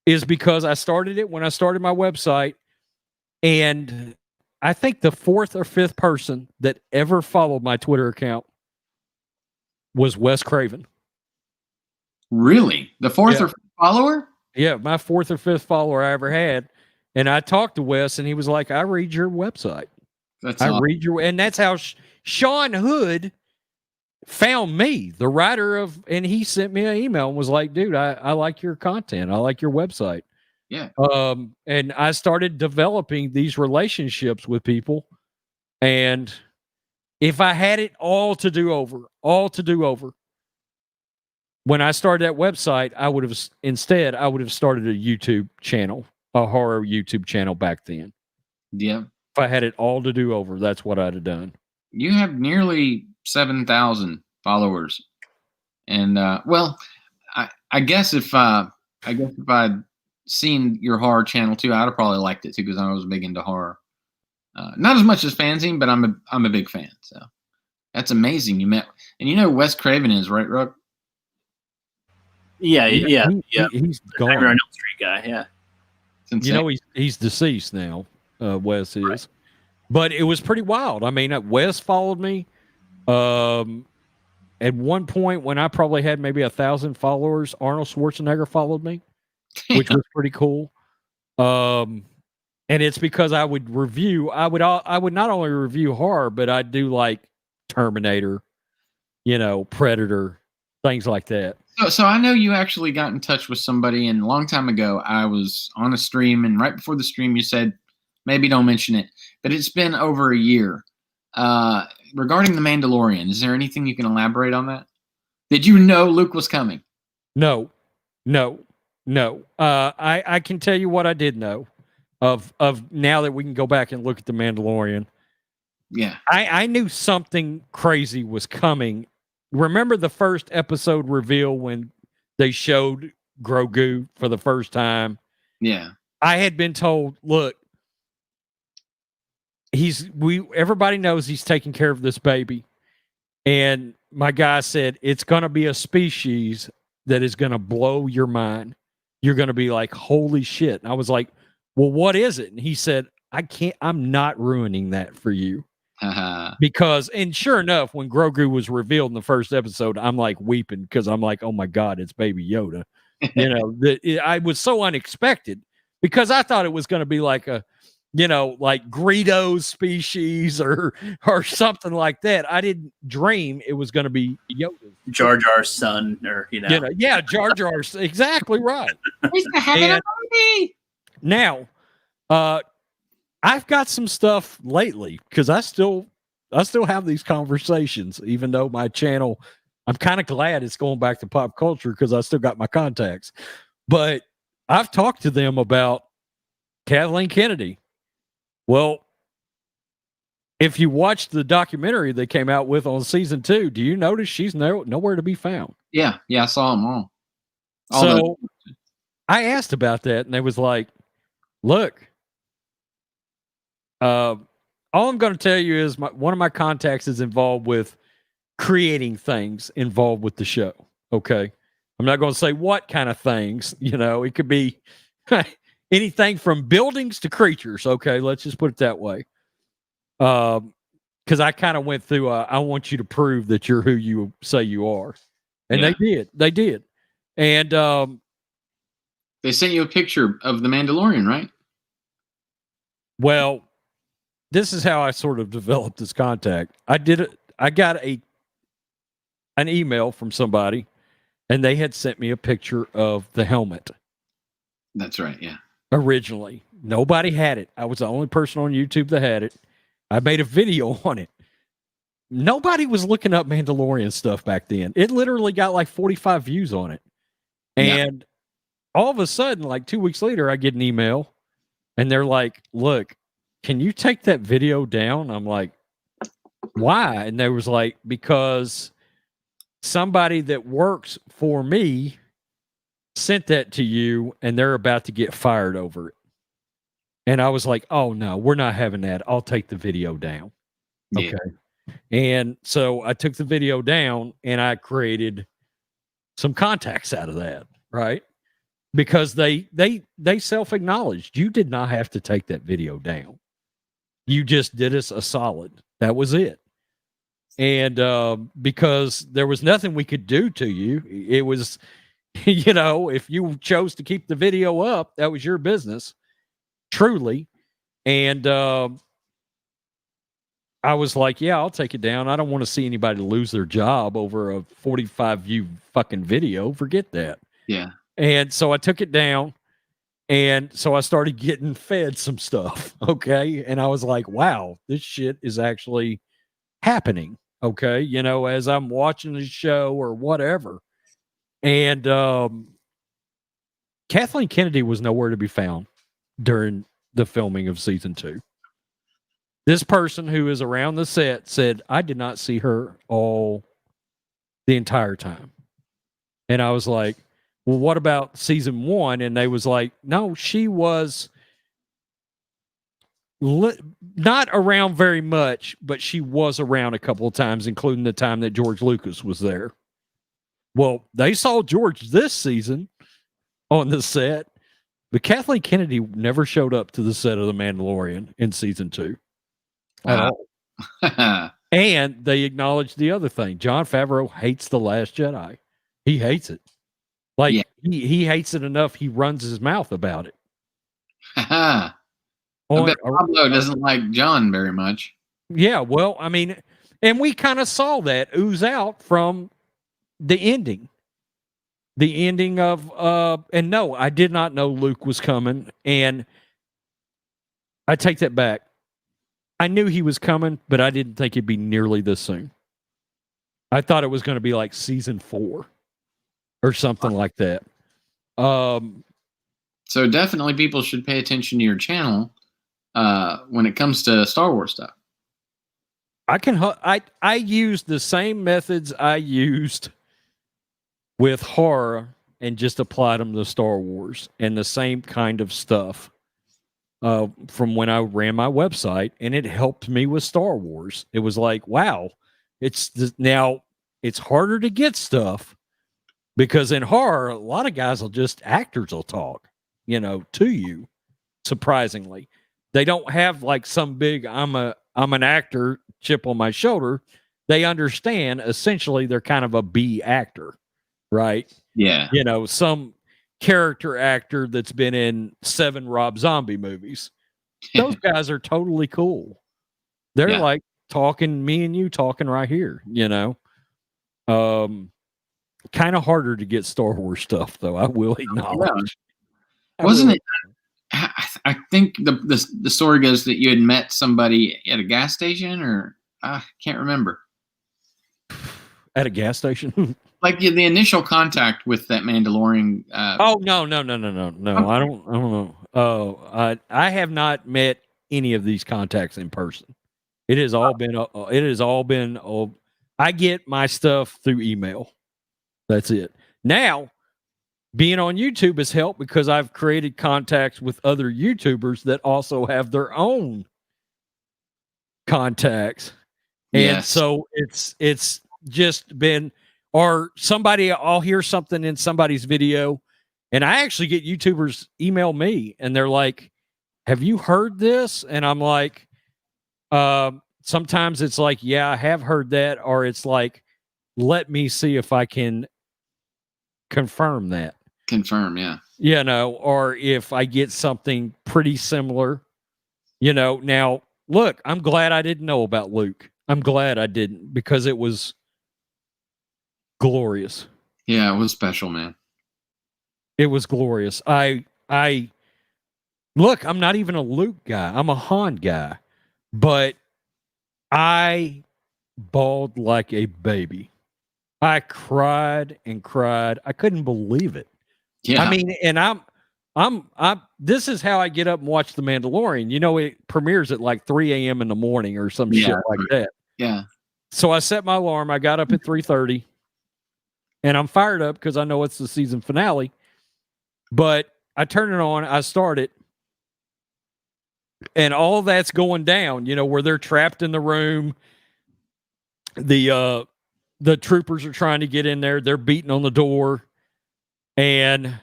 is because I started it when I started my website. And I think the 4th or 5th person that ever followed my Twitter account was Wes Craven.
Really? The 4th or 5th follower?
Yeah, my 4th or 5th follower I ever had. And I talked to Wes, and he was like, I read your website. And that's how Sean Hood found me, the writer of, and he sent me an email and was like, dude, I like your content. I like your website.
Yeah.
And I started developing these relationships with people. And if I had it all to do over, when I started that website, I would have started a YouTube channel, a horror YouTube channel back then.
Yeah.
If I had it all to do over, that's what I'd have done.
You have nearly 7,000 followers. And well, I guess if I'd seen your horror channel too, I'd have probably liked it too, because I was big into horror. Not as much as FANZCENE, but I'm a big fan. So that's amazing. You met, and you know who Wes Craven is, right, Rook?
Yeah.
He's gone.
Nightmare on Elm Street guy. Yeah.
You know he's deceased now. Wes is, right. But it was pretty wild. I mean, Wes followed me. At one point when I probably had maybe 1,000 followers, Arnold Schwarzenegger followed me, which was pretty cool. And it's because I would not only review horror, but I'd do like Terminator, Predator, things like that.
So I know you actually got in touch with somebody, and a long time ago I was on a stream, and right before the stream you said, maybe don't mention it, but it's been over a year. Regarding The Mandalorian, is there anything you can elaborate on that? Did you know Luke was coming?
No. I can tell you what I did know of now that we can go back and look at The Mandalorian.
Yeah.
I knew something crazy was coming. Remember the first episode reveal when they showed Grogu for the first time?
Yeah.
I had been told, look, everybody knows he's taking care of this baby. And my guy said, it's going to be a species that is going to blow your mind. You're going to be like, holy shit. And I was like, well, what is it? And he said, I'm not ruining that for you.
Haha.
Because, and sure enough, when Grogu was revealed in the first episode, I'm like weeping because I'm like, oh my God, it's Baby Yoda. You know, I was so unexpected because I thought it was going to be like a, you know, like Greedo's species or something like that. I didn't dream it was going to be Yoda.
Jar Jar's son, or you know,
Yeah, Jar Jar's exactly right.
And
now, I've got some stuff lately because I still have these conversations, even though my channel, I'm kind of glad it's going back to pop culture because I still got my contacts. But I've talked to them about Kathleen Kennedy. Well, if you watched the documentary they came out with on season 2, do you notice she's nowhere to be found?
Yeah, I saw them all.
So I asked about that, and they was like, look, all I'm going to tell you is one of my contacts is involved with creating things involved with the show. Okay. I'm not going to say what kind of things, you know, it could be anything from buildings to creatures. Okay. Let's just put it that way. Cause I kind of went through, I want you to prove that you're who you say you are. And they did. And,
they sent you a picture of the Mandalorian, right?
Well, this is how I sort of developed this contact. I got an email from somebody, and they had sent me a picture of the helmet.
That's right, yeah.
Originally, nobody had it. I was the only person on YouTube that had it. I made a video on it. Nobody was looking up Mandalorian stuff back then. It literally got like 45 views on it. And all of a sudden, like 2 weeks later, I get an email, and they're like, look, can you take that video down? I'm like, why? And they was like, because somebody that works for me sent that to you and they're about to get fired over it. And I was like, oh no, we're not having that. I'll take the video down.
Yeah.
Okay. And so I took the video down and I created some contacts out of that, right? Because they self-acknowledged you did not have to take that video down. You just did us a solid. That was it. And because there was nothing we could do to you, it was, you know, if you chose to keep the video up, that was your business, truly. And I was like, yeah, I'll take it down. I don't want to see anybody lose their job over a 45 view fucking video. Forget that.
Yeah.
And so I took it down. And so I started getting fed some stuff. Okay. And I was like, wow, this shit is actually happening. Okay. You know, as I'm watching the show or whatever. And Kathleen Kennedy was nowhere to be found during the filming of season 2. This person who is around the set said, I did not see her all the entire time. And I was like, well, what about season 1? And they was like, no, she was not around very much, but she was around a couple of times, including the time that George Lucas was there. Well, they saw George this season on the set, but Kathleen Kennedy never showed up to the set of The Mandalorian in season 2 at all. And they acknowledged the other thing. Jon Favreau hates The Last Jedi. He hates it. Like, he hates it enough, he runs his mouth about it.
I bet Pablo doesn't like John very much.
Yeah, well, I mean, and we kind of saw that ooze out from the ending. The ending of, and no, I did not know Luke was coming, and I take that back. I knew he was coming, but I didn't think it'd be nearly this soon. I thought it was going to be like season 4. Or something like that.
So definitely people should pay attention to your channel when it comes to Star Wars stuff.
I used the same methods I used with horror and just applied them to Star Wars and the same kind of stuff from when I ran my website, and it helped me with Star Wars. It was like, wow, now it's harder to get stuff. Because in horror, a lot of guys actors will talk, you know, to you, surprisingly. They don't have like some big I'm an actor chip on my shoulder. They understand essentially they're kind of a B actor, right?
Yeah.
You know, some character actor that's been in 7 Rob Zombie movies. Those guys are totally cool. They're
Yeah.
like talking, me and you talking right here, you know. Kind of harder to get Star Wars stuff, though. I will acknowledge.
Wasn't it? I think the story goes that you had met somebody at a gas station, or I can't remember.
At a gas station?
Like the initial contact with that Mandalorian.
Oh no! I don't know. I have not met any of these contacts in person. It has all been. I get my stuff through email. That's it. Now, being on YouTube has helped because I've created contacts with other YouTubers that also have their own contacts, and
Yes.
so it's just been. Or somebody, I'll hear something in somebody's video, and I actually get YouTubers email me, and they're like, "Have you heard this?" And I'm like, sometimes it's like, "Yeah, I have heard that," or it's like, "Let me see if I can confirm that."
Confirm, yeah.
You know, or if I get something pretty similar, you know. Now, look, I'm glad I didn't know about Luke. I'm glad I didn't, because it was glorious.
Yeah, it was special, man.
It was glorious. I look, I'm not even a Luke guy. I'm a Han guy. But I bawled like a baby. I cried and cried. I couldn't believe it.
Yeah.
I mean, and I'm this is how I get up and watch The Mandalorian. You know, it premieres at like 3 a.m. in the morning or some shit like that.
Yeah.
So I set my alarm. I got up at 3:30. And I'm fired up because I know it's the season finale. But I turn it on, I start it, and all that's going down, you know, where they're trapped in the room. The troopers are trying to get in there, they're beating on the door, and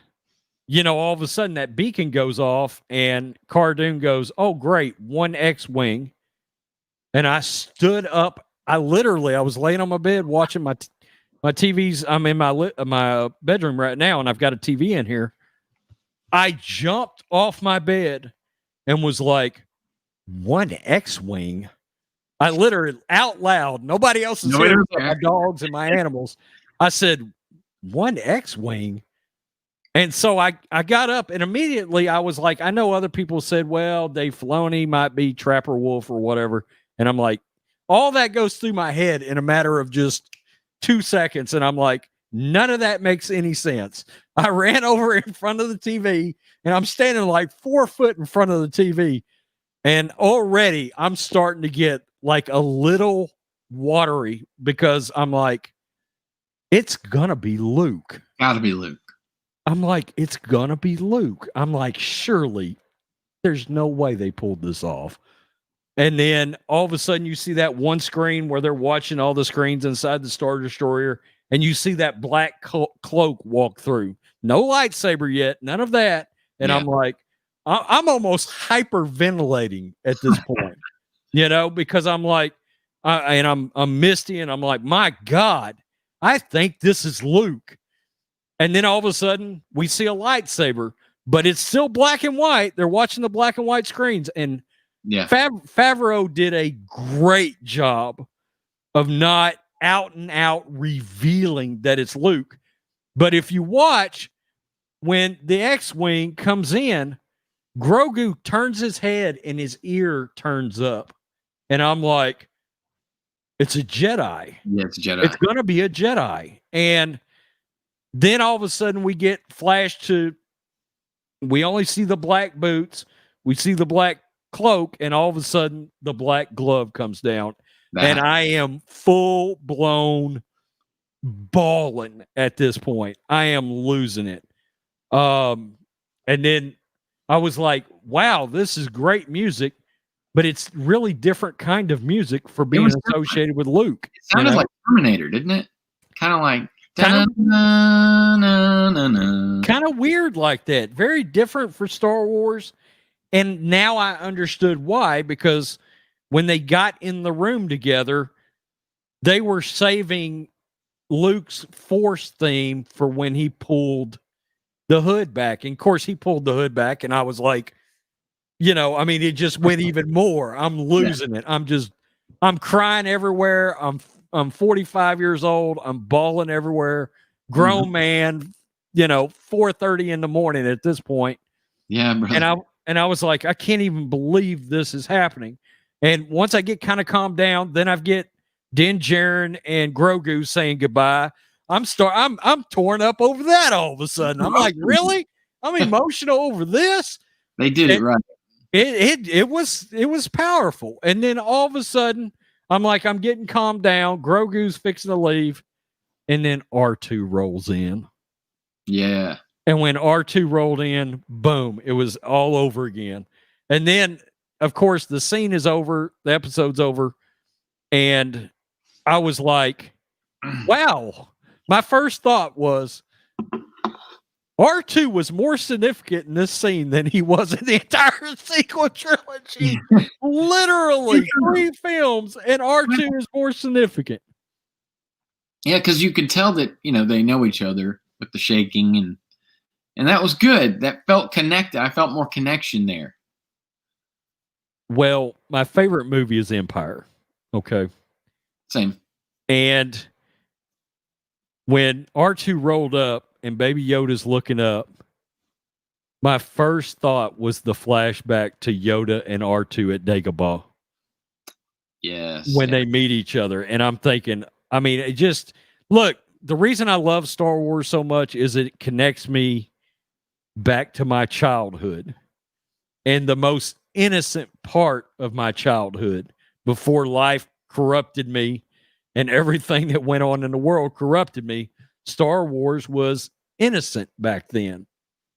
you know, all of a sudden that beacon goes off, and Cardoon goes, "Oh, great, 1 X-Wing." And I stood up. I was laying on my bed watching my TV's. I'm in my bedroom right now, and I've got a TV in here. I jumped off my bed and was like, 1 X-Wing? I literally, out loud, nobody else is here but my dogs and my animals. I said, 1 X-Wing? And so I got up, and immediately I was like, I know other people said, well, Dave Filoni might be Trapper Wolf or whatever. And I'm like, all that goes through my head in a matter of just 2 seconds, and I'm like, none of that makes any sense. I ran over in front of the TV, and I'm standing like 4 foot in front of the TV, and already I'm starting to get like a little watery because I'm like, it's gonna be Luke.
Gotta be Luke.
I'm like, it's gonna be Luke. I'm like, surely there's no way they pulled this off. And then all of a sudden you see that one screen where they're watching all the screens inside the Star Destroyer, and you see that black cloak walk through. No lightsaber yet, none of that. And yeah. I'm like, I'm almost hyperventilating at this point, you know, because I'm like, I'm misty, and I'm like, my God, I think this is Luke. And then all of a sudden we see a lightsaber, but it's still black and white. They're watching the black and white screens, and yeah, Favreau did a great job of not out and out revealing that it's Luke. But if you watch, when the X-Wing comes in, Grogu turns his head and his ear turns up. And I'm like, it's a Jedi.
Yeah, it's a Jedi.
It's going to be a Jedi. And then all of a sudden we get flashed to, we only see the black boots. We see the black cloak, and all of a sudden the black glove comes down, and I am full blown bawling at this point. I am losing it. And then I was like, wow, this is great music, but it's really different kind of music for being associated with Luke.
It sounded like Terminator, didn't it? Kind of like
kind of weird like that. Very different for Star Wars. And now I understood why, because when they got in the room together, they were saving Luke's Force theme for when he pulled the hood back. And of course, he pulled the hood back, and I was like, I mean, it just went even more. I'm losing it. I'm crying everywhere. I'm 45 years old. I'm bawling everywhere. Grown man, 4:30 in the morning at this point.
Yeah, brother.
And I was like, I can't even believe this is happening. And once I get kind of calmed down, then I get Din Djarin and Grogu saying goodbye. I'm torn up over that all of a sudden. I'm like, really? I'm emotional over this.
They did it right.
It was powerful. And then all of a sudden, I'm like, I'm getting calmed down. Grogu's fixing to leave, and then R2 rolls in.
Yeah.
And when R2 rolled in, boom, it was all over again. And then, of course, the scene is over, the episode's over, and I was like, wow. My first thought was, R2 was more significant in this scene than he was in the entire sequel trilogy. Literally 3 films, and R2 is more significant.
Yeah, because you could tell that, they know each other with the shaking, and that was good. That felt connected. I felt more connection there.
Well, my favorite movie is Empire. Okay.
Same.
And when R2 rolled up and Baby Yoda's looking up, my first thought was the flashback to Yoda and R2 at Dagobah.
Yes.
When they meet each other. And I'm thinking, I mean, it just, look, the reason I love Star Wars so much is it connects me back to my childhood and the most innocent part of my childhood before life corrupted me and everything that went on in the world corrupted me. Star Wars was innocent back then.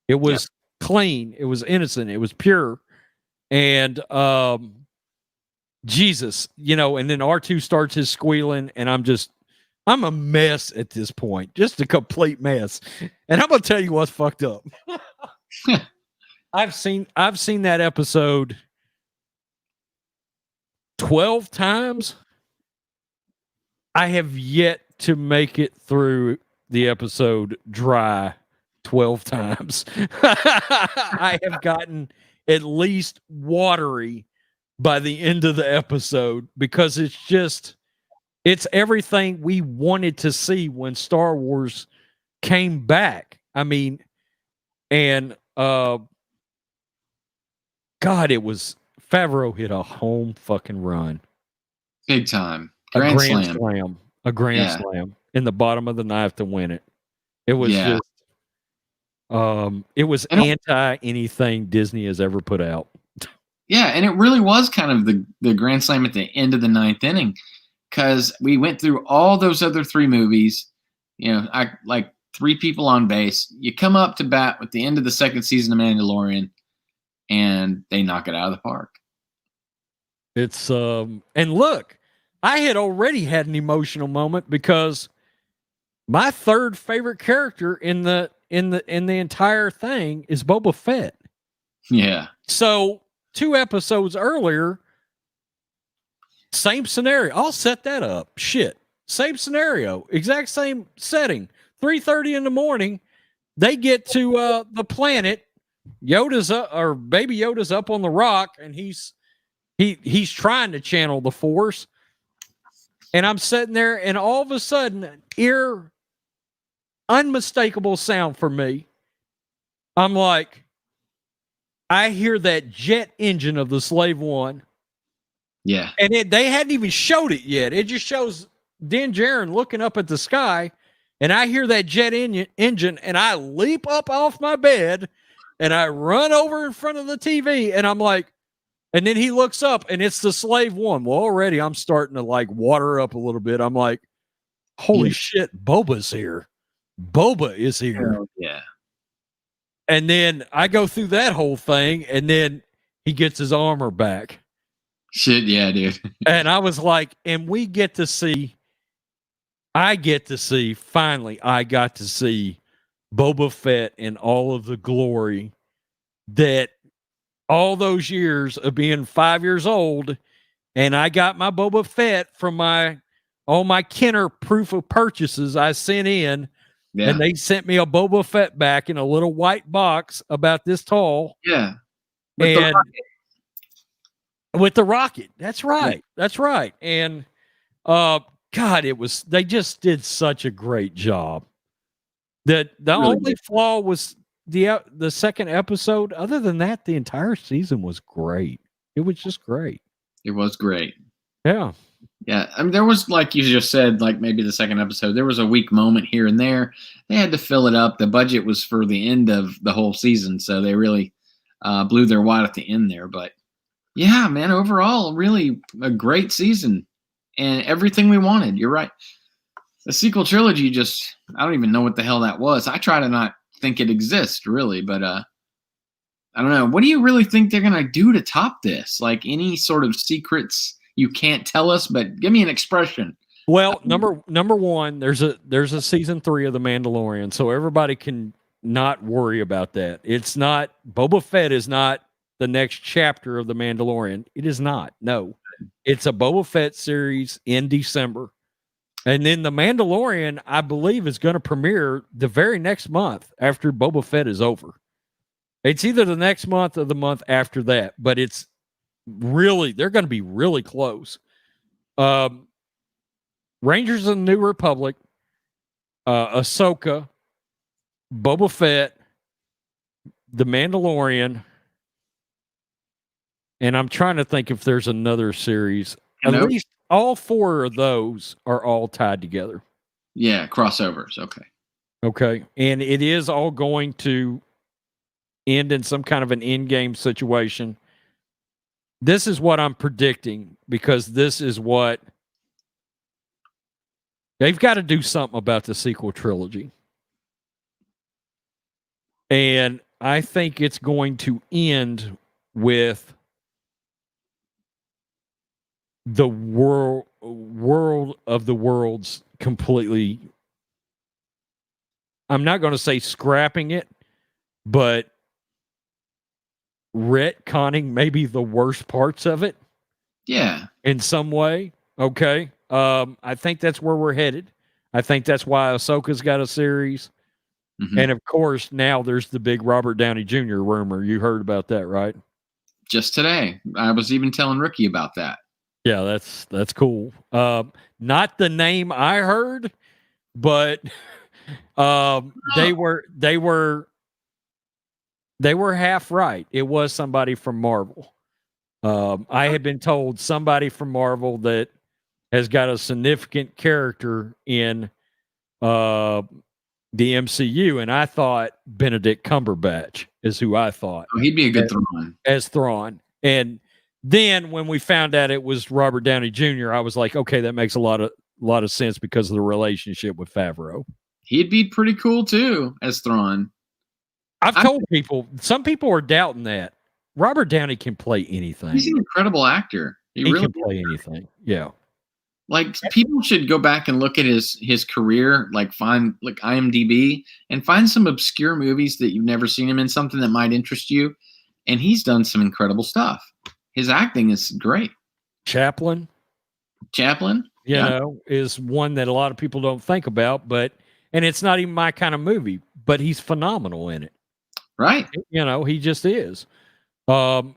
It was clean. It was innocent. It was pure. And Jesus, and then R2 starts his squealing, and I'm a mess at this point. Just a complete mess. And I'm gonna tell you what's fucked up. I've seen that episode 12 times. I have yet to make it through the episode dry 12 times. I have gotten at least watery by the end of the episode because it's everything we wanted to see when Star Wars came back. I mean, and God, it was Favreau hit a home fucking run.
Big time.
A grand slam in the bottom of the knife to win it. It was just it was anti anything Disney has ever put out.
Yeah, and it really was kind of the grand slam at the end of the 9th inning, because we went through all those other 3 movies. I like 3 people on base. You come up to bat with the end of the 2nd season of Mandalorian, and they knock it out of the park.
It's and look, I had already had an emotional moment because my 3rd favorite character in the entire thing is Boba Fett.
Yeah.
So 2 episodes earlier, same scenario. I'll set that up. Shit. Same scenario. Exact same setting. 3:30 in the morning. They get to the planet. Yoda's up, or Baby Yoda's up on the rock, and he's trying to channel the Force. And I'm sitting there, and all of a sudden, unmistakable sound for me. I'm like, I hear that jet engine of the Slave One.
Yeah.
And they hadn't even showed it yet. It just shows Din Djarin looking up at the sky, and I hear that jet engine, and I leap up off my bed, and I run over in front of the TV, and I'm like, and then he looks up, and it's the Slave One. Well, already I'm starting to like water up a little bit. I'm like, holy shit, Boba's here. Boba is here.
Oh, yeah.
And then I go through that whole thing, and then he gets his armor back.
Shit, yeah, dude.
And I was like, and I got to see Boba Fett in all of the glory that all those years of being 5 years old, and I got my Boba Fett from all my Kenner proof of purchases I sent in,
Yeah.
and they sent me a Boba Fett back in a little white box about this tall.
Yeah.
And with the rocket. That's right. Yeah. That's right. And God, they just did such a great job. The really only good flaw was the second episode. Other than that, the entire season was great. It was just great.
It was great.
Yeah.
Yeah. I mean, there was, like you just said, like maybe the second episode, there was a weak moment here and there. They had to fill it up. The budget was for the end of the whole season, so they really blew their wad at the end there. But yeah, man, overall, really a great season and everything we wanted. You're right. The sequel trilogy I don't even know what the hell that was. I try to not think it exists, really, but I don't know. What do you really think they're going to do to top this? Like any sort of secrets you can't tell us, but give me an expression.
Well, number one, there's a season 3 of The Mandalorian, so everybody can not worry about that. It's not, Boba Fett is not the next chapter of The Mandalorian. It is not. No. It's a Boba Fett series in December. And then The Mandalorian, I believe, is going to premiere the very next month after Boba Fett is over. It's either the next month or the month after that, but it's really, they're going to be really close. Rangers of the New Republic, Ahsoka, Boba Fett, The Mandalorian, and I'm trying to think if there's another series. At least all 4 of those are all tied together.
Yeah, crossovers. Okay.
Okay. And it is all going to end in some kind of an in-game situation. This is what I'm predicting, because this is what they've got to do something about the sequel trilogy. And I think it's going to end with the world of the worlds completely. I'm not going to say scrapping it, but retconning maybe the worst parts of it.
Yeah.
In some way. Okay. I think that's where we're headed. I think that's why Ahsoka's got a series. Mm-hmm. And of course, now there's the big Robert Downey Jr. rumor. You heard about that, right?
Just today. I was even telling Ricky about that.
Yeah, that's cool. Not the name I heard, but they were half right. It was somebody from Marvel. I had been told somebody from Marvel that has got a significant character in the MCU, and I thought Benedict Cumberbatch is who I thought.
Oh, he'd be a good Thrawn.
As Thrawn. And then when we found out it was Robert Downey Jr., I was like, okay, that makes a lot of sense because of the relationship with Favreau.
He'd be pretty cool too as Thrawn.
I've told people, some people are doubting that. Robert Downey can play anything.
He's an incredible actor. He really
can play anything. Yeah.
Like, people should go back and look at his career, like find like IMDb and find some obscure movies that you've never seen him in, something that might interest you. And he's done some incredible stuff. His acting is great.
Chaplin,
you
know, is one that a lot of people don't think about, and it's not even my kind of movie, but he's phenomenal in it.
Right.
You know, he just is. I'm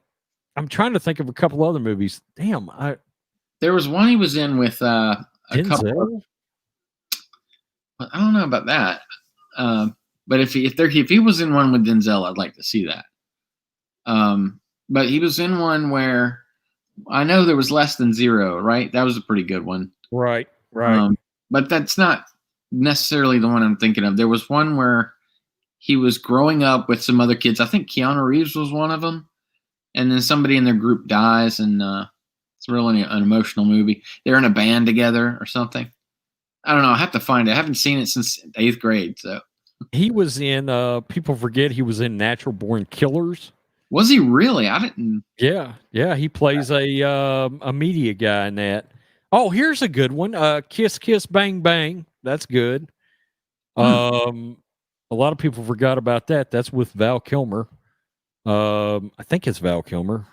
trying to think of a couple other movies. Damn,
there was one he was in with a
Denzel?
couple. I don't know about that. But if he was in one with Denzel, I'd like to see that. But he was in one where I know there was Less Than Zero, right? That was a pretty good one.
Right.
But that's not necessarily the one I'm thinking of. There was one where he was growing up with some other kids. I think Keanu Reeves was one of them. And then somebody in their group dies, and it's really an emotional movie. They're in a band together or something. I don't know. I have to find it. I haven't seen it since 8th grade. So
he was in, people forget he was in Natural Born Killers.
Was he really? I didn't.
Yeah. He plays a media guy in that. Oh, here's a good one. Kiss Kiss Bang Bang. That's good. A lot of people forgot about that. That's with Val Kilmer. I think it's Val Kilmer.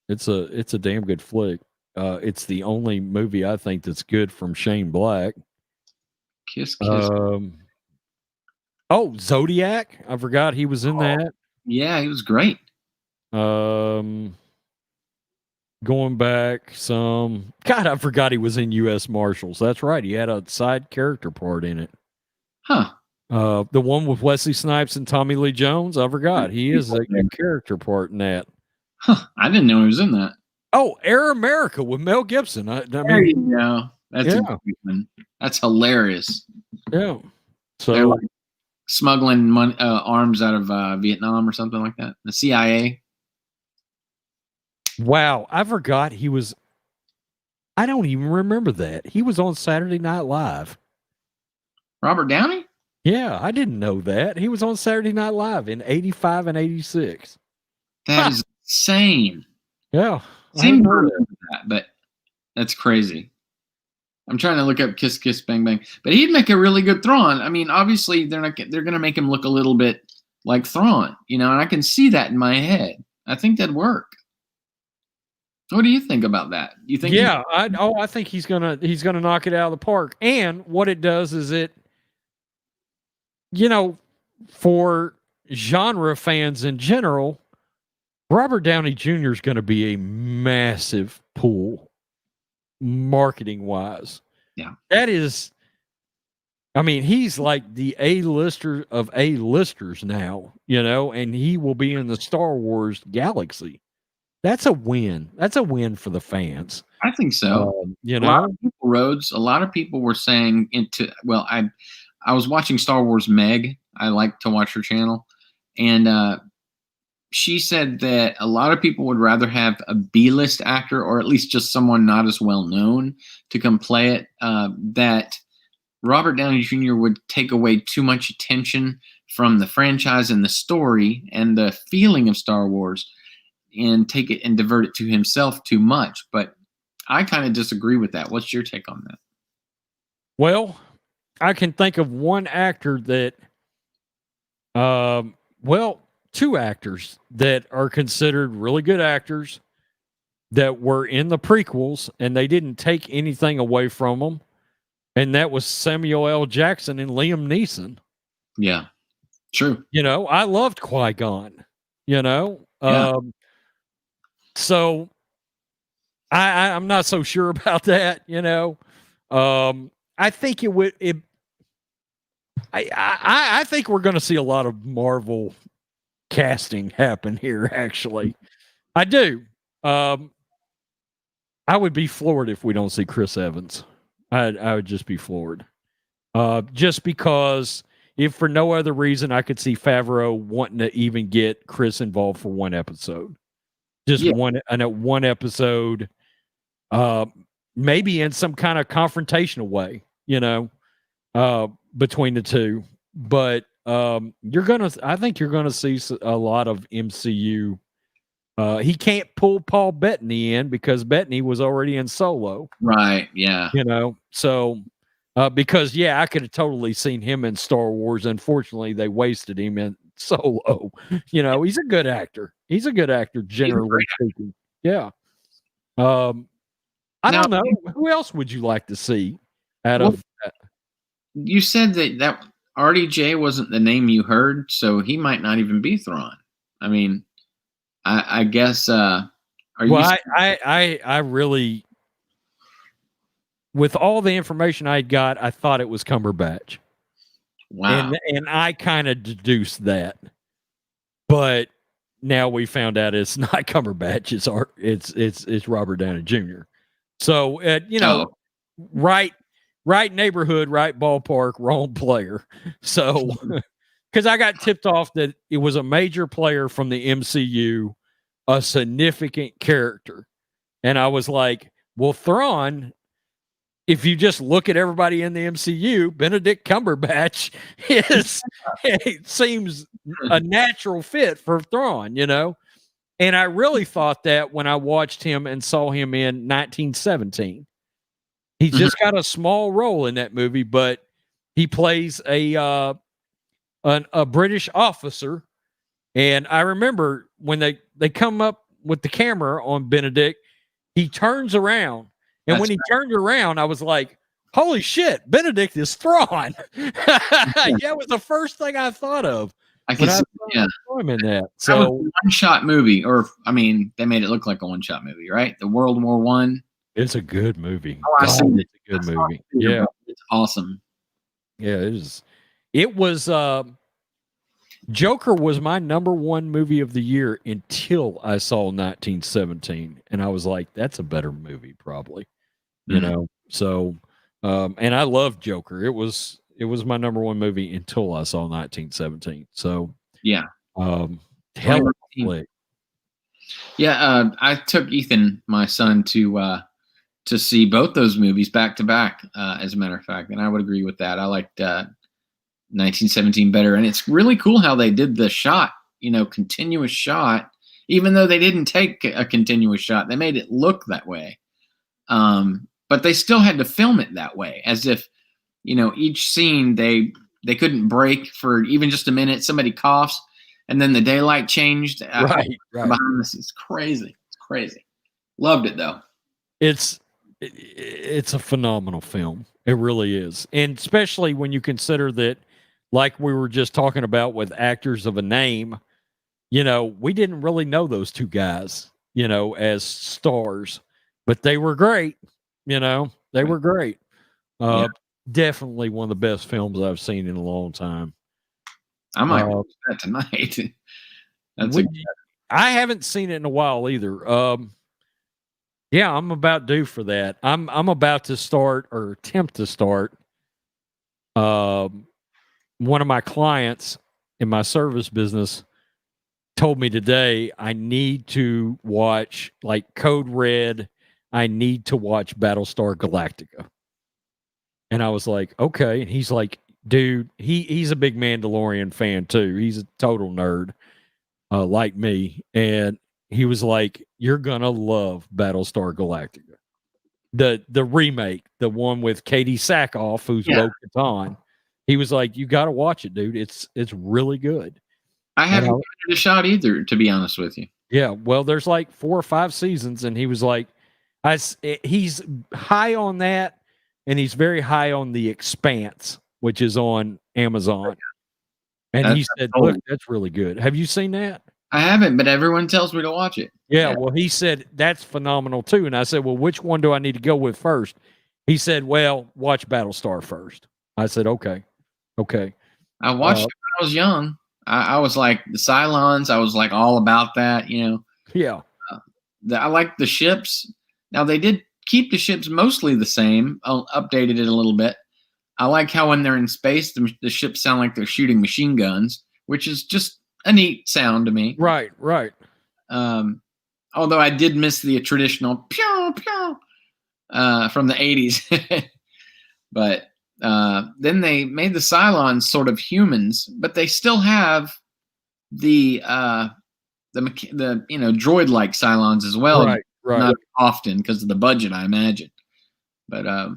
It's a damn good flick. It's the only movie I think that's good from Shane Black.
Kiss Kiss.
Oh, Zodiac. I forgot he was in that.
Yeah, he was great.
Going back some. God, I forgot he was in U.S. Marshals. That's right. He had a side character part in it.
Huh.
The one with Wesley Snipes and Tommy Lee Jones. I forgot. He is a character part in that.
Huh. I didn't know he was in that.
Oh, Air America with Mel Gibson. I
There
mean,
you go. That's a good one. That's hilarious.
yeah.
They're
So
like smuggling money, arms out of Vietnam or something like that. The CIA.
wow, I forgot he was. I don't even remember that. He was on Saturday Night Live.
Robert Downey?
Yeah, I didn't know that. He was on Saturday Night Live in 85 and 86.
That is insane.
Yeah. I
Same
didn't know
version
that.
of that, but that's crazy. I'm trying to look up Kiss Kiss Bang Bang, but he'd make a really good Thrawn. I mean, obviously they're going to make him look a little bit like Thrawn, and I can see that in my head. I think that'd work. What do you think about that? You think?
Yeah, I think he's gonna knock it out of the park. And what it does is it, for genre fans in general, Robert Downey Jr. is going to be a massive pull marketing wise.
Yeah.
That is, I mean, he's like the A-lister of A-listers now, and he will be in the Star Wars galaxy. That's a win. That's a win for the fans.
I think so.
A
lot of people were saying I was watching Star Wars Meg. I like to watch her channel. And she said that a lot of people would rather have a B-list actor, or at least just someone not as well known, to come play it. That Robert Downey Jr. would take away too much attention from the franchise and the story and the feeling of Star Wars, and take it and divert it to himself too much. But I kind of disagree with that. What's your take on that?
Well, I can think of one actor that, two actors that are considered really good actors that were in the prequels, and they didn't take anything away from them. And that was Samuel L. Jackson and Liam Neeson.
Yeah, true.
I loved Qui-Gon,
Yeah.
So I'm not so sure about that, I think it would. I think we're going to see a lot of Marvel casting happen here. Actually, I do. I would be floored if we don't see Chris Evans. I would just be floored. Just because, if for no other reason, I could see Favreau wanting to even get Chris involved for one episode. Just one episode, maybe in some kind of confrontational way, between the two. But I think you're gonna see a lot of MCU. He can't pull Paul Bettany in because Bettany was already in Solo.
Right. Yeah.
So because I could have totally seen him in Star Wars. Unfortunately, they wasted him in Solo. He's a good actor. He's a good actor, generally speaking. Yeah. I don't know. Who else would you like to see out of that?
You said that RDJ wasn't the name you heard, so he might not even be Thrawn. I mean, I guess. I really, with all the information I got, I thought it was Cumberbatch. Wow.
And I kind of deduced that, but now we found out it's not Cumberbatch. It's Robert Downey Jr. So right neighborhood, right ballpark, wrong player. So because I got tipped off that it was a major player from the MCU, a significant character, and I was like, well, Thrawn. If you just look at everybody in the MCU, Benedict Cumberbatch it seems a natural fit for Thrawn, And I really thought that when I watched him and saw him in 1917. He's just got a small role in that movie, but he plays a British officer, And I remember when they come up with the camera on Benedict, he turns around. And
That's
when he turned around, I was like, holy shit, Benedict is Thrawn. That was the first thing I thought of.
I can see, yeah.
Saw him in that.
That was a
So
one-shot movie, or I mean, they made it look like a one-shot movie, right? The World War One.
it's a good movie.
Oh, I've seen it.
It's a good
I saw
movie.
it,
Yeah.
it's awesome.
Yeah, it is. It was Joker was my number one movie of the year until I saw 1917. And I was like, that's a better movie, probably. You know. So and I love Joker. It was my number one movie until I saw 1917. So
yeah.
Hell of a flick.
Yeah, I took Ethan, my son, to see both those movies back to back, as a matter of fact, and I would agree with that. I liked 1917 better, and it's really cool how they did the shot, continuous shot, even though they didn't take a continuous shot, they made it look that way. But they still had to film it that way, as if, each scene they couldn't break for even just a minute. Somebody coughs, and then the daylight changed.
Right.
Behind this, it's crazy. It's crazy. Loved it though.
It's a phenomenal film. It really is, and especially when you consider that, like we were just talking about with actors of a name, we didn't really know those two guys, as stars, but they were great. They were great. Definitely one of the best films I've seen in a long time.
I might watch that tonight.
I haven't seen it in a while either. Yeah, I'm about due for that. I'm about to start or attempt to start. One of my clients in my service business told me today I need to watch like Code Red. I need to watch Battlestar Galactica. And I was like, okay. And he's like, dude, he's a big Mandalorian fan too. He's a total nerd, like me. And he was like, you're gonna love Battlestar Galactica. The remake, the one with Katie Sackhoff, who's Bo-Katan. He was like, you gotta watch it, dude. It's really good.
I haven't given it a shot either, to be honest with you.
Yeah, well, there's like 4 or 5 seasons, and he was like, he's high on that. And he's very high on The Expanse, which is on Amazon. And he said, look, that's really good. Have you seen that?
I haven't, but everyone tells me to watch it.
Yeah, well, he said, that's phenomenal too. And I said, well, which one do I need to go with first? He said, well, watch Battlestar first. I said, okay.
I watched it when I was young. I was like, the Cylons, I was like all about that,
Yeah.
I like the ships. Now, they did keep the ships mostly the same, updated it a little bit. I like how when they're in space, the ships sound like they're shooting machine guns, which is just a neat sound to me.
Right.
Although I did miss the traditional pew, pew, from the 80s. But then they made the Cylons sort of humans, but they still have the droid-like Cylons as well.
Right.
Not often because of the budget, I imagine. But I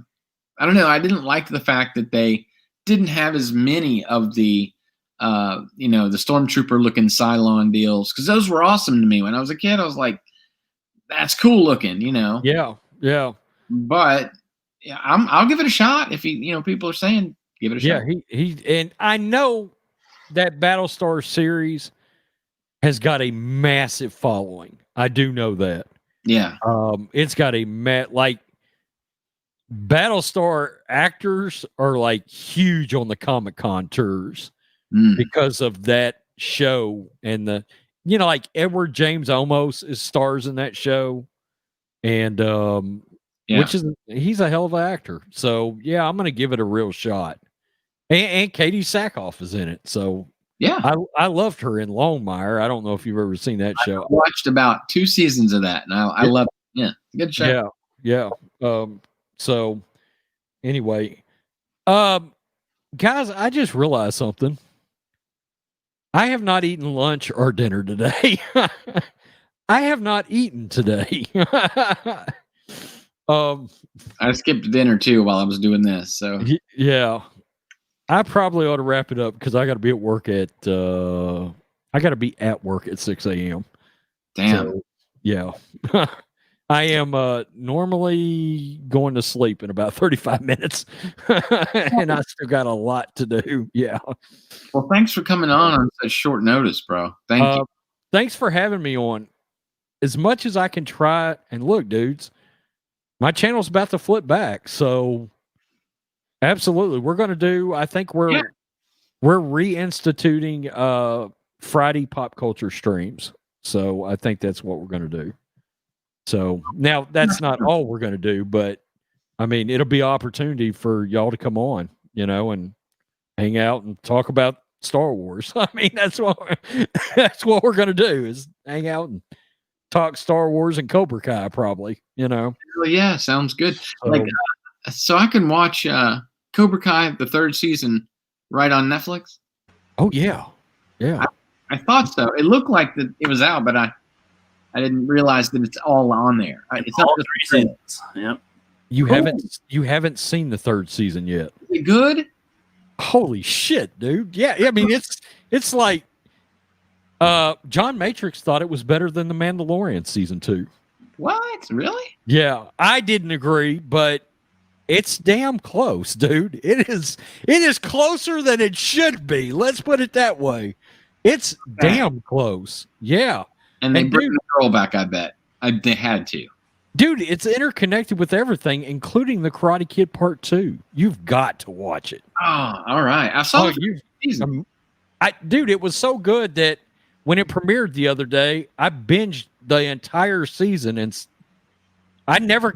don't know. I didn't like the fact that they didn't have as many of the the stormtrooper looking Cylon deals, because those were awesome to me when I was a kid. I was like, that's cool looking,
Yeah.
But I'll give it a shot if people are saying give it a shot.
Yeah, he and I know that Battlestar series has got a massive following. I do know that.
Yeah.
It's got a like Battlestar actors are like huge on the Comic-Con tours because of that show, and like Edward James Olmos is stars in that show, and he's a hell of an actor. So yeah, I'm gonna give it a real shot. And Katie Sackhoff is in it, so yeah, I loved her in Longmire. I don't know if you've ever seen that show.
I watched about 2 seasons of that, and I love it. Yeah, good show.
Yeah. So anyway, guys, I just realized something. I have not eaten lunch or dinner today. I have not eaten today.
I skipped dinner too while I was doing this. So
yeah, I probably ought to wrap it up because I got to be at work at I got to be at work at 6 a.m.
Damn.
So, yeah. I am normally going to sleep in about 35 minutes, and I still got a lot to do. Yeah.
Well, thanks for coming on such short notice, bro. Thank you.
Thanks for having me on. As much as I can try, and look, dudes, my channel's about to flip back, so absolutely, we're going to do. I think we're reinstituting Friday pop culture streams, so I think that's what we're going to do. So now that's not all we're going to do, but I mean, it'll be an opportunity for y'all to come on, and hang out and talk about Star Wars. I mean, that's what we're going to do is hang out and talk Star Wars and Cobra Kai, probably,
Well, yeah, sounds good. So I can watch Cobra Kai, the 3rd season, right on Netflix?
Oh, yeah. Yeah.
I thought so. It looked like that it was out, but I didn't realize that it's all on there. It's
All
not
3
just
seasons. Yep.
You
Cool.
haven't seen the 3rd season yet.
Is it good?
Holy shit, dude. Yeah. I mean, it's like John Matrix thought it was better than The Mandalorian season 2.
What? Really?
Yeah. I didn't agree, but it's damn close, dude. It is closer than it should be. Let's put it that way. It's damn close. Yeah.
And they
And
bring
dude-
the girl back, I bet. They had to.
Dude, it's interconnected with everything, including the Karate Kid Part 2. You've got to watch it.
Oh, all right. I saw
Oh,
the first season.
Dude, it was so good that when it premiered the other day, I binged the entire season, and I never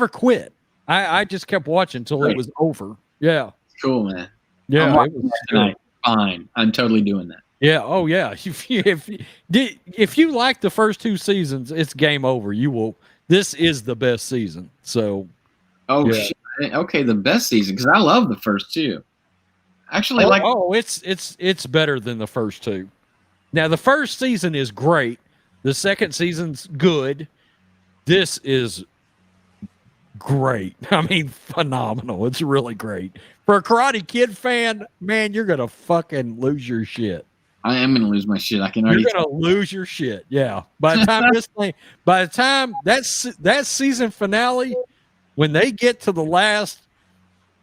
quit. I just kept watching until it was over. Yeah,
Cool, man. I'm
yeah,
watching
it was
that tonight. Fine. I'm totally doing that.
Yeah, oh yeah. If you like the first 2 seasons, it's game over. You will. This is the best season. So,
Oh,
Yeah.
shit. Okay, the best season, because I love the first 2. Actually,
it's better than the first 2. Now the first season is great. The second season's good. This is great. I mean, phenomenal. It's really great. For a Karate Kid fan, man, you're gonna fucking lose your shit.
I am going to lose my shit. I can already
You're gonna lose your shit. Yeah. By the time that season finale, when they get to the last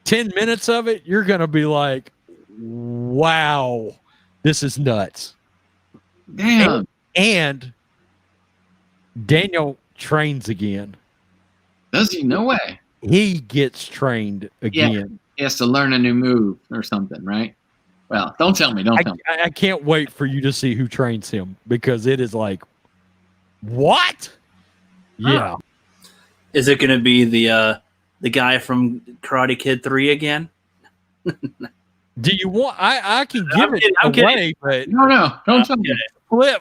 10 minutes of it, you're gonna be like, wow, this is nuts.
Damn.
And Daniel trains again.
Does he? No way.
He gets trained again.
He has to learn a new move or something, right? Well, don't tell me. Don't tell me.
I can't wait for you to see who trains him, because it is like, what? Yeah.
Is it going to be the guy from Karate Kid 3 again?
Do you want? I can give it
I'm
away, but
No, don't tell me.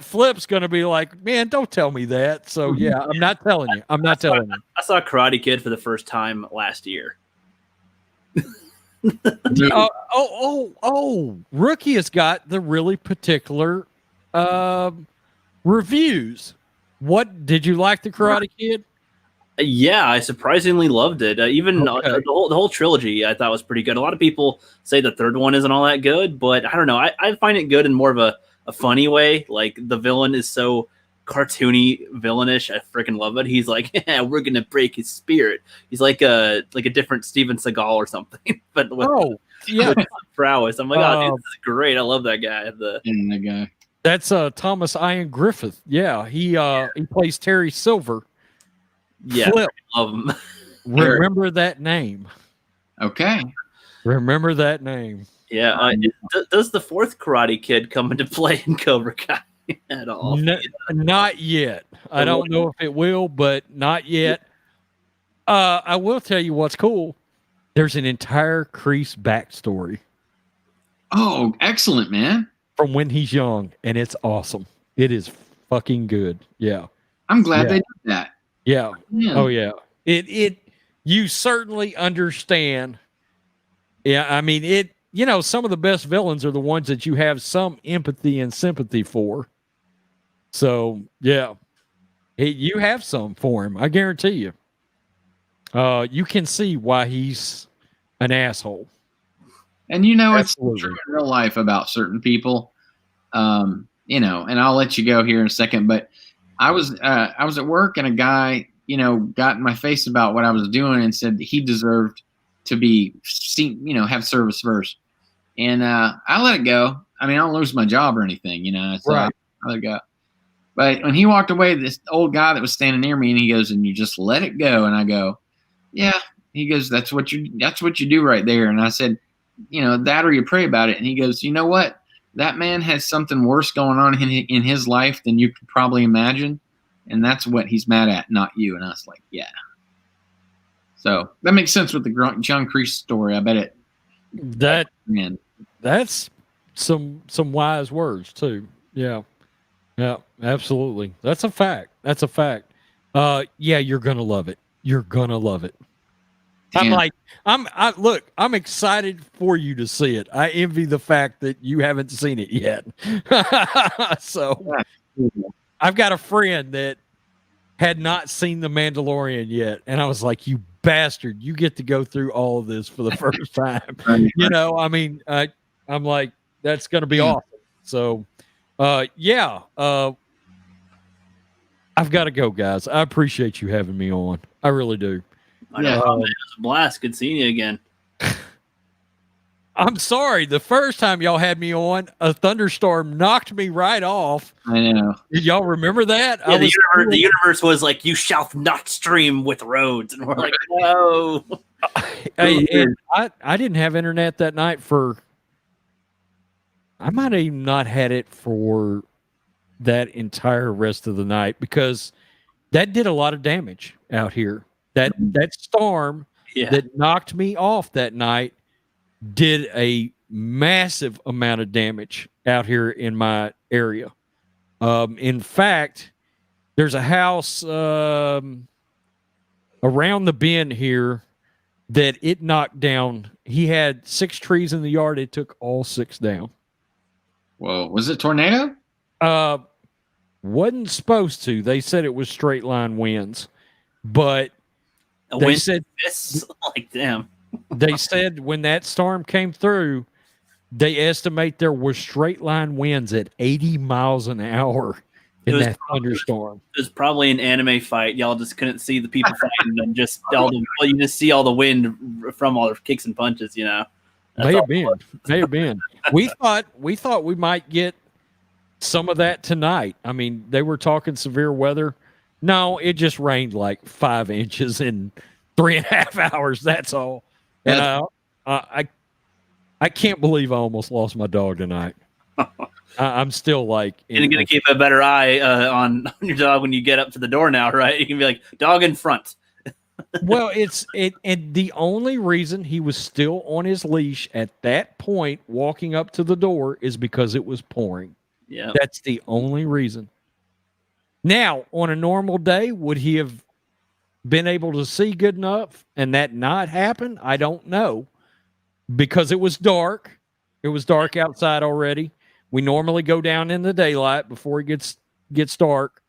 Flip's gonna be like, man, don't tell me that. So yeah, I'm not telling you. I'm not telling you.
I saw Karate Kid for the first time last year.
Rookie has got the really particular reviews. What did you like the Karate Kid?
Yeah, I surprisingly loved it. Even
Okay.
the whole trilogy, I thought was pretty good. A lot of people say the 3rd one isn't all that good, but I don't know. I find it good in more of a funny way. Like, the villain is so cartoony, villainish. I freaking love it. He's like, yeah, we're gonna break his spirit. He's like a different Steven Seagal or something, but with prowess. I'm like, oh, dude, this is great. I love that guy.
The guy.
That's Thomas Ian Griffith. Yeah, he plays Terry Silver.
Yeah,
Flip.
I love him.
Remember that name.
Okay.
Remember that name.
Yeah. Does the 4th Karate Kid come into play in Cobra Kai at all?
Not yet. I don't know if it will, but not yet. I will tell you what's cool. There's an entire Kreese backstory
Oh, excellent, man.
from when he's young, and it's awesome. It is fucking good. Yeah.
I'm glad
Yeah.
they did that.
Yeah.
Yeah.
Oh yeah. It you certainly understand. Yeah, I mean some of the best villains are the ones that you have some empathy and sympathy for. So yeah. You have some for him, I guarantee you. You can see why he's an asshole.
And it's
Absolutely.
true in real life about certain people. you know, and I'll let you go here in a second, but I was at work and a guy, you know, got in my face about what I was doing and said he deserved to be seen, you know, have service first. And I let it go. I mean, I don't lose my job or anything, you know. So
Right.
I let it go. But when he walked away, this old guy that was standing near me, and he goes, "And you just let it go." And I go, "Yeah." He goes, "That's what you do right there." And I said, "You know, that or you pray about it." And he goes, "You know what? That man has something worse going on in his life than you could probably imagine, and that's what he's mad at, not you." And I was like, "Yeah." So that makes sense with the John Kreese story. I bet it. Man,
That's some wise words too. Yeah. Yeah, absolutely. That's a fact. That's a fact. Yeah, you're gonna love it. You're gonna love it.
damn.
Look, I'm excited for you to see it. I envy the fact that you haven't seen it yet. So I've got a friend that had not seen The Mandalorian yet, and I was like, "You bastard! You get to go through all of this for the first time." You know, I mean, I'm like, that's going to be awesome. So, yeah, I've got to go, guys. I appreciate you having me on. I really do.
I know, man, it was a blast. Good seeing you again.
I'm sorry. The first time y'all had me on, a thunderstorm knocked me right off.
I know.
Did y'all remember that?
Yeah, the universe was like, "You shall not stream with roads," and we're like, "No."
I didn't have internet that night for. I might have even not had it for that entire rest of the night because that did a lot of damage out here. That storm that knocked me off that night did a massive amount of damage out here in my area. In fact, there's a house around the bend here that it knocked down. He had 6 trees in the yard. It took all 6 down.
Whoa, was it tornado?
Wasn't supposed to. They said it was straight line winds, but they said
like damn.
They said when that storm came through, they estimate there were straight line winds at 80 miles an hour in that thunderstorm.
It was probably an anime fight. Y'all just couldn't see the people fighting, and just you just see all the wind from all the kicks and punches. You know,
May have been. We thought we might get some of that tonight. I mean, they were talking severe weather. No, it just rained like 5 inches in 3.5 hours. That's all. And I can't believe I almost lost my dog tonight. I'm still like,
you're gonna keep a better eye on your dog when you get up to the door now, right? You can be like, dog in front.
Well, and the only reason he was still on his leash at that point, walking up to the door, is because it was pouring.
Yeah,
that's the only reason. Now, on a normal day, would he have been able to see good enough and that not happen? I don't know, because it was dark. It was dark outside already. We normally go down in the daylight before it gets dark.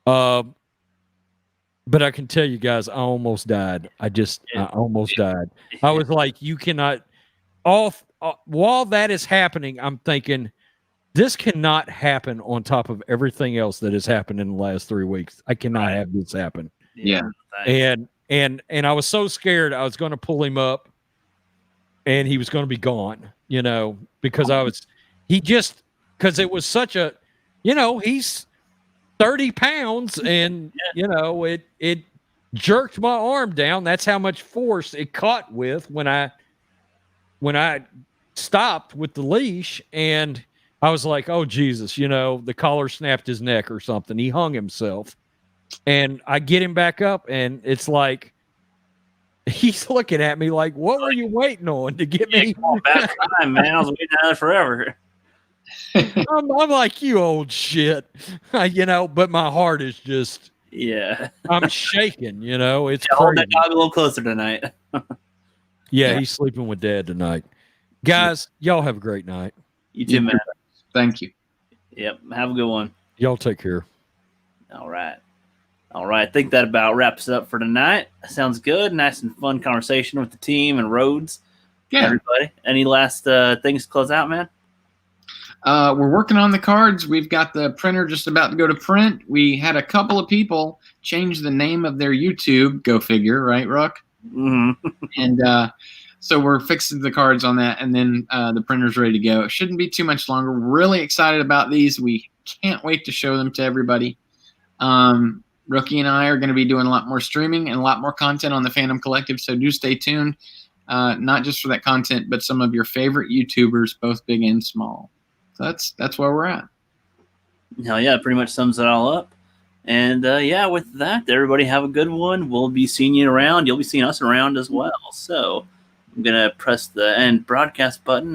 But I can tell you guys, I almost died. I almost died. I was like, you cannot. While that is happening, I'm thinking, this cannot happen on top of everything else that has happened in the last 3 weeks. I cannot have this happen.
Yeah.
And I was so scared I was going to pull him up and he was going to be gone, because because it was such a, he's 30 pounds and, it jerked my arm down. That's how much force it caught with when I stopped with the leash. And I was like, oh, Jesus, the collar snapped his neck or something. He hung himself. And I get him back up, and it's like, he's looking at me like, what were you waiting on to get me?
Bad time, man. I was waiting on it forever.
I'm like, you old shit. But my heart is just, I'm shaking, it's
hold that dog a little closer tonight.
Yeah, he's sleeping with Dad tonight. Guys, y'all have a great night.
You too, man.
Thank you.
Yep. Have a good one.
Y'all take care.
All right. I think that about wraps it up for tonight. Sounds good. Nice and fun conversation with the team and Rhodes.
Yeah.
Everybody. Any last things to close out, man?
We're working on the cards. We've got the printer just about to go to print. We had a couple of people change the name of their YouTube. Go figure, right, Rook?
Mm-hmm.
And so we're fixing the cards on that, and then the printer's ready to go. It shouldn't be too much longer. We're really excited about these. We can't wait to show them to everybody. Rookie and I are going to be doing a lot more streaming and a lot more content on the Phantom Collective, so do stay tuned, not just for that content, but some of your favorite YouTubers, both big and small. So that's where we're at.
Hell yeah, pretty much sums it all up. And yeah, with that, everybody have a good one. We'll be seeing you around. You'll be seeing us around as well. So I'm going to press the end broadcast button